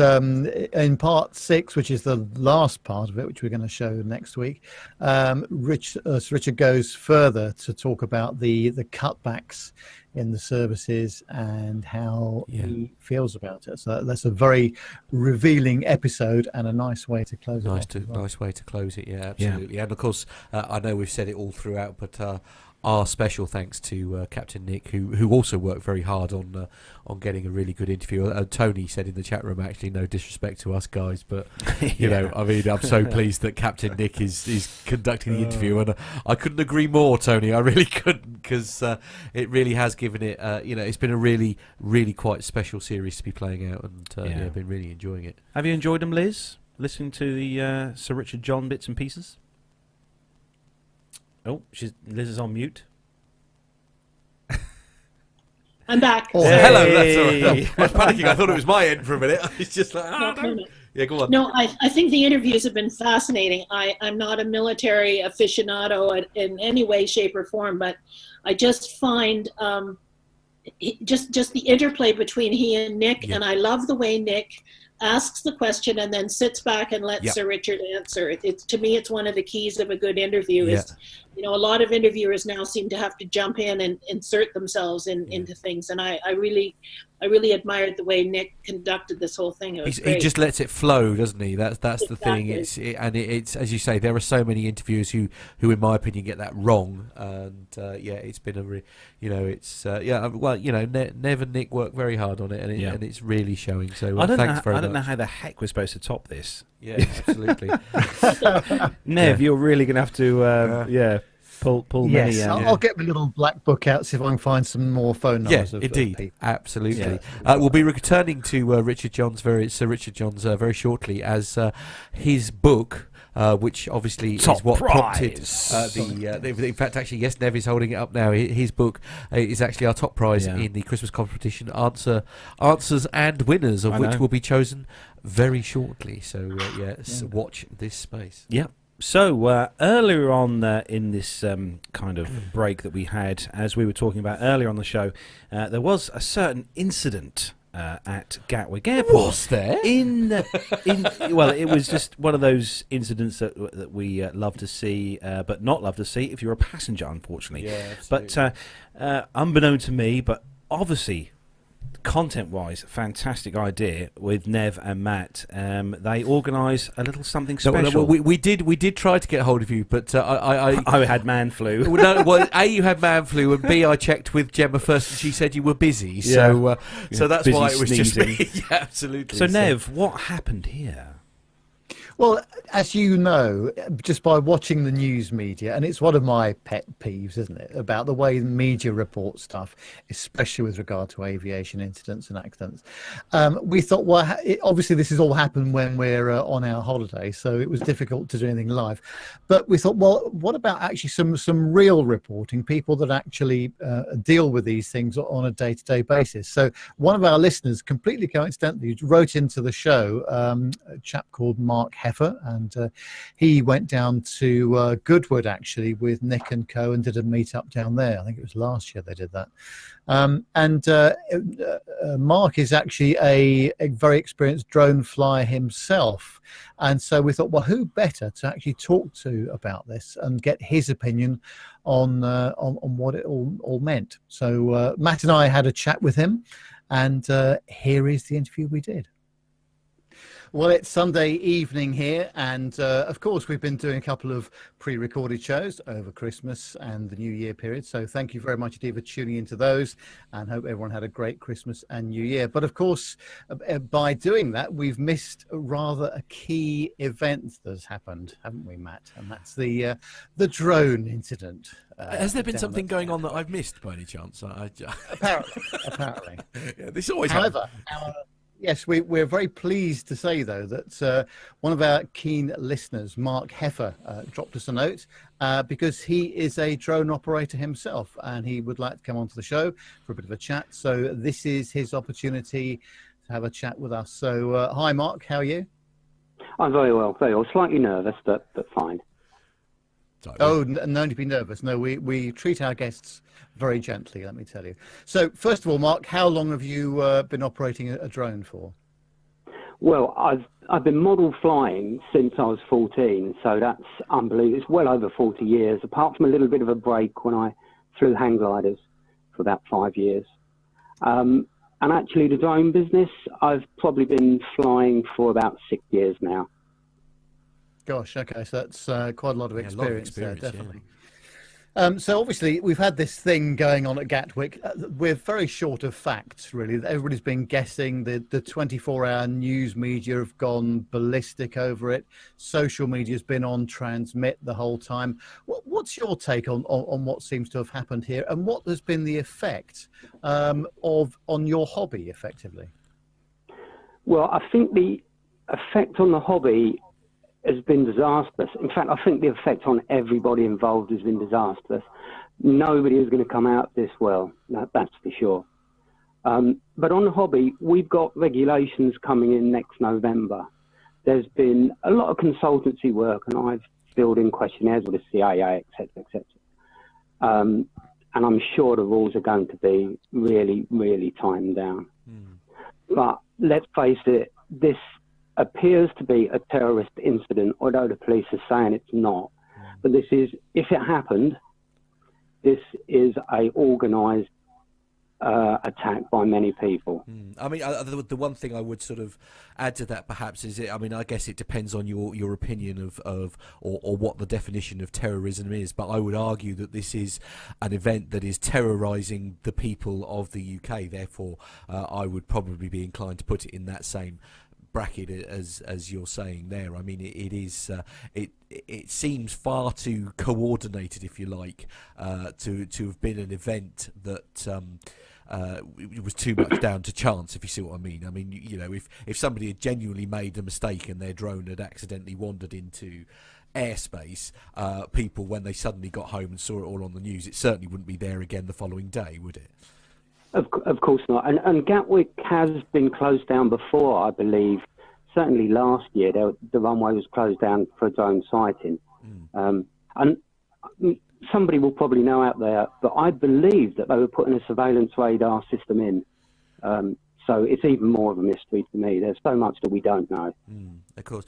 in part 6, which is the last part of it, which we're going to show next week, Richard goes further to talk about the cutbacks in the services and how he feels about it. So that's a very revealing episode and a nice way to close it. Nice way to close it, absolutely. And of course, I know we've said it all throughout, but our special thanks to Captain Nick, who also worked very hard on getting a really good interview. Tony said in the chat room, actually, no disrespect to us guys, but I'm so pleased that Captain Nick is conducting the interview, and I couldn't agree more, Tony. I really couldn't, because it really has given it. It's been a really, really quite special series to be playing out, and I've been really enjoying it. Have you enjoyed them, Liz? Listening to the Sir Richard John bits and pieces? Oh, Liz is on mute. I'm back. Oh, Sorry. hello, that's all right. I was panicking. I thought it was my end for a minute. I was just like, no. Yeah, go on. No, I think the interviews have been fascinating. I'm not a military aficionado in any way, shape, or form, but I just find just the interplay between he and Nick, and I love the way Nick asks the question and then sits back and lets Sir Richard answer. It's to me, it's one of the keys of a good interview. Is, a lot of interviewers now seem to have to jump in and insert themselves into things, and I really admired the way Nick conducted this whole thing. It was great. He just lets it flow, doesn't he? That's the thing. It's as you say, there are so many interviewers who in my opinion get that wrong, and it's been Nev and Nick work very hard on it, and it's really showing. So thanks very much. I don't know how the heck we're supposed to top this. Yeah, absolutely. Nev, you're really going to have to pull yes, many. I'll get my little black book out, see if I can find some more phone numbers. Indeed, absolutely. Yeah. We'll be returning to Sir Richard Johns very shortly as his book. Which obviously Top is what prize. prompted in fact, actually, yes, Nev is holding it up now. His book is actually our top prize in the Christmas competition. Answers and winners of which will be chosen very shortly. So watch this space. Yeah. So earlier on in this kind of break that we had, as we were talking about earlier on the show, there was a certain incident at Gatwick Airport. Was there? Well, it was just one of those incidents that we love to see, but not love to see if you're a passenger, unfortunately. Yeah, but unbeknown to me, but obviously, content-wise, fantastic idea with Nev and Matt. They organise a little something special. No, we did try to get hold of you, but I had man flu. A, you had man flu, and B, I checked with Gemma first, and she said you were busy. So that's busy why it was sneezing. just me. Yeah, absolutely. So Nev, what happened here? Well, as you know, just by watching the news media, and it's one of my pet peeves, isn't it, about the way the media report stuff, especially with regard to aviation incidents and accidents. We thought, well, obviously this has all happened when we're on our holiday, so it was difficult to do anything live. But we thought, well, what about actually some real reporting, people that actually deal with these things on a day-to-day basis? So one of our listeners, completely coincidentally, wrote into the show, a chap called Mark Heffer, and he went down to Goodwood actually with Nick and co and did a meet-up down there. I think it was last year they did that. Mark is actually a very experienced drone flyer himself, and so we thought, well, who better to actually talk to about this and get his opinion on what it all meant. So Matt and I had a chat with him, and here is the interview we did. Well, it's Sunday evening here, and of course we've been doing a couple of pre-recorded shows over Christmas and the New Year period, so thank you very much indeed for tuning into those, and hope everyone had a great Christmas and New Year. But of course, by doing that, we've missed rather a key event that's happened, haven't we, Matt? And that's the drone incident. Has there been something going on that I've missed by any chance? Apparently. Yeah, this always However, yes, we're very pleased to say, though, that one of our keen listeners, Mark Heffer, dropped us a note because he is a drone operator himself, and he would like to come onto the show for a bit of a chat. So this is his opportunity to have a chat with us. So hi, Mark, how are you? I'm very well, very well. Slightly nervous, but fine. Oh, no need to be nervous. No, we treat our guests very gently, let me tell you. So, first of all, Mark, how long have you been operating a drone for? Well, I've been model flying since I was 14, so that's unbelievable. It's well over 40 years, apart from a little bit of a break when I flew hang gliders for about 5 years. And actually, the drone business, I've probably been flying for about 6 years now. Gosh, okay, so that's quite a lot of experience there, definitely. Yeah. So obviously we've had this thing going on at Gatwick. We're very short of facts, really. Everybody's been guessing. The 24-hour news media have gone ballistic over it. Social media's been on transmit the whole time. What's your take on what seems to have happened here, and what has been the effect on your hobby, effectively? Well, I think the effect on the hobby has been disastrous. In fact, I think the effect on everybody involved has been disastrous. Nobody is going to come out this well, that's for sure. But on the hobby, we've got regulations coming in next November. There's been a lot of consultancy work, and I've filled in questionnaires with the CIA, etc. And I'm sure the rules are going to be really, really tightened down. But let's face it, this appears to be a terrorist incident, although the police are saying it's not. But this is, if it happened, this is a organised attack by many people. I mean, the one thing I would sort of add to that perhaps is, I mean, I guess it depends on your opinion of what the definition of terrorism is, but I would argue that this is an event that is terrorising the people of the UK. Therefore, I would probably be inclined to put it in that same bracket as you're saying there. I mean, it is it seems far too coordinated, if you like, to have been an event that it was too much down to chance, if you see what I mean. I mean, you know, if somebody had genuinely made a mistake and their drone had accidentally wandered into airspace, people, when they suddenly got home and saw it all on the news, it certainly wouldn't be there again the following day, would it? Of course not. And Gatwick has been closed down before, I believe. Certainly last year, the runway was closed down for drone sighting. And somebody will probably know out there, but I believe that they were putting a surveillance radar system in. So it's even more of a mystery to me. There's so much that we don't know. Of course.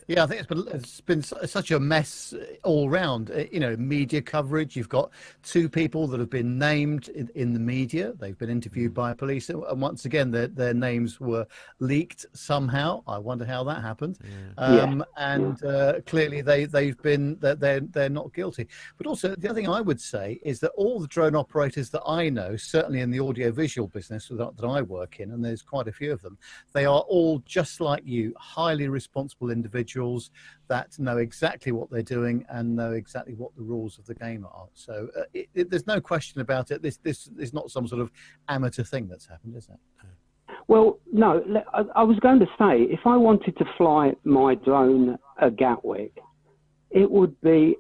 Yeah, I think it's been such a mess all round. You know, media coverage. You've got two people that have been named in the media. They've been interviewed by police, and once again, their names were leaked somehow. I wonder how that happened. And clearly, they're not guilty. But also, the other thing I would say is that all the drone operators that I know, certainly in the audiovisual business that I work in, and there's quite a few of them, they are all just like you, highly responsible individuals that know exactly what they're doing and know exactly what the rules of the game are. So there's no question about it. This is not some sort of amateur thing that's happened, is it? Well, no, I was going to say, if I wanted to fly my drone at Gatwick, it would be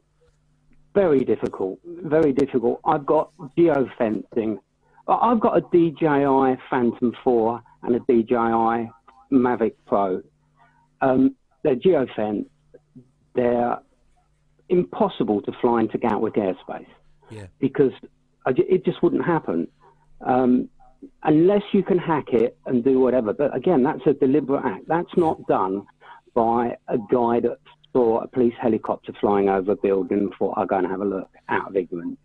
very difficult, very difficult. I've got geofencing. I've got a DJI Phantom 4 and a DJI Mavic Pro. They're geofenced. They're impossible to fly into Gatwick airspace because it just wouldn't happen unless you can hack it and do whatever. But again, that's a deliberate act. That's not done by a guy that saw a police helicopter flying over a building and thought, I'll go and have a look, out of ignorance.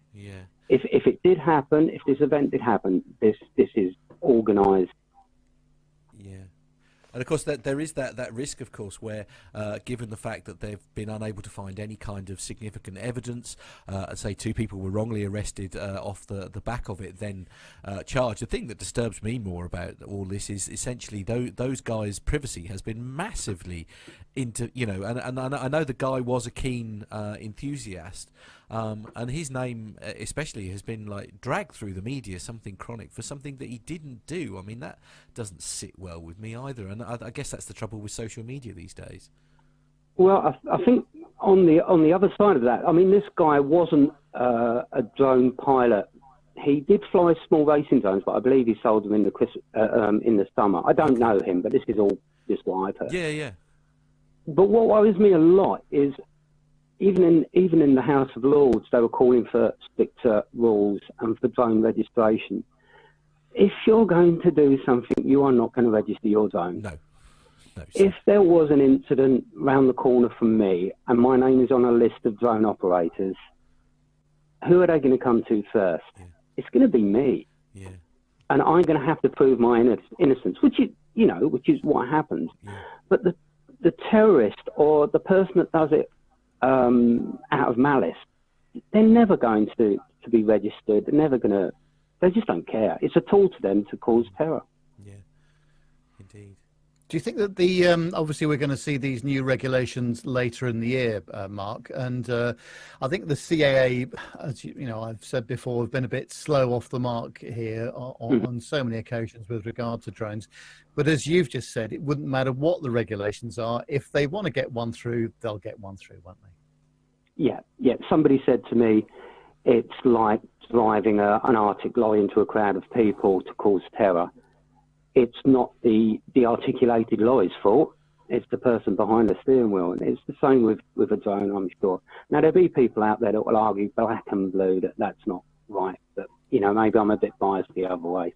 If it did happen, if this event did happen, this is organised. And of course, there is that risk, of course, where given the fact that they've been unable to find any kind of significant evidence, say two people were wrongly arrested off the back of it, then charged. The thing that disturbs me more about all this is essentially those guys' privacy has been massively into, you know, and I know the guy was a keen enthusiast. And his name especially has been like dragged through the media, something chronic, for something that he didn't do. I mean, that doesn't sit well with me either, and I guess that's the trouble with social media these days. Well, I think on the other side of that, I mean, this guy wasn't a drone pilot. He did fly small racing drones, but I believe he sold them in the summer. I don't know him, but this is all just what I've heard. Yeah. But what worries me a lot is, even in the House of Lords, they were calling for stricter rules and for drone registration. If you're going to do something, you are not going to register your drone. No. If there was an incident round the corner from me and my name is on a list of drone operators, who are they going to come to first? It's going to be me. And I'm going to have to prove my innocence, which is what happens. But the terrorist or the person that does it out of malice, they're never going to be registered. They just don't care. It's a tool to them to cause terror. Yeah, indeed. Do you think that the obviously we're going to see these new regulations later in the year, Mark, and I think the CAA, as you know, I've said before, have been a bit slow off the mark here on so many occasions with regard to drones. But as you've just said, it wouldn't matter what the regulations are. If they want to get one through, they'll get one through, won't they? Yeah. Somebody said to me, it's like driving an Arctic lorry into a crowd of people to cause terror. it's not the articulated lorry's fault. It's the person behind the steering wheel, and it's the same with a drone, I'm sure. Now, there'll be people out there that will argue black and blue that that's not right, but, you know, maybe I'm a bit biased the other way.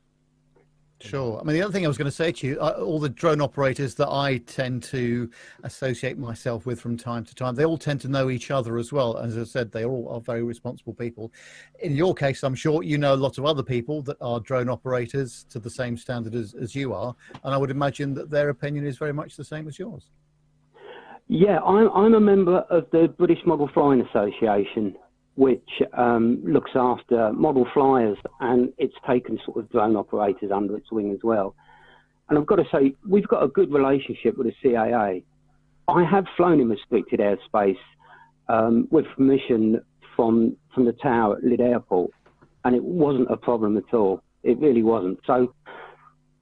Sure. I mean, the other thing I was going to say to you, all the drone operators that I tend to associate myself with from time to time, they all tend to know each other as well. As I said, they all are very responsible people. In your case, I'm sure you know lots of other people that are drone operators to the same standard as you are. And I would imagine that their opinion is very much the same as yours. Yeah, I'm a member of the British Model Flying Association, which looks after model flyers, and it's taken sort of drone operators under its wing as well. And I've got to say, we've got a good relationship with the CAA. I have flown in restricted airspace with permission from the tower at Lydd Airport, and it wasn't a problem at all. It really wasn't. So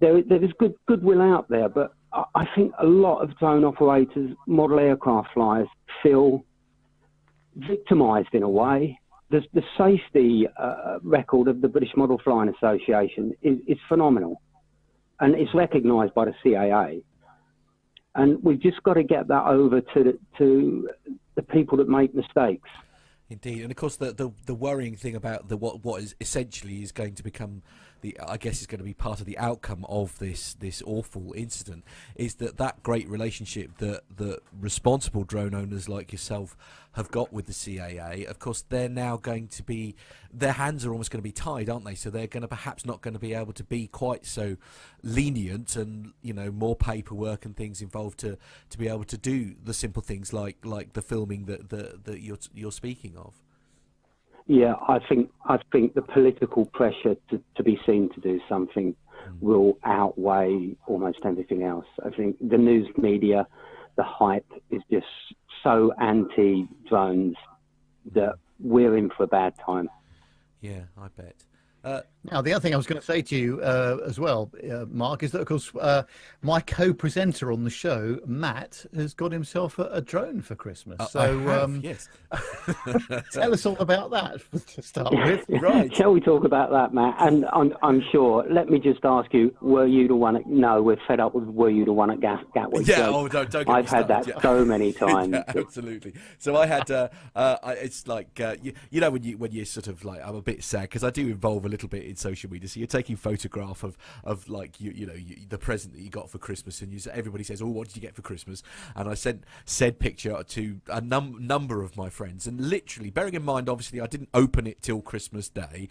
there is goodwill out there, but I think a lot of drone operators, model aircraft flyers, feel victimised in a way. The safety record of the British Model Flying Association is phenomenal, and it's recognised by the CAA. And we've just got to get that over to the people that make mistakes. Indeed, and of course the worrying thing about what is essentially is going to become I guess is going to be part of the outcome of this awful incident is that great relationship that responsible drone owners like yourself have got with the CAA. Of course, they're now going to be, their hands are almost going to be tied, aren't they? So they're going to perhaps not going to be able to be quite so lenient, and you know, more paperwork and things involved to be able to do the simple things like the filming that you're speaking of. Yeah, I think the political pressure to be seen to do something will outweigh almost everything else. I think the news media, the hype is just so anti-drones that we're in for a bad time. Yeah, I bet. Now, the other thing I was going to say to you as well, Mark, is that, of course, my co-presenter on the show, Matt, has got himself a drone for Christmas. Yes. Tell us all about that to start with. Right. Shall we talk about that, Matt? And I'm sure, let me just ask you, were you the one no, we're fed up with were you the one at Gatwick? Yeah, don't get I've had that so many times. Yeah, absolutely. So I had, it's like, you know, when you sort of like, I'm a bit sad because I do involve a little bit in social media. So you're taking photograph of like the present that you got for Christmas, and everybody says, "Oh, what did you get for Christmas?" And I sent said picture to a number of my friends, and literally, bearing in mind, obviously, I didn't open it till Christmas Day.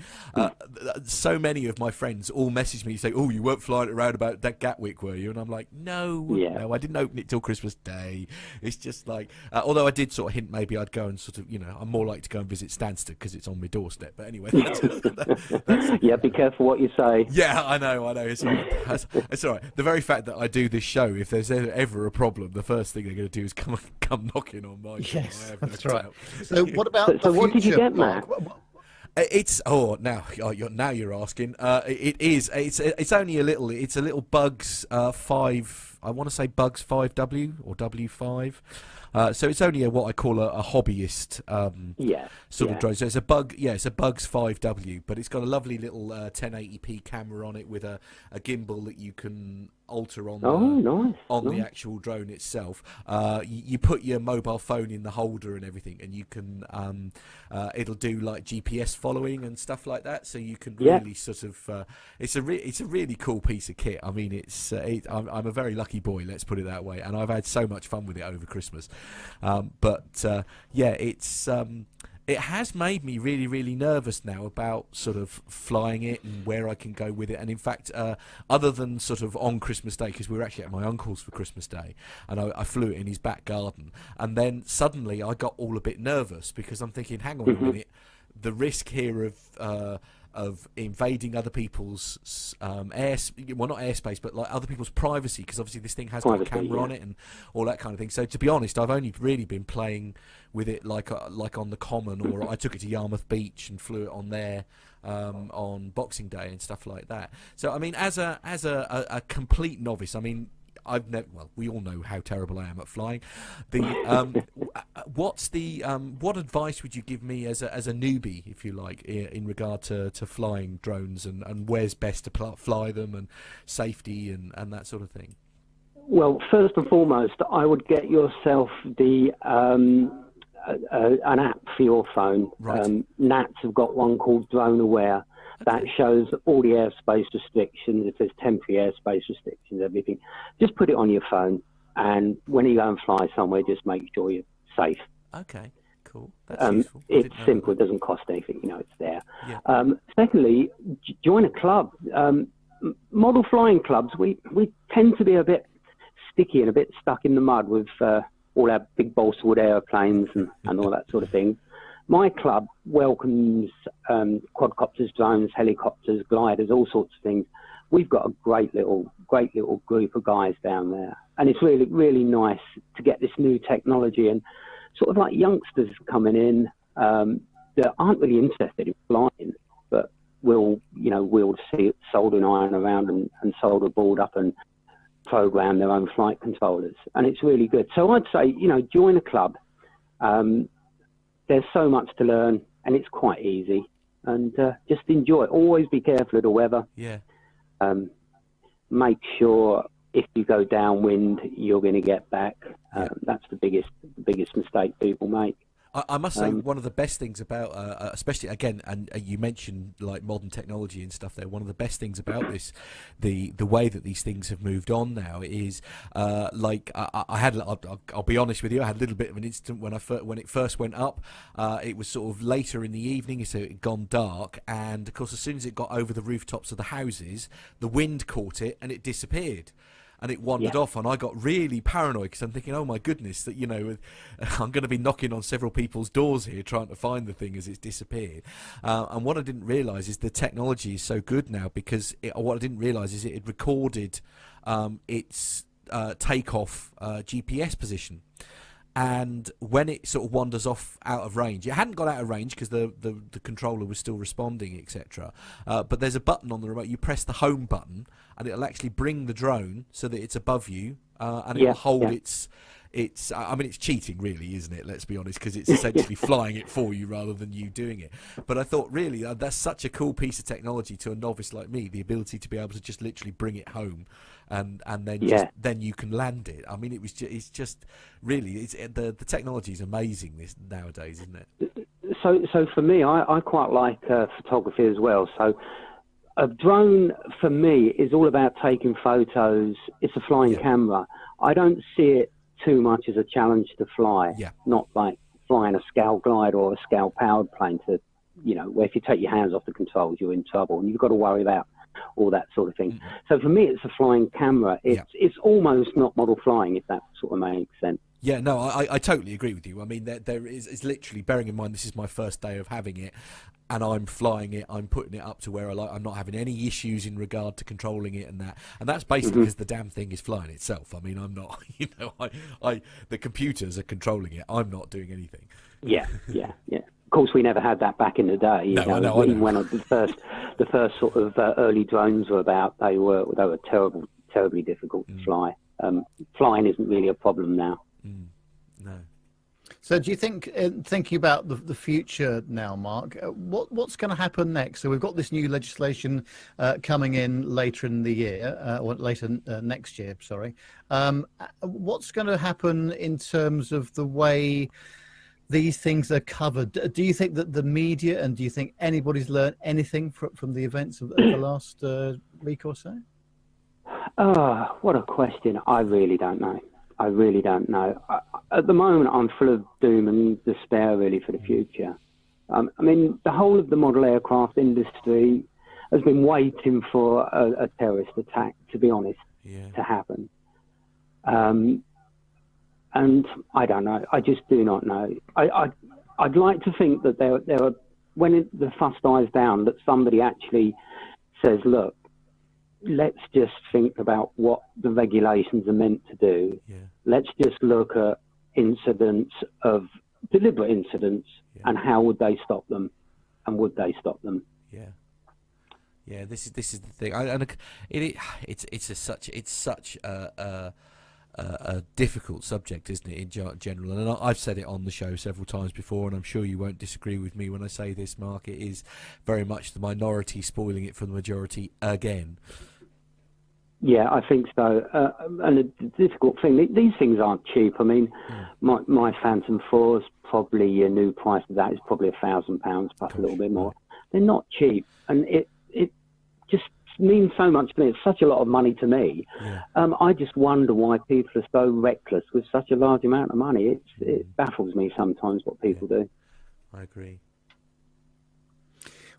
So many of my friends all messaged me saying, "Oh, you weren't flying around about that Gatwick, were you?" And I'm like, "No, I didn't open it till Christmas Day." It's just like, although I did sort of hint maybe I'd go and sort of, I'm more like to go and visit Stansted because it's on my doorstep. But anyway, that's yeah, be careful what you say. Yeah, I know. It's all right. It's all right. The very fact that I do this show, if there's ever a problem, the first thing they're going to do is come knocking on my door. Yes, that's right. So what about so what did you get, Matt? It's now you're asking. It's only a little. It's a little Bugs 5. I want to say Bugs 5W or W5. So it's only what I call a hobbyist sort of drone. So it's a it's a Bugs 5W, but it's got a lovely little 1080p camera on it with a gimbal that you can alter on the actual drone itself. You put your mobile phone in the holder and everything, and you can it'll do like GPS following and stuff like that. So you can really sort of it's a really cool piece of kit. I mean, I'm a very lucky boy, let's put it that way, and I've had so much fun with it over Christmas. It has made me really, really nervous now about sort of flying it and where I can go with it. And in fact, other than sort of on Christmas Day, because we were actually at my uncle's for Christmas Day, and I flew it in his back garden, and then suddenly I got all a bit nervous because I'm thinking, hang on a minute, the risk here of invading other people's not airspace, but like other people's privacy, because obviously this thing has got a camera on it and all that kind of thing. So to be honest, I've only really been playing with it like on the Common, or I took it to Yarmouth Beach and flew it on there on Boxing Day and stuff like that. So I mean, as a complete novice, I mean, I've never. Well, we all know how terrible I am at flying. The what advice would you give me as a newbie, if you like, in regard to flying drones and where's best to fly them and safety and that sort of thing? Well, first and foremost, I would get yourself the an app for your phone. Right. NATS have got one called Drone Aware. That shows all the airspace restrictions, if there's temporary airspace restrictions, everything. Just put it on your phone, and when you go and fly somewhere, just make sure you're safe. Okay, cool. That's useful. It's simple. It doesn't cost anything. It's there. Yeah. Secondly, join a club. Model flying clubs, we tend to be a bit sticky and a bit stuck in the mud with all our big balsa wood airplanes and all that sort of thing. My club welcomes quadcopters, drones, helicopters, gliders, all sorts of things. We've got a great little group of guys down there, and it's really, really nice to get this new technology and sort of like youngsters coming in that aren't really interested in flying, but will see soldering iron around and solder board up and program their own flight controllers, and it's really good. So I'd say join a club. There's so much to learn, and it's quite easy. And just enjoy it. Always be careful of the weather. Yeah. Make sure if you go downwind, you're going to get back. That's the biggest mistake people make. I must say, one of the best things about, especially again, and you mentioned like modern technology and stuff there. One of the best things about this, the way that these things have moved on now is, like I had. I'll be honest with you, I had a little bit of an incident when it first went up. It was sort of later in the evening, so it had gone dark, and of course, as soon as it got over the rooftops of the houses, the wind caught it and it disappeared. And it wandered off, and I got really paranoid because I'm thinking, oh my goodness, that I'm going to be knocking on several people's doors here trying to find the thing as it's disappeared. And what I didn't realise is the technology is so good now because what I didn't realise is it had recorded its takeoff GPS position. And when it sort of wanders off out of range, it hadn't got out of range because the controller was still responding, etc. But there's a button on the remote. You press the home button, and it'll actually bring the drone so that it's above you, and it'll hold its. I mean, it's cheating, really, isn't it? Let's be honest, because it's essentially flying it for you rather than you doing it. But I thought, really, that's such a cool piece of technology to a novice like me, the ability to be able to just literally bring it home, and then then you can land it. I mean, it's just really the technology is amazing nowadays, isn't it? So for me, I quite like photography as well. So a drone for me is all about taking photos. It's a flying camera. I don't see it too much as a challenge to fly. Not like flying a scale glide or a scale powered plane where if you take your hands off the controls, you're in trouble, and you've got to worry about all that sort of thing. So for me, it's a flying camera. It's almost not model flying, if that sort of makes sense. Yeah, no, I totally agree with you. I mean, there is literally, bearing in mind this is my first day of having it, and I'm flying it, I'm putting it up to where I'm not having any issues in regard to controlling it and that's basically because the damn thing is flying itself. I mean, I'm not, the computers are controlling it. I'm not doing anything. Yeah. Of course, we never had that back in the day. Even when the first sort of early drones were about, they were terribly difficult to fly. Flying isn't really a problem now. No. So do you think, thinking about the future now, Mark, what's going to happen next? So we've got this new legislation coming in later in the year, or later next year, sorry. What's going to happen in terms of the way these things are covered? Do you think that the media, and do you think anybody's learned anything from the events of the last week or so? Oh, what a question. I really don't know. At the moment, I'm full of doom and despair, really, for the future. I mean, the whole of the model aircraft industry has been waiting for a terrorist attack, to be honest, to happen. And I don't know. I just do not know. I'd like to think that there are, when the fuss dies down, that somebody actually says, look, let's just think about what the regulations are meant to do. Let's just look at deliberate incidents, and how would they stop them, and would they stop them? Yeah, this is the thing, it's such a difficult subject, isn't it, in general? And I've said it on the show several times before, and I'm sure you won't disagree with me when I say this, Mark. It is very much the minority spoiling it for the majority again. Yeah, I think so. And the difficult thing, these things aren't cheap. I mean, my Phantom 4's probably a new price of that is probably £1,000 plus a little bit more. They're not cheap, and it just means so much to me. It's such a lot of money to me. Yeah. I just wonder why people are so reckless with such a large amount of money. It baffles me sometimes what people do. I agree.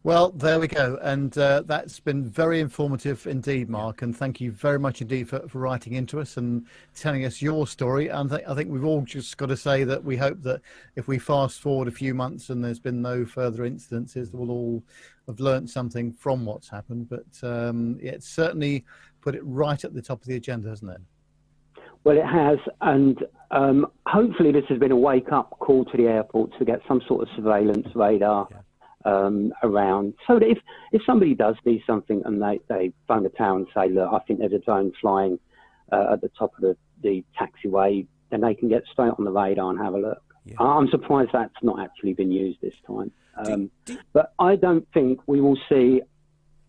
Well, there we go. And that's been very informative indeed, Mark. And thank you very much indeed for writing into us and telling us your story. And I think we've all just got to say that we hope that if we fast forward a few months and there's been no further incidences, we'll all have learned something from what's happened. But it's certainly put it right at the top of the agenda, hasn't it? Well, it has. And hopefully this has been a wake-up call to the airports to get some sort of surveillance radar around, so that if somebody does see something and they phone the town and say, look, I think there's a drone flying at the top of the taxiway, then they can get straight on the radar and have a look. Yeah. I'm surprised that's not actually been used this time. But I don't think we will see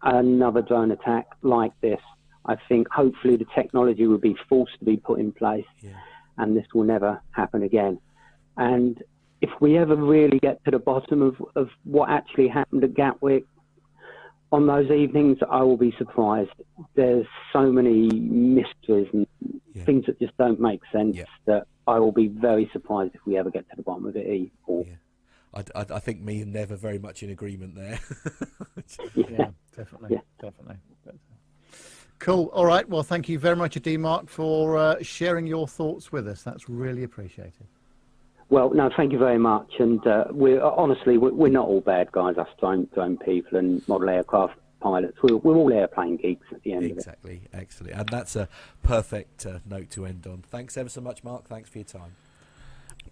another drone attack like this. I think hopefully the technology will be forced to be put in place, and this will never happen again. And if we ever really get to the bottom of what actually happened at Gatwick on those evenings, I will be surprised. There's so many mysteries and things that just don't make sense that I will be very surprised if we ever get to the bottom of it all. Yeah. I think me and Nev are very much in agreement there. Definitely. Cool. All right. Well, thank you very much, Mark, for sharing your thoughts with us. That's really appreciated. Well, no, thank you very much. And we're not all bad guys, us drone people and model aircraft pilots. We're all airplane geeks at the end of it. Exactly, excellent. And that's a perfect note to end on. Thanks ever so much, Mark. Thanks for your time.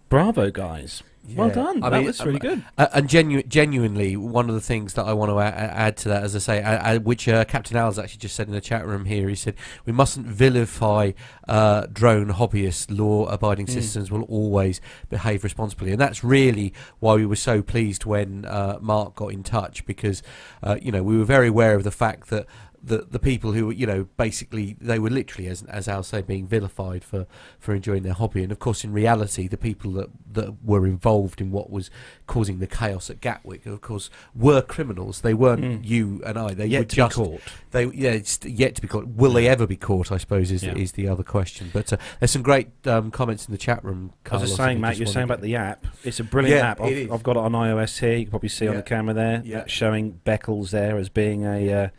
Bravo, guys. Yeah. Well done. That was really good. And genuinely, one of the things that I want to add to that, as I say, which Captain Al's actually just said in the chat room here, he said, we mustn't vilify drone hobbyists. Law-abiding citizens will always behave responsibly. And that's really why we were so pleased when Mark got in touch, because, we were very aware of the fact that the people who, basically they were literally, as Al said, being vilified for enjoying their hobby. And of course, in reality, the people that were involved in what was causing the chaos at Gatwick, of course, were criminals. They weren't you and I. They were just caught. It's yet to be caught. Will they ever be caught, I suppose, is the other question. But there's some great comments in the chat room, Carlos. I was just saying, Matt, you're saying about the app. It's a brilliant app. I've got it on iOS here. You can probably see on the camera there. Yeah. Showing Beccles there as being a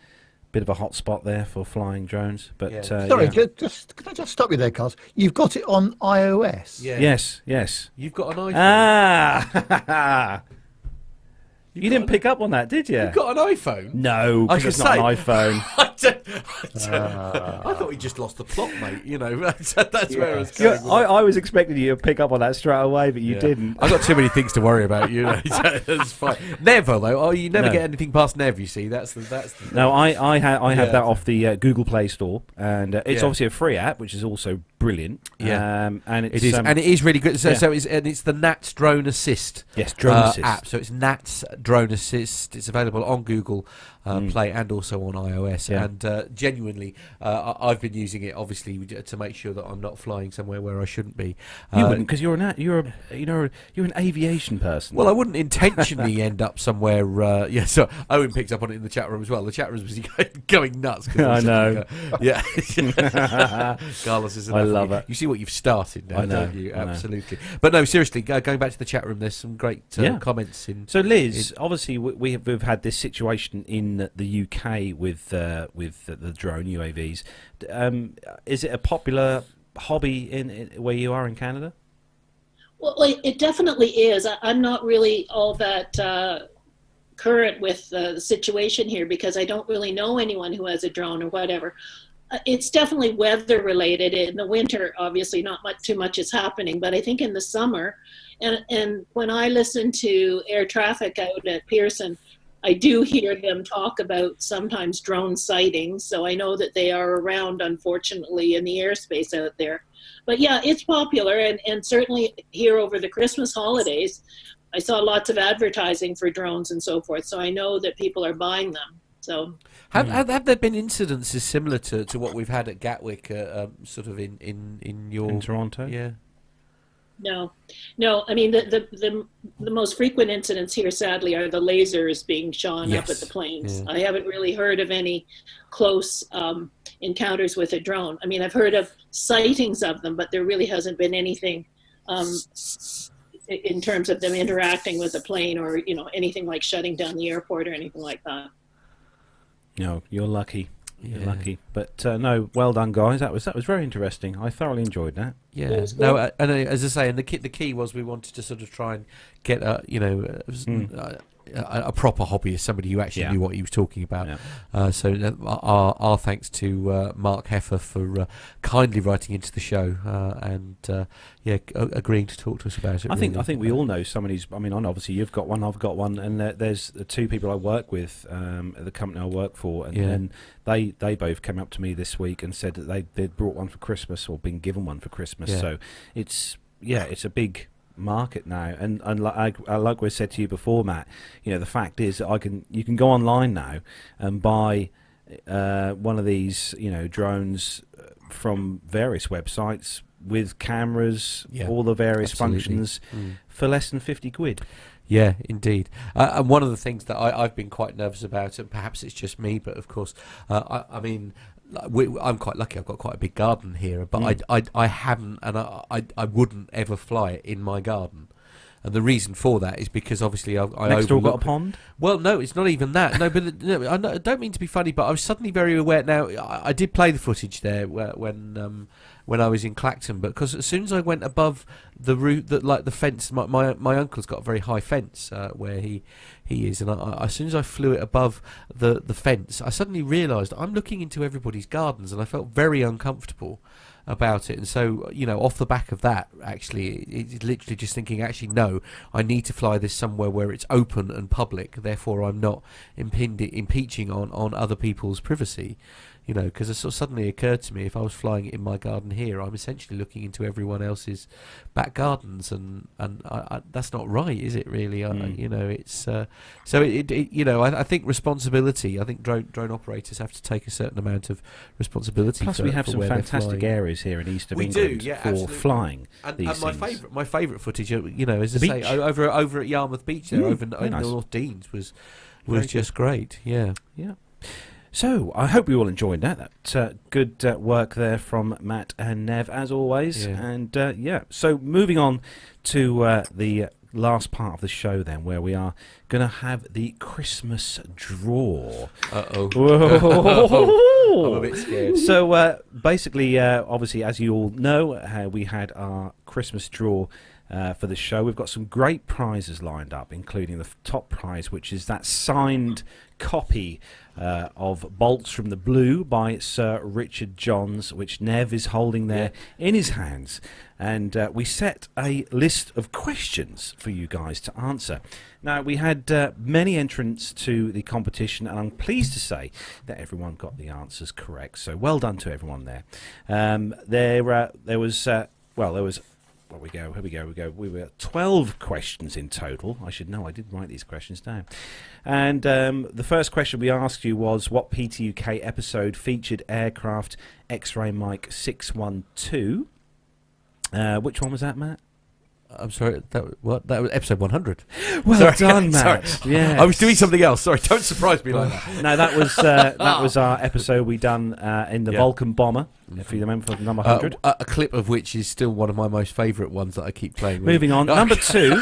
bit of a hot spot there for flying drones. But sorry, can I just stop you there, Carlos? You've got it on iOS. Yeah. Yes. You've got an iPhone. You didn't pick up on that, did you? You've got an iPhone? No, because it's not an iPhone. I thought he just lost the plot, mate. That's where I was going. I was expecting you to pick up on that straight away, but you didn't. I got too many things to worry about. That's fine. Never though. Oh, you never get anything past Nev. You see, that's the No, I have that off the Google Play Store, and it's obviously a free app, which is also brilliant. Yeah, and it is, and it is really good. So it's the Nats Drone Assist. Yes, Drone Assist app. So it's Nats Drone Assist. It's available on Google Play and also on iOS. Yeah. And genuinely, I've been using it obviously to make sure that I'm not flying somewhere where I shouldn't be. You wouldn't, because you're an aviation person. Well, I wouldn't intentionally end up somewhere. So Owen picks up on it in the chat room as well. The chat room was going nuts. I know. Carlos is. I love it. You see what you've started now, don't you? I know. Absolutely. But no, seriously, going back to the chat room, there's some great comments in. So Liz, obviously we've had this situation in the UK with the drone UAVs. Is it a popular hobby in where you are in Canada? Well, it definitely is. I'm not really all that current with the situation here because I don't really know anyone who has a drone or whatever. It's definitely weather related. In the winter, obviously, not too much is happening, but I think in the summer, and when I listen to air traffic out at Pearson, I do hear them talk about sometimes drone sightings, so I know that they are around, unfortunately, in the airspace out there. But yeah, it's popular, and certainly here over the Christmas holidays, I saw lots of advertising for drones and so forth, so I know that people are buying them. So have there been incidences similar to what we've had at Gatwick, sort of in your In Toronto? Yeah. no. I mean, the most frequent incidents here, sadly, are the lasers being shone up at the planes. Yeah. I haven't really heard of any close encounters with a drone. I mean, I've heard of sightings of them, but there really hasn't been anything in terms of them interacting with a plane, or anything like shutting down the airport or anything like that. No, you're lucky. Yeah. You're lucky. But no, well done, guys. That was very interesting. I thoroughly enjoyed that. Yeah. No, and as I say, and the key was we wanted to sort of try and get a proper hobbyist, somebody who actually knew what he was talking about. Yeah. So our thanks to Mark Heffer for kindly writing into the show and agreeing to talk to us about it. I think we all know somebody who's. I mean, obviously you've got one, I've got one, and there's the two people I work with at the company I work for, and they both came up to me this week and said that they'd brought one for Christmas or been given one for Christmas. Yeah. So it's a big market now, and like we said to you before, Matt, the fact is that you can go online now and buy one of these drones from various websites with cameras, all the various functions for less than 50 quid. Yeah, indeed. And one of the things that I've been quite nervous about, and perhaps it's just me, but of course, I mean, I'm quite lucky. I've got quite a big garden here, but I haven't, and I wouldn't ever fly it in my garden. And the reason for that is because obviously I Next door got a pond? Well, no, it's not even that. No, but I don't mean to be funny, but I was suddenly very aware. Now, I did play the footage there when I was in Clacton, but because as soon as I went above the route, the fence, my uncle's got a very high fence where he is, and as soon as I flew it above the fence, I suddenly realised I'm looking into everybody's gardens, and I felt very uncomfortable about it. And so, off the back of that, actually, it's literally just thinking, actually, no, I need to fly this somewhere where it's open and public, therefore I'm not impeaching on other people's privacy. Because it sort of suddenly occurred to me, if I was flying it in my garden here, I'm essentially looking into everyone else's back gardens, and that's not right, is it? Really, it's I think responsibility. I think drone operators have to take a certain amount of responsibility. Plus, we have some fantastic areas here in east of England for flying these things. My favourite footage, as I say, over at Yarmouth Beach there, over in North Deans was just great. Yeah. So, I hope you all enjoyed that. Good work there from Matt and Nev, as always. Yeah. And, so moving on to the last part of the show then, where we are going to have the Christmas draw. Uh-oh. I'm a bit scared. So, basically, obviously, as you all know, we had our Christmas draw for the show. We've got some great prizes lined up, including the top prize, which is that signed copy of Bolts from the Blue by Sir Richard Johns, which Nev is holding there in his hands. And we set a list of questions for you guys to answer. Now, we had many entrants to the competition, and I'm pleased to say that everyone got the answers correct. So well done to everyone there. There was... Here we go. We were 12 questions in total. I should know. I did write these questions down. And the first question we asked you was, what PTUK episode featured aircraft X-ray Mike 612? Which one was that, Matt? I'm sorry, that was episode 100. Well done, Matt. Yeah, I was doing something else. Sorry, don't surprise me like that. No, that was our episode we done in the Vulcan bomber. If you remember, from number 100. A clip of which is still one of my most favourite ones that I keep playing with. Moving on, number 2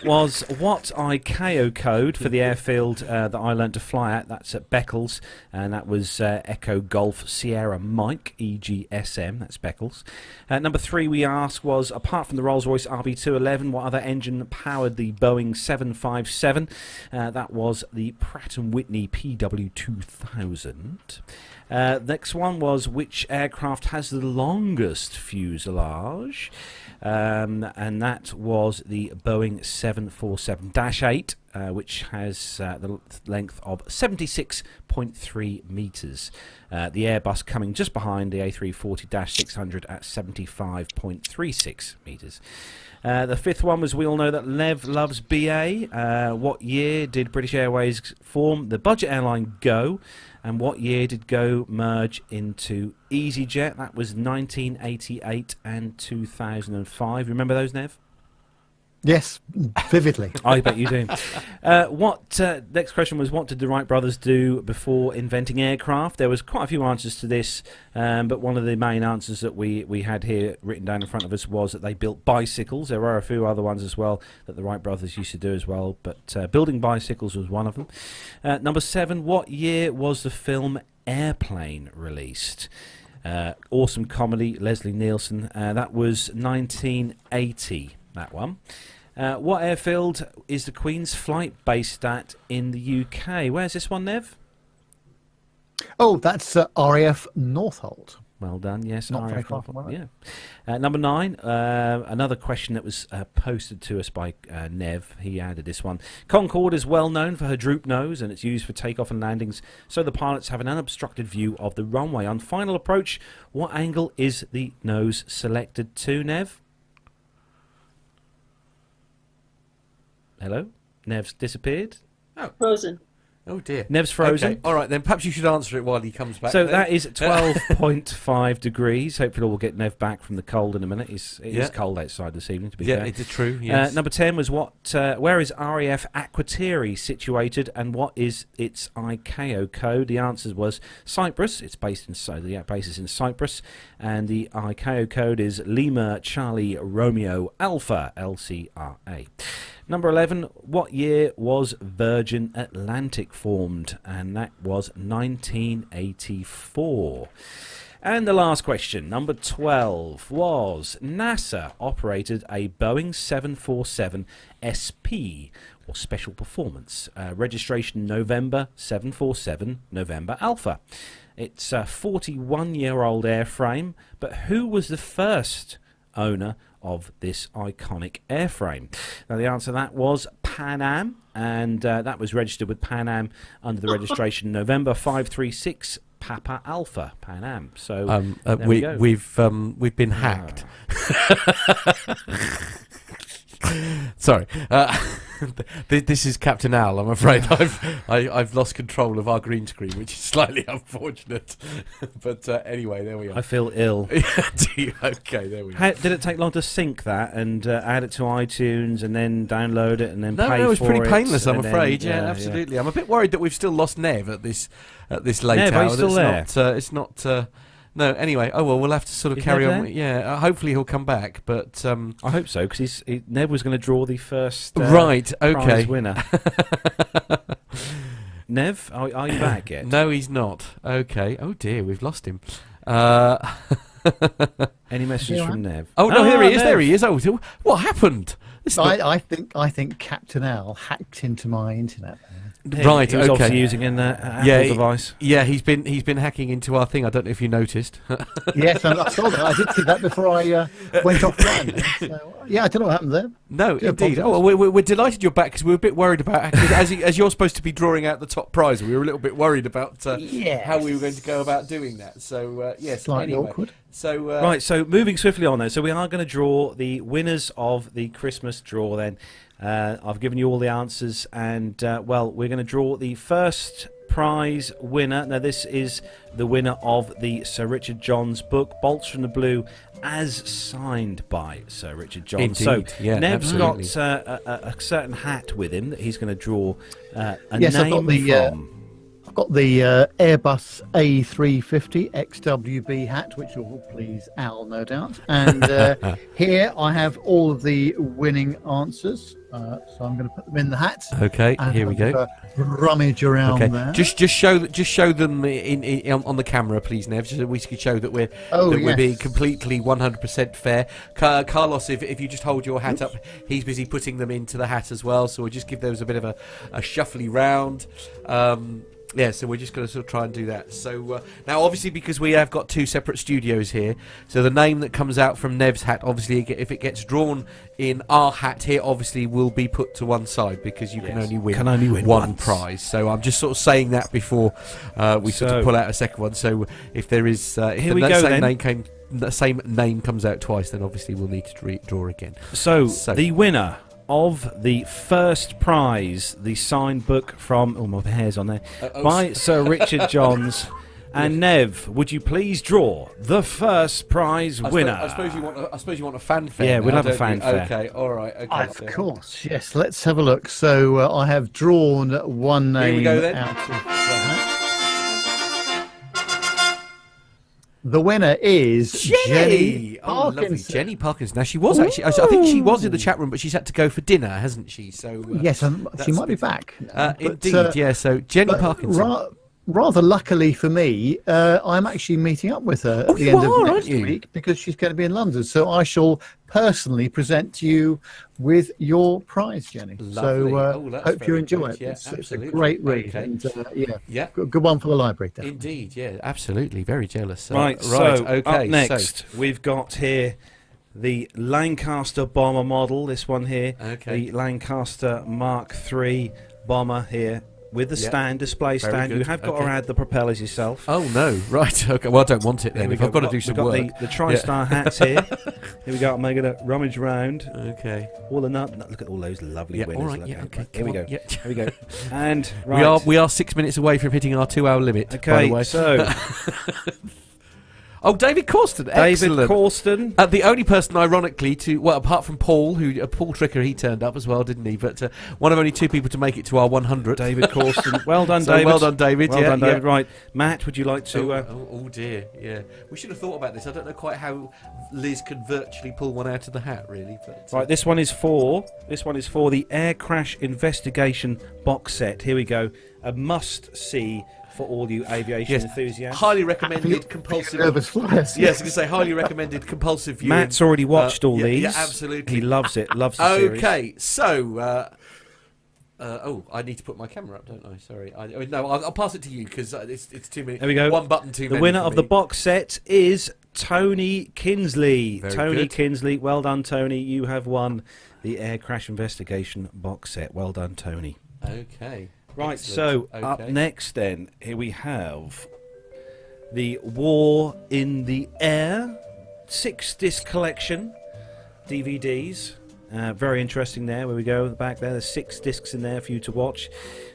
was what ICAO code for the airfield that I learned to fly at. That's at Beccles, and that was Echo Golf Sierra Mike, EGSM, that's Beccles. Number 3 we asked was, apart from the Rolls-Royce RB211, what other engine powered the Boeing 757? That was the Pratt & Whitney PW2000. Next one was, which aircraft has the longest fuselage? And that was the Boeing 747-8. which has the length of 76.3 metres. The Airbus coming just behind the A340-600 at 75.36 metres. The fifth one was, we all know that Nev loves BA. What year did British Airways form the budget airline Go? And what year did Go merge into EasyJet? That was 1988 and 2005. Remember those, Nev? Yes, vividly. I bet you do. Next question was, what did the Wright brothers do before inventing aircraft? There was quite a few answers to this, but one of the main answers that we had here written down in front of us was that they built bicycles. There were a few other ones as well that the Wright brothers used to do as well, but building bicycles was one of them. Number 7, what year was the film Airplane released? Awesome comedy, Leslie Nielsen. That was 1980, that one. What airfield is the Queen's flight based at in the UK? Where's this one, Nev? Oh, that's RAF Northolt. Well done, yes. Not very RAF far from Northolt, yeah. Number 9, another question that was posted to us by Nev. He added this one. Concorde is well known for her droop nose, and it's used for takeoff and landings, so the pilots have an unobstructed view of the runway. On final approach, what angle is the nose selected to, Nev? Hello? Nev's disappeared. Frozen. Oh dear. Nev's frozen. Okay. All right, then perhaps you should answer it while he comes back. So then. that is 12.5 degrees. Hopefully we'll get Nev back from the cold in a minute. It is cold outside this evening, to be fair. Yeah, it's true, yes. Number 10 was, where is RAF Akrotiri situated, and what is its ICAO code? The answer was Cyprus. It's based in, the base is in Cyprus, and the ICAO code is Lima Charlie Romeo Alpha, LCRA. Number 11, what year was Virgin Atlantic formed? And that was 1984. And the last question, number 12, was NASA operated a Boeing 747 SP, or Special Performance, registration November 747 November Alpha. It's a 41-year-old airframe, but who was the first owner of this iconic airframe? Now, the answer to that was Pan Am, and that was registered with Pan Am under the registration November 536 Papa Alpha, Pan Am. So we've been hacked. Sorry, this is Captain Al. I'm afraid I've lost control of our green screen, which is slightly unfortunate. But anyway, there we are. I feel ill. Okay, there we go. Did it take long to sync that and add it to iTunes and then download it and then pay for it? No, it was pretty painless, I'm afraid. Then, yeah, absolutely. Yeah. I'm a bit worried that we've still lost Nev at this late Nev, hour. are you still there? It's not. No, anyway. Oh well, we'll have to sort of carry on. Yeah, hopefully he'll come back. But I hope so, because Nev was going to draw the first prize winner. Nev, are you back yet? No, he's not. Okay. Oh dear, we've lost him. Any messages from Nev? Oh no, there he is. There he is. Oh, what happened? I think Captain Al hacked into my internet. Right, he was obviously using an Apple device. Yeah, he's been hacking into our thing. I don't know if you noticed. Yes, I saw that. I did see that before I went offline. So, yeah, I don't know what happened there. No, indeed. Oh, well, we're delighted you're back, because we were a bit worried about, as you're supposed to be drawing out the top prize, we were a little bit worried about how we were going to go about doing that. So yes, slightly anyway. awkward. So right, so moving swiftly on then. So we are going to draw the winners of the Christmas draw then. I've given you all the answers, and we're going to draw the first prize winner. Now, this is the winner of the Sir Richard Johns book, Bolts from the Blue, as signed by Sir Richard Johns. Indeed. So yeah, Nev's absolutely. got a certain hat with him that he's going to draw a yes, name from. I've got the Airbus A350 XWB hat, which will please Al, no doubt. And here I have all of the winning answers. So I'm going to put them in the hat. Okay, here we go. Rummage around there. Just show them on the camera, please, Nev, so that we can show that we're being completely 100% fair. Carlos, if you just hold your hat up, he's busy putting them into the hat as well. So we'll just give those a bit of a shuffly round. Yeah, so we're just going to sort of try and do that. So now, obviously, because we have got 2 separate studios here, so the name that comes out from Nev's hat, obviously, if it gets drawn in our hat here, obviously, will be put to one side because you can only win one once. prize. So I'm just sort of saying that before we sort of pull out a second one. So if there is, if the same name comes out twice, then obviously we'll need to draw again. So the winner of the first prize, the signed book from my hair's on there by Sir Richard Johns. And Nev, would you please draw the first prize winner? I suppose you want a fanfare. Yeah, we'll now, have a fanfare. Okay, all right. Okay, Of course, yes. Let's have a look. So I have drawn one name Here we go, then. out of the hat. The winner is Jenny lovely. Parkinson. Jenny Parkinson. Now, she was actually, I think she was in the chat room, but she's had to go for dinner, hasn't she? So Yes, she might be back. Indeed, yeah. So, Jenny Parkinson. Rather luckily for me, I'm actually meeting up with her at the end of next week because she's going to be in London. So I shall personally present to you with your prize, Jenny. Lovely. So hope you enjoy it. Yeah, it's a great read. Okay. And, good one for the library. Definitely. Indeed, yeah, absolutely. Very jealous. Right, okay. Up next, we've got here the Lancaster bomber model. This one here, the Lancaster Mark III bomber here. With the display stand, you have got to add the propellers yourself. Oh no! Right. Okay. Well, I don't want it then. If I've got to do some work. We've got the TriStar hats here. Here we go. I'm going to rummage round. Okay. All the look at all those lovely winners. All right. Yeah. Okay. Here we go. Yeah. Here we go. And we are 6 minutes away from hitting our 2-hour limit. Okay. By the way. So. Oh, David Corsten. Excellent. David Corsten. The only person, ironically, apart from Paul, Paul Tricker, he turned up as well, didn't he? But one of only 2 people to make it to our 100. David Corsten. Well done, David. Well done, David. Well done, David. Right. Matt, would you like to... Oh, dear, yeah. We should have thought about this. I don't know quite how Liz can virtually pull one out of the hat, really. But, right, this one is for the Air Crash Investigation box set. Here we go. A must-see for all you aviation enthusiasts. Highly recommended compulsive. Nervous flyers. Yes, I was going to say highly recommended compulsive viewing. Matt's already watched all these. Yeah, absolutely. He loves it. Loves the series. Okay, so. I need to put my camera up, don't I? Sorry. I'll pass it to you because it's too many. There we go. One button too many. The winner of the box set is Tony Kinsley. Very good. Kinsley. Well done, Tony. You have won the Air Crash Investigation box set. Well done, Tony. Okay. Right, Excellent. so up next then, here we have the War in the Air 6-disc collection, DVDs. Very interesting there, where we go, the back there, there's 6 discs in there for you to watch.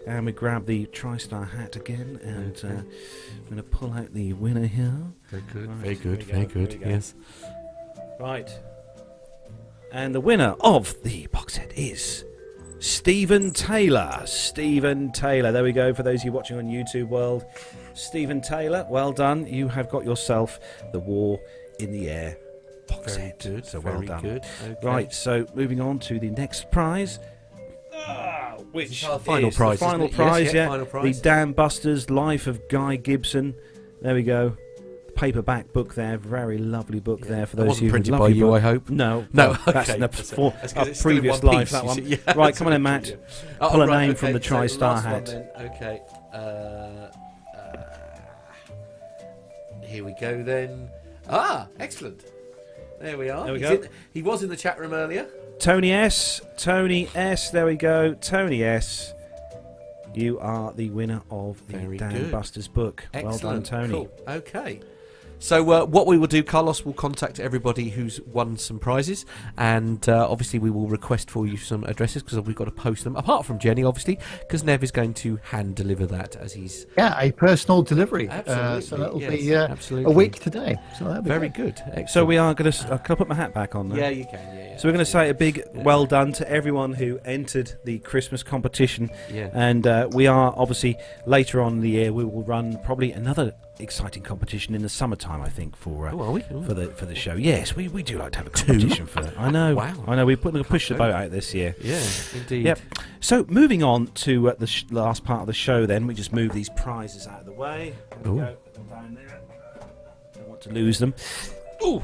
And we grab the TriStar hat again, and I'm going to pull out the winner here. Very good, right, very good, yes. Right. And the winner of the box set is... Stephen Taylor. Stephen Taylor. There we go for those of you watching on YouTube world. Stephen Taylor, well done. You have got yourself the War in the Air box set. Good. So very well done. Good. Okay. Right, so moving on to the next prize. Which our final is prize, the final isn't it? prize, Yes, yeah. final prize. The Dam Busters Life of Guy Gibson. There we go. Paperback book there, very lovely book there for those of you who printed love by your you, book. I hope. No, okay. That's it's previous still in one life. piece, That you one. see. Yeah, Right, come on in, Matt. Pull a name from the TriStar hat. Okay. Here we go then. Excellent. There we are. There we go. He was in the chat room earlier. Tony S. There we go. Tony S. You are the winner of the Dan Busters book. Excellent. Well done, Tony. Cool. Okay. So what we will do, Carlos will contact everybody who's won some prizes, and obviously we will request for you some addresses because we've got to post them. Apart from Jenny, obviously, because Nev is going to hand deliver that as he's a personal delivery. Absolutely. So that'll Yes, be absolutely. a week today. So that'll be very great. good. Excellent. So we are going to. Can I put my hat back on now? Yeah, you can. Yeah. So we're going to say a big well done to everyone who entered the Christmas competition. Yeah. And we are obviously later on in the year we will run probably another exciting competition in the summertime, I think, for for the show. Yes, we do like to have a competition for. I know. Wow. I know. We pushed the boat out this year. Yeah, indeed. Yep. So moving on to the last part of the show, then we just move these prizes out of the way. There we go. Put them down there. Don't want to lose them. Ooh.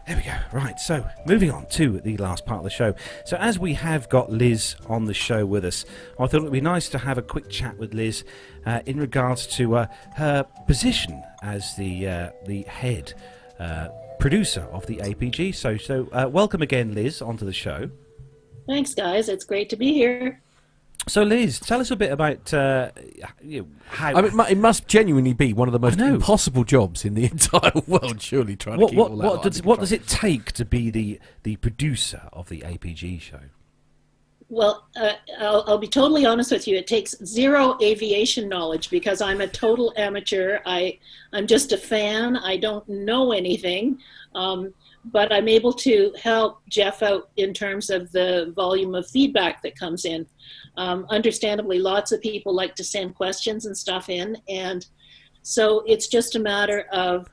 There we go. Right, so moving on to the last part of the show. So as we have got Liz on the show with us, I thought it would be nice to have a quick chat with Liz in regards to her position as the head producer of the APG. So welcome again, Liz, onto the show. Thanks, guys. It's great to be here. So, Liz, tell us a bit about how... I mean, it must genuinely be one of the most impossible jobs in the entire world, surely, trying to keep all that. What does it take to be the producer of the APG show? Well, I'll be totally honest with you. It takes zero aviation knowledge because I'm a total amateur. I'm just a fan. I don't know anything. But I'm able to help Jeff out in terms of the volume of feedback that comes in. Understandably, lots of people like to send questions and stuff in, and so it's just a matter of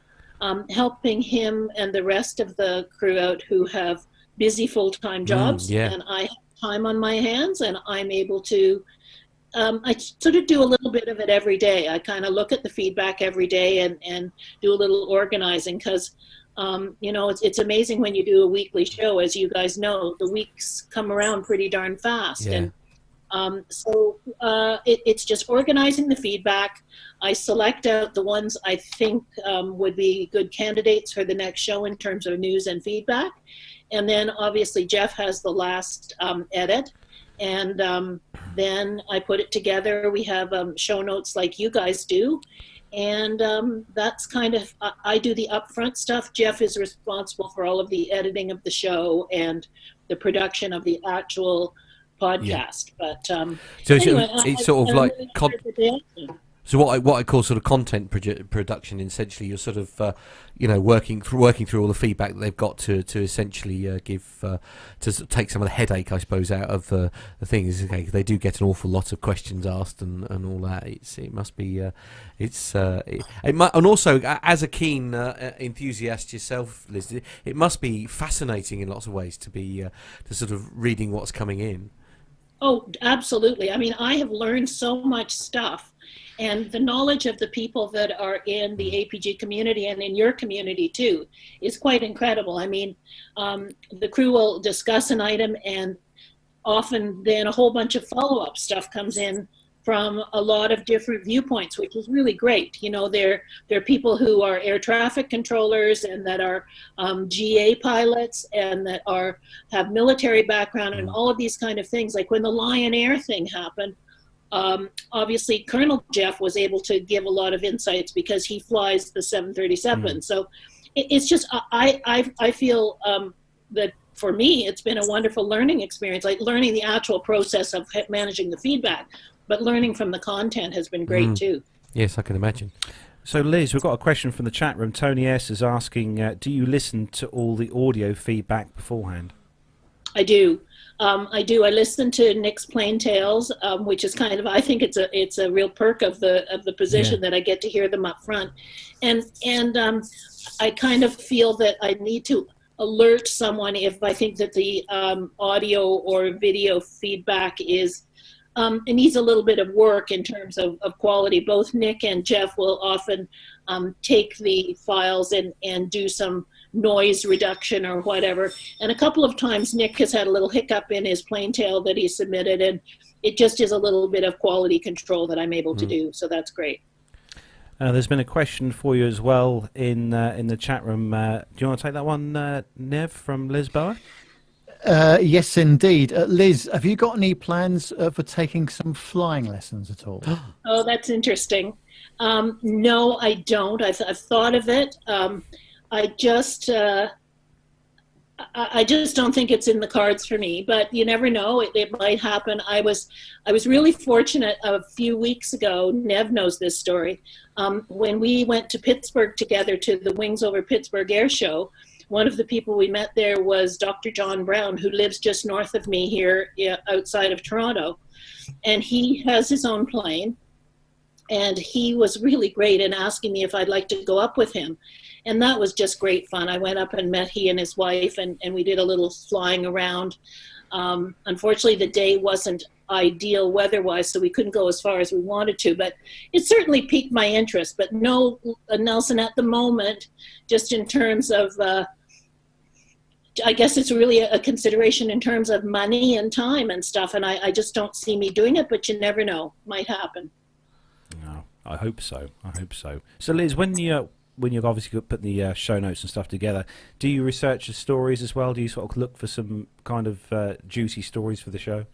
helping him and the rest of the crew out who have busy full-time jobs, and I have time on my hands, and I'm able to I sort of do a little bit of it every day. I kind of look at the feedback every day and do a little organizing because it's amazing when you do a weekly show. As you guys know, the weeks come around pretty darn fast. Yeah. And it's just organizing the feedback. I select out the ones I think would be good candidates for the next show in terms of news and feedback. And then obviously Jeff has the last edit. And then I put it together. We have show notes like you guys do. And that's kind of, I do the upfront stuff. Jeff is responsible for all of the editing of the show and the production of the actual podcast. Yeah. But so anyway, it's sort of like so what I call sort of content production. Essentially, you're sort of working through all the feedback that they've got to essentially give to take some of the headache, I suppose, out of the things. Okay, they do get an awful lot of questions asked and all that. It must be and also as a keen enthusiast yourself, Liz, it must be fascinating in lots of ways to be to sort of reading what's coming in. Oh, absolutely. I mean, I have learned so much stuff. And the knowledge of the people that are in the APG community and in your community too is quite incredible. I mean, the crew will discuss an item and often then a whole bunch of follow-up stuff comes in from a lot of different viewpoints, which is really great. You know, there are people who are air traffic controllers and that are GA pilots and that have military background and all of these kind of things. Like when the Lion Air thing happened, obviously Colonel Jeff was able to give a lot of insights because he flies the 737. So it's just, I feel that for me, it's been a wonderful learning experience, like learning the actual process of managing the feedback, but learning from the content has been great too. Yes, I can imagine. So Liz, we've got a question from the chat room. Tony S is asking, do you listen to all the audio feedback beforehand? I do. I listen to Nick's Plain Tales, which is kind of, I think it's a real perk of the position that I get to hear them up front. And I kind of feel that I need to alert someone if I think that the audio or video feedback is, it needs a little bit of work in terms of quality. Both Nick and Jeff will often take the files and do some noise reduction or whatever. And a couple of times Nick has had a little hiccup in his plain tale that he submitted, and it just is a little bit of quality control that I'm able to do. So that's great. There's been a question for you as well in the chat room. Do you want to take that one, Nev, from Liz Bower? Yes, indeed. Liz, have you got any plans for taking some flying lessons at all? Oh, that's interesting. No, I don't. I've thought of it. I just don't think it's in the cards for me, but you never know. It might happen. I was really fortunate a few weeks ago. Nev knows this story. When we went to Pittsburgh together to the Wings Over Pittsburgh Air Show, one of the people we met there was Dr. John Brown, who lives just north of me here outside of Toronto. And he has his own plane. And he was really great in asking me if I'd like to go up with him. And that was just great fun. I went up and met he and his wife, and we did a little flying around. Unfortunately, the day wasn't ideal weather-wise, so we couldn't go as far as we wanted to, but it certainly piqued my interest. But no, Nelson, at the moment, just in terms of I guess it's really a consideration in terms of money and time and stuff. And I just don't see me doing it, but you never know. Might happen. No, I hope so. I hope so. So, Liz, when you've obviously put the show notes and stuff together, do you research the stories as well? Do you sort of look for some kind of juicy stories for the show?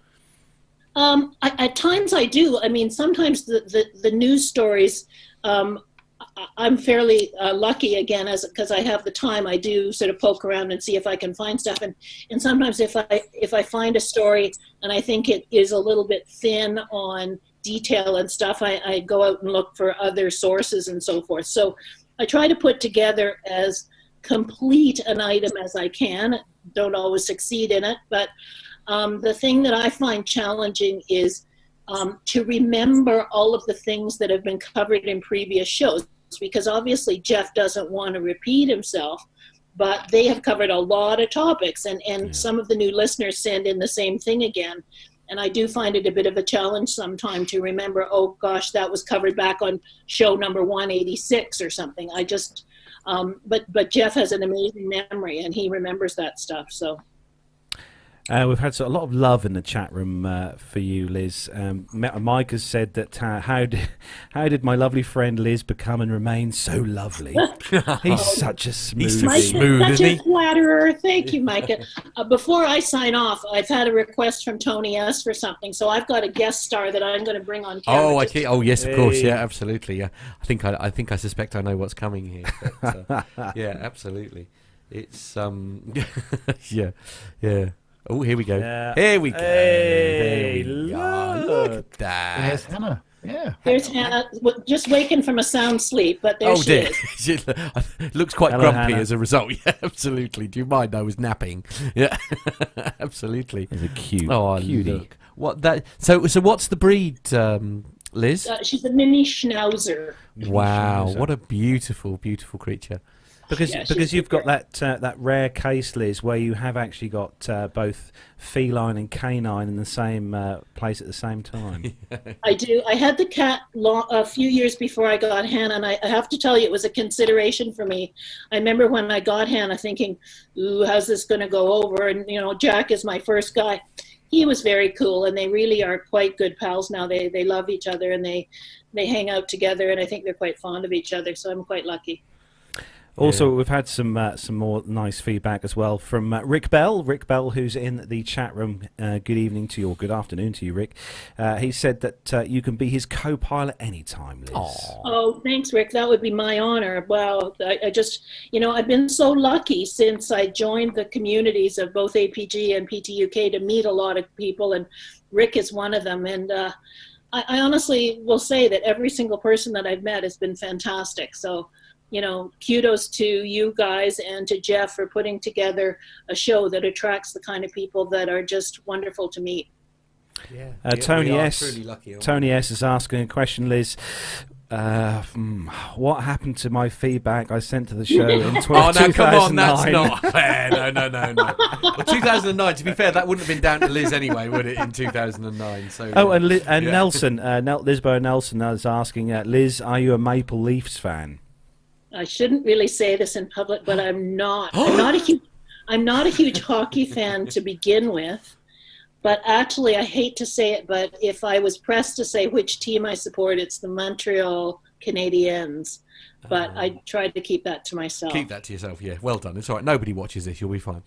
At times I do. I mean, sometimes the news stories, I'm fairly lucky again, because I have the time. I do sort of poke around and see if I can find stuff, and sometimes if I find a story and I think it is a little bit thin on detail and stuff, I go out and look for other sources and so forth. So I try to put together as complete an item as I can. Don't always succeed in it, but the thing that I find challenging is to remember all of the things that have been covered in previous shows, because obviously Jeff doesn't want to repeat himself, but they have covered a lot of topics, and some of the new listeners send in the same thing again. And I do find it a bit of a challenge sometime to remember, oh gosh, that was covered back on show number 186 or something. I just, but Jeff has an amazing memory and he remembers that stuff, so. We've had a lot of love in the chat room for you, Liz. Mike has said that how did my lovely friend Liz become and remain so lovely? He's such a smooth. He's Mike smooth, is such isn't a flatterer. Thank you, Micah. Before I sign off, I've had a request from Tony S. for something, so I've got a guest star that I'm going to bring on camera. Oh, I see. Oh, yes, of course. Yeah, absolutely. Yeah, I think I suspect I know what's coming here. But, yeah, absolutely. It's yeah. Oh, here we go. Yeah. Here we go. Hey, there we go. Look at that. There's Hannah. Yeah. There's Hannah, just waking from a sound sleep, but there she is. She looks quite Hello, grumpy Hannah. as a result. Yeah, absolutely. Do you mind? I was napping. Yeah, absolutely. He's a cute cutie. Look. What that? So what's the breed, Liz? She's a mini schnauzer. Wow, Schnauzer. what a beautiful, beautiful creature. Because you've got that rare case, Liz, where you have actually got both feline and canine in the same place at the same time. I do. I had the cat a few years before I got Hannah, and I have to tell you, it was a consideration for me. I remember when I got Hannah thinking, ooh, how's this going to go over? And, Jack is my first guy. He was very cool, and they really are quite good pals now. They love each other, and they hang out together, and I think they're quite fond of each other, so I'm quite lucky. Also, we've had some more nice feedback as well from Rick Bell. Rick Bell, who's in the chat room. Good evening to you, or good afternoon to you, Rick. He said that you can be his co-pilot anytime, Liz. Aww. Oh, thanks, Rick. That would be my honor. Wow. I just, I've been so lucky since I joined the communities of both APG and PTUK to meet a lot of people, and Rick is one of them. And I honestly will say that every single person that I've met has been fantastic. So, kudos to you guys and to Jeff for putting together a show that attracts the kind of people that are just wonderful to meet. Yeah, Tony we are S. truly lucky, aren't Tony S. is asking a question, Liz. What happened to my feedback I sent to the show in 2009? Oh, no, come on, that's not fair. No. Well, 2009, to be fair, that wouldn't have been down to Liz anyway, would it, in 2009? So, Oh, and yeah. Nelson, Lisbo Nelson is asking, Liz, are you a Maple Leafs fan? I shouldn't really say this in public, but I'm not. I'm not a huge hockey fan to begin with. But actually, I hate to say it, but if I was pressed to say which team I support, it's the Montreal Canadiens. But I tried to keep that to myself. Keep that to yourself, yeah. Well done. It's all right. Nobody watches this. You'll be fine.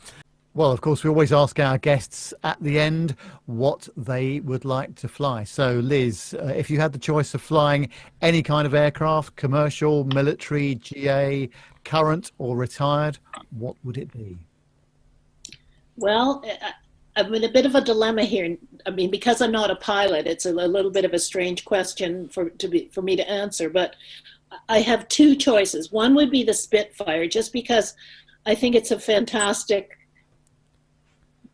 Well, of course, we always ask our guests at the end what they would like to fly. So, Liz, if you had the choice of flying any kind of aircraft, commercial, military, GA, current or retired, what would it be? Well, I'm in a bit of a dilemma here. I mean, because I'm not a pilot, it's a little bit of a strange question for me to answer. But I have two choices. One would be the Spitfire, just because I think it's a fantastic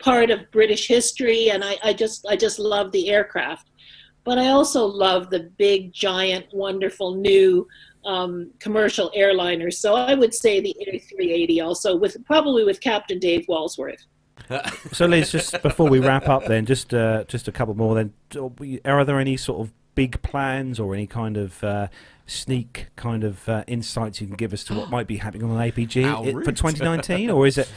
part of British history, and I just love the aircraft. But I also love the big, giant, wonderful new commercial airliners. So I would say the A380 also, probably with Captain Dave Walsworth. So, Liz, just before we wrap up then, just a couple more then. Are there any sort of big plans or any kind of sneak kind of insights you can give us to what might be happening on an APG for 2019? Or is it...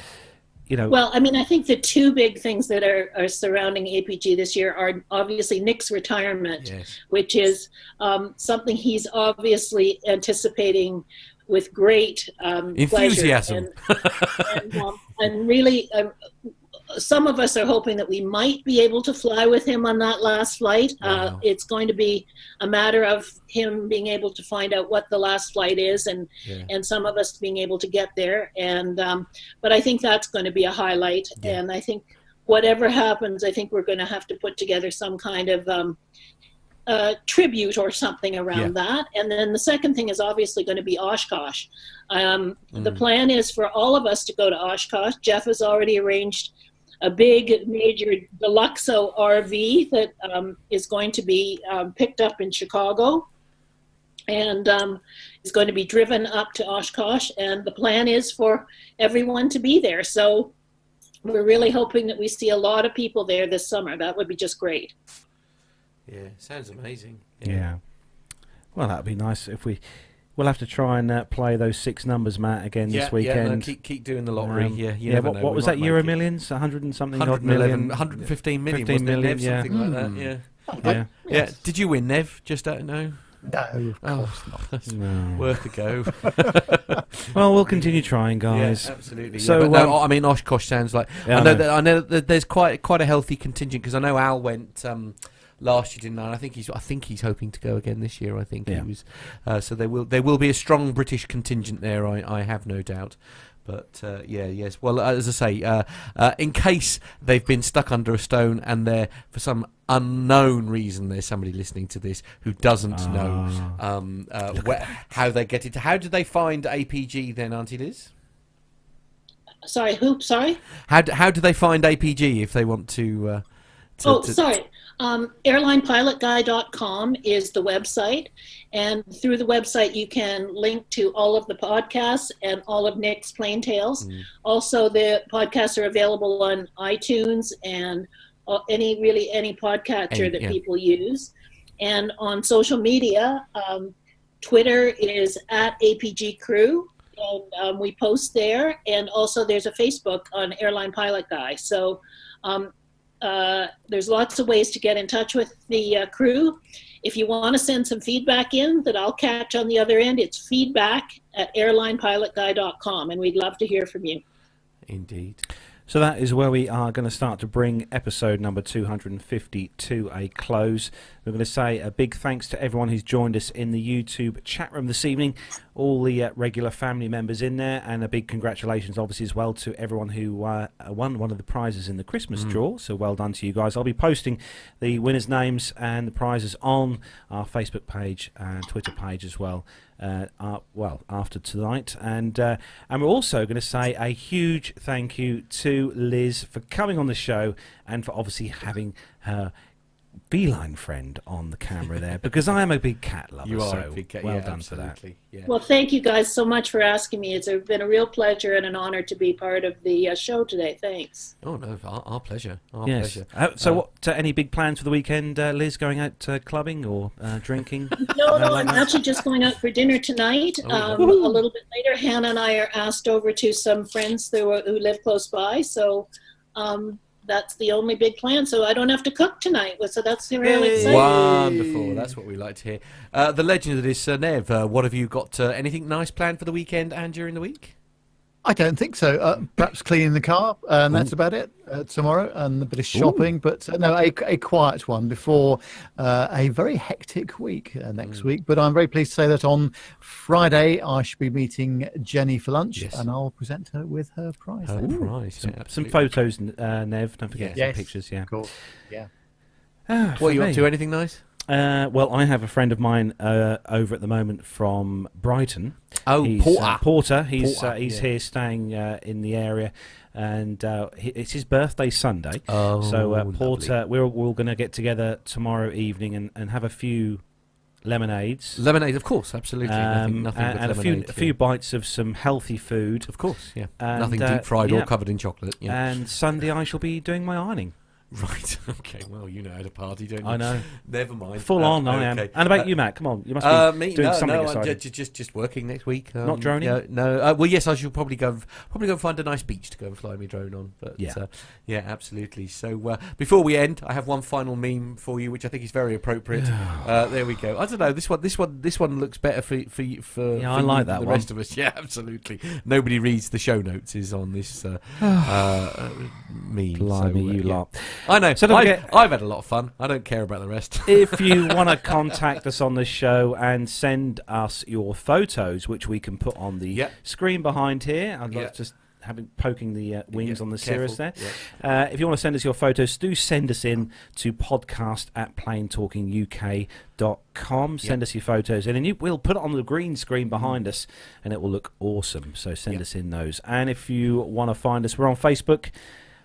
Well, I mean, I think the two big things that are surrounding APG this year are obviously Nick's retirement, Yes. which is something he's obviously anticipating with great Enthusiasm. pleasure. And really, some of us are hoping that we might be able to fly with him on that last flight. Wow. It's going to be a matter of him being able to find out what the last flight is, and some of us being able to get there. And but I think that's going to be a highlight. Yeah. And I think whatever happens, I think we're going to have to put together some kind of tribute or something around that. And then the second thing is obviously going to be Oshkosh. The plan is for all of us to go to Oshkosh. Jeff has already arranged a big major Deluxo RV that is going to be picked up in Chicago and is going to be driven up to Oshkosh. And the plan is for everyone to be there. So we're really hoping that we see a lot of people there this summer. That would be just great. Yeah, sounds amazing. Yeah. Well, that'd be nice if we'll have to try and play those 6 numbers, Matt, again this weekend. Yeah, keep doing the lottery. You never know. What was that? Euro Millions? 100 and something odd 111, million? 115 million. 15 million, Nev, something like that. Yeah. Yeah. Did you win, Nev? Just don't know. No, of course not. No. Worth a go. Well, we'll continue trying, guys. Yeah, absolutely. So, but no, I mean, Oshkosh sounds like. Yeah, I know that there's quite a healthy contingent, because I know Al went last year, didn't I? And I think he's hoping to go again this year. I think he was. So there will be a strong British contingent there. I have no doubt. But yes. Well, as I say, in case they've been stuck under a stone and they're, for some unknown reason, there's somebody listening to this who doesn't know how they get it. How do they find APG then, Auntie Liz? Sorry, who? Sorry? How do they find APG if they want to... Sorry. Airlinepilotguy.com is the website, and through the website you can link to all of the podcasts and all of Nick's Plane Tales. Also, the podcasts are available on iTunes and any podcatcher that people use. And on social media, Twitter is at APG Crew, and we post there. And also there's a Facebook on Airline Pilot Guy. So there's lots of ways to get in touch with the crew. If you want to send some feedback in that I'll catch on the other end, it's feedback@airlinepilotguy.com, and we'd love to hear from you. Indeed. So that is where we are going to start to bring episode number 250 to a close. We're going to say a big thanks to everyone who's joined us in the YouTube chat room this evening, all the regular family members in there, and a big congratulations obviously as well to everyone who won one of the prizes in the Christmas draw. So well done to you guys. I'll be posting the winners' names and the prizes on our Facebook page and Twitter page as well. After tonight, and we're also going to say a huge thank you to Liz for coming on the show and for obviously having her feline friend on the camera there, because I am a big cat lover. You are so a big cat. well yeah, done absolutely. for that. Yeah. Well, thank you guys so much for asking me. It's been a real pleasure and an honor to be part of the show today. Thanks. Oh no, our pleasure. Our Yes. pleasure. So, what? Any big plans for the weekend, Liz? Going out clubbing or drinking? No, I'm actually just going out for dinner tonight. A little bit later, Hannah and I are asked over to some friends who live close by. So that's the only big plan. So I don't have to cook tonight. So that's really exciting. Wonderful. That's what we like to hear. The legend of this, Sir Nev, what have you got? Anything nice planned for the weekend and during the week? I don't think so. Perhaps cleaning the car, and that's about it tomorrow, and a bit of shopping. But no, a quiet one before a very hectic week next week. But I'm very pleased to say that on Friday I should be meeting Jenny for lunch, and I'll present her with her prize. Some photos, Nev. Don't forget some pictures. Yeah, cool. Yeah. What are you up to? Anything nice? Well, I have a friend of mine over at the moment from Brighton. Oh, he's, Porter. He's here staying in the area, and it's his birthday Sunday. Oh, so Porter, we're all going to get together tomorrow evening and have a few lemonades. Lemonade, of course, absolutely. Nothing and a few bites of some healthy food. Of course, yeah. And, nothing deep fried or covered in chocolate. Yeah. And Sunday I shall be doing my ironing. Right. Okay. Well, you know how to party, don't you? I know. Never mind. Full on, I am. And about you, Matt? Come on, you must be doing something No, exciting. I'm just working next week. Not droning? Yeah, no. Well, yes, I should probably go and find a nice beach to go and fly my drone on. But yeah, absolutely. So before we end, I have one final meme for you, which I think is very appropriate. There we go. I don't know. This one looks better for I like that the one. rest of us. Yeah, absolutely. Nobody reads the show notes is on this meme. Blimey, you lot. I know. So don't forget, I've had a lot of fun. I don't care about the rest. if you want to contact us on the show and send us your photos, which we can put on the screen behind here, I'd like just poking the wings on the Cirrus there. If you want to send us your photos, do send us in to podcast@planetalkinguk.com. Send us your photos in, and we'll put it on the green screen behind us, and it will look awesome. So send us in those. And if you want to find us, we're on Facebook.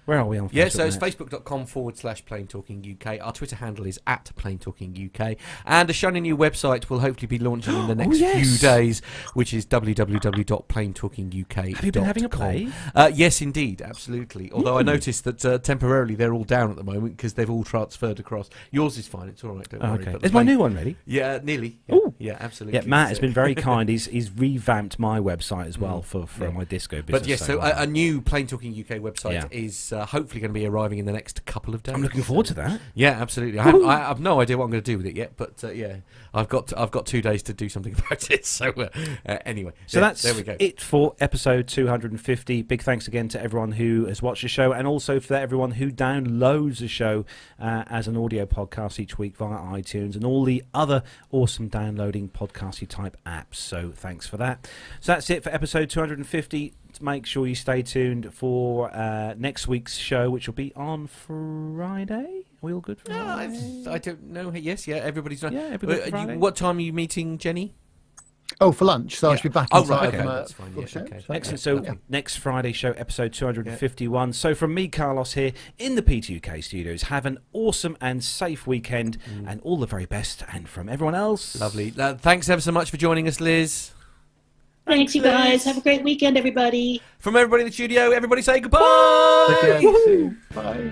Where are we on Facebook? Yeah, so it's facebook.com/planetalkinguk. Our Twitter handle is @planetalkinguk. And a shiny new website will hopefully be launching in the next few days, which is www.planetalkinguk.com. Have you been having a play? Yes, indeed, absolutely. Although I noticed that temporarily they're all down at the moment because they've all transferred across. Yours is fine, it's all right, don't worry. Okay. Is my new one ready? Yeah, nearly. Yeah, absolutely. Yeah, Matt has been very kind. He's revamped my website as well for my disco business. But yes, so a new Plane Talking UK website is hopefully going to be arriving in the next couple of days. I'm looking forward to that. Yeah, absolutely. I have no idea what I'm going to do with it yet, but I've got 2 days to do something about it. So anyway, so that's there we go. it for episode 250. Big thanks again to everyone who has watched the show, and also for everyone who downloads the show as an audio podcast each week via iTunes and all the other awesome downloading podcasty type apps. So thanks for that. So that's it for episode 250. Make sure you stay tuned for next week's show, which will be on Friday. Are we all good for Friday? I don't know. Yes, everybody's done. Yeah, everybody for Friday. What time are you meeting Jenny? Oh, for lunch. So I should be back in time. Okay, that's fine. Yes, okay. Excellent. So next Friday show, episode 251. So from me, Carlos, here in the P2UK studios, have an awesome and safe weekend and all the very best. And from everyone else, lovely. Thanks ever so much for joining us, Liz. Thanks, you guys. Have a great weekend, everybody. From everybody in the studio, everybody say goodbye. Take care. Bye.